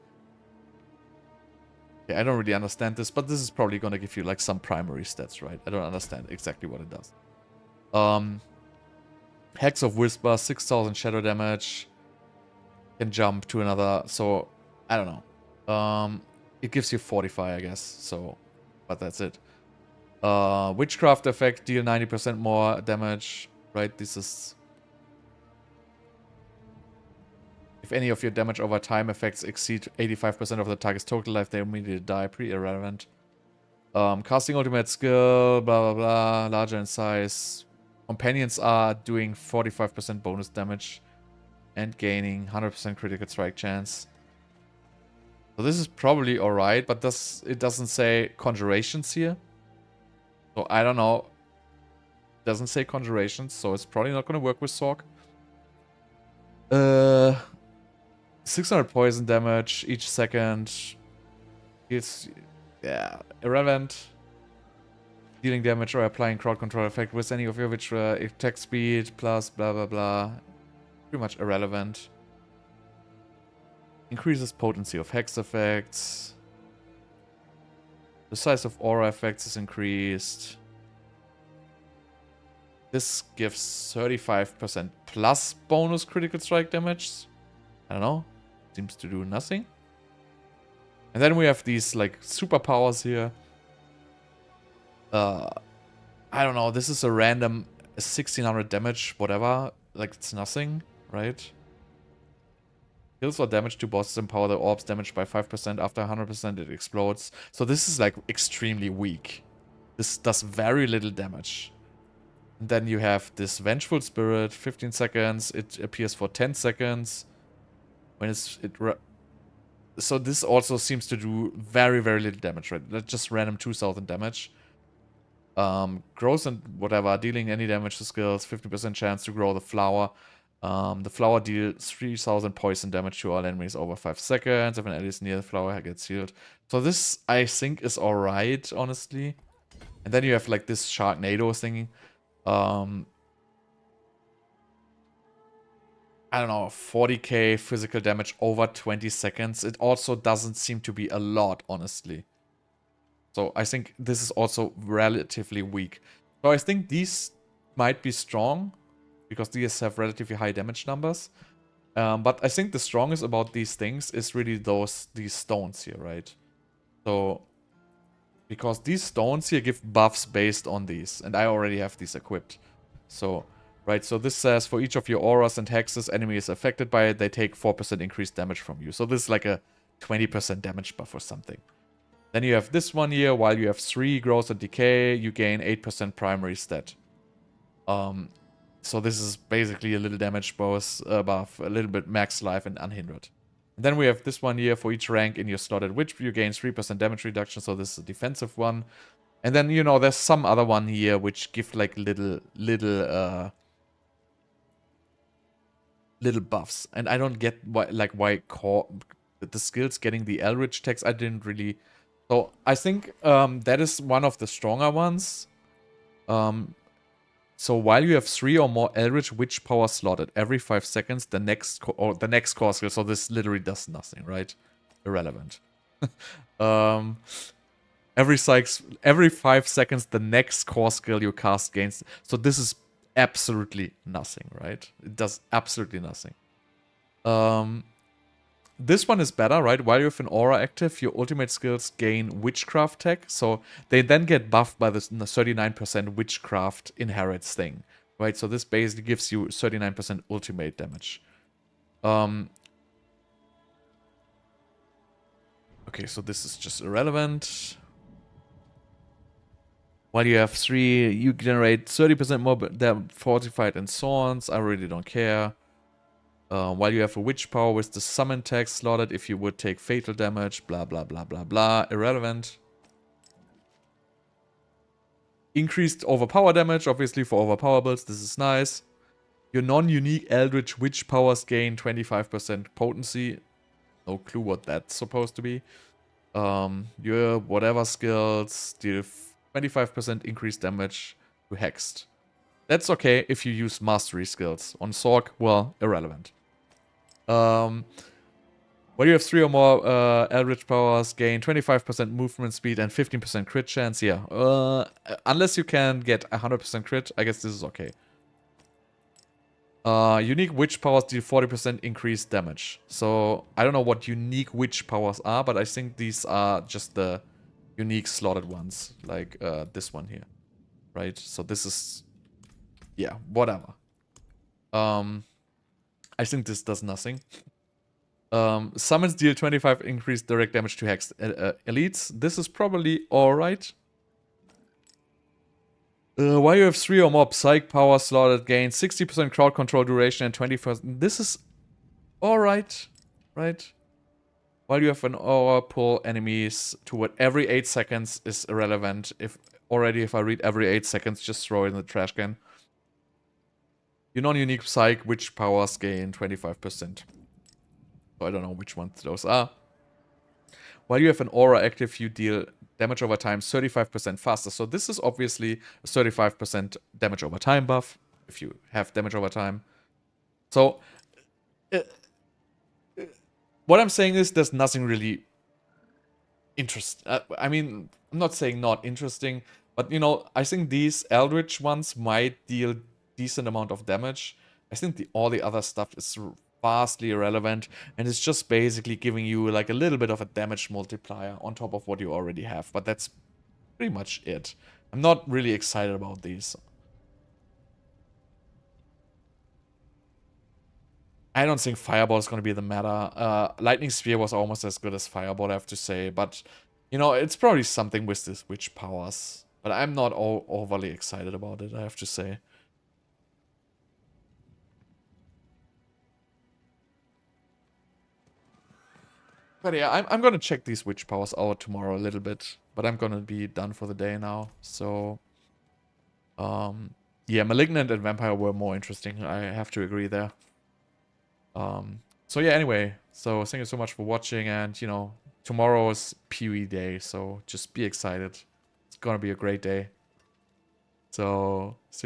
Okay, I don't really understand this, but this is probably gonna give you like some primary stats, right? I don't understand exactly what it does. Hex of Whisper, 6000 shadow damage. Can jump to another, so I don't know. It gives you 45, I guess, so, but that's it. Witchcraft effect, deal 90% more damage, right? This is... If any of your damage over time effects exceed 85% of the target's total life, they immediately die. Pretty irrelevant. Casting ultimate skill, blah, blah, blah. Larger in size. Companions are doing 45% bonus damage. And gaining 100% critical strike chance. So this is probably alright, but it doesn't say conjurations here. So I don't know. It doesn't say conjurations, so it's probably not going to work with Sorg. 600 poison damage each second. It's, yeah, irrelevant. Dealing damage or applying crowd control effect with any of your which attack speed plus blah blah blah. Pretty much irrelevant. Increases potency of hex effects. The size of aura effects is increased. This gives 35% plus bonus critical strike damage. I don't know. Seems to do nothing. And then we have these like superpowers here. I don't know. This is a random 1600 damage, whatever. Like it's nothing, right? Heals or damage to bosses empower the orbs damaged by 5%. After 100% it explodes. So this is like extremely weak. This does very little damage. And then you have this Vengeful Spirit, 15 seconds. It appears for 10 seconds. When so this also seems to do very, very little damage, right? That's just random 2000 damage. Grows and whatever, dealing any damage to skills, 50% chance to grow the flower. The flower deals 3000 poison damage to all enemies over 5 seconds. If an ally is near the flower, gets healed. So this, I think, is alright, honestly. And then you have like this Sharknado thing. I don't know, 40k physical damage over 20 seconds. It also doesn't seem to be a lot, honestly. So I think this is also relatively weak. So I think these might be strong, because these have relatively high damage numbers. But I think the strongest about these things is really these stones here, right? So, because these stones here give buffs based on these, and I already have these equipped. So, right, so this says for each of your auras and hexes, enemy is affected by it, they take 4% increased damage from you. So this is like a 20% damage buff or something. Then you have this one here, while you have 3 growth and decay, you gain 8% primary stat. So this is basically a little damage bonus above a little bit max life and unhindered. And then we have this one here, for each rank in your slotted witch, you gain 3% damage reduction, so this is a defensive one. And then, you know, there's some other one here which give like little buffs. And I don't get why the skills getting the Eldritch text, I didn't really. So I think that is one of the stronger ones. So while you have 3 or more Eldritch Witch power slotted every 5 seconds, the next core skill. So this literally does nothing, right? Irrelevant. Every 5 seconds, the next core skill you cast gains. So this is absolutely nothing, right? It does absolutely nothing. This one is better, right? While you have an aura active, your ultimate skills gain witchcraft tech. So they then get buffed by this 39% witchcraft inherits thing, right? So this basically gives you 39% ultimate damage. Okay, so this is just irrelevant. While you have 3, you generate 30% more fortified and swords. I really don't care. While you have a witch power with the summon tag slotted, if you would take fatal damage, blah blah blah blah blah, irrelevant. Increased overpower damage, obviously for overpower builds, this is nice. Your non-unique Eldritch Witch powers gain 25% potency. No clue what that's supposed to be. Your whatever skills deal 25% increased damage to Hexed. That's okay if you use mastery skills. On Sorc, well, irrelevant. When you have 3 or more Eldritch powers, gain 25% movement speed and 15% crit chance. Yeah, unless you can get 100% crit, I guess this is okay. Unique witch powers deal 40% increased damage. So, I don't know what unique witch powers are, but I think these are just the unique slotted ones. Like this one here. Right? So this is... yeah, whatever. I think this does nothing. Summons deal 25 increased direct damage to Hex elites. This is probably alright. While you have 3 or more Psych power slotted, gain 60% crowd control duration and 20%. This is alright, right? While you have an aura, pull enemies toward every 8 seconds is irrelevant. If I read every 8 seconds, just throw it in the trash can. Your non-unique Psych, which powers gain 25%. So I don't know which ones those are. While you have an aura active, you deal damage over time 35% faster. So this is obviously a 35% damage over time buff, if you have damage over time. So, what I'm saying is there's nothing really interesting. I mean, I'm not saying not interesting, but you know, I think these Eldritch ones might deal decent amount of damage. I think all the other stuff is vastly irrelevant, and it's just basically giving you like a little bit of a damage multiplier on top of what you already have, but that's pretty much it. I'm not really excited about these. I don't think Fireball is going to be the meta. Lightning Sphere was almost as good as Fireball, I have to say, but you know, it's probably something with this witch powers, but I'm not overly excited about it, I have to say. But yeah, I'm gonna check these witch powers out tomorrow a little bit. But I'm gonna be done for the day now, so... Yeah, Malignant and Vampire were more interesting. I have to agree there. So yeah, anyway, so thank you so much for watching, and you know, tomorrow's PoE day, so just be excited. It's gonna be a great day. So see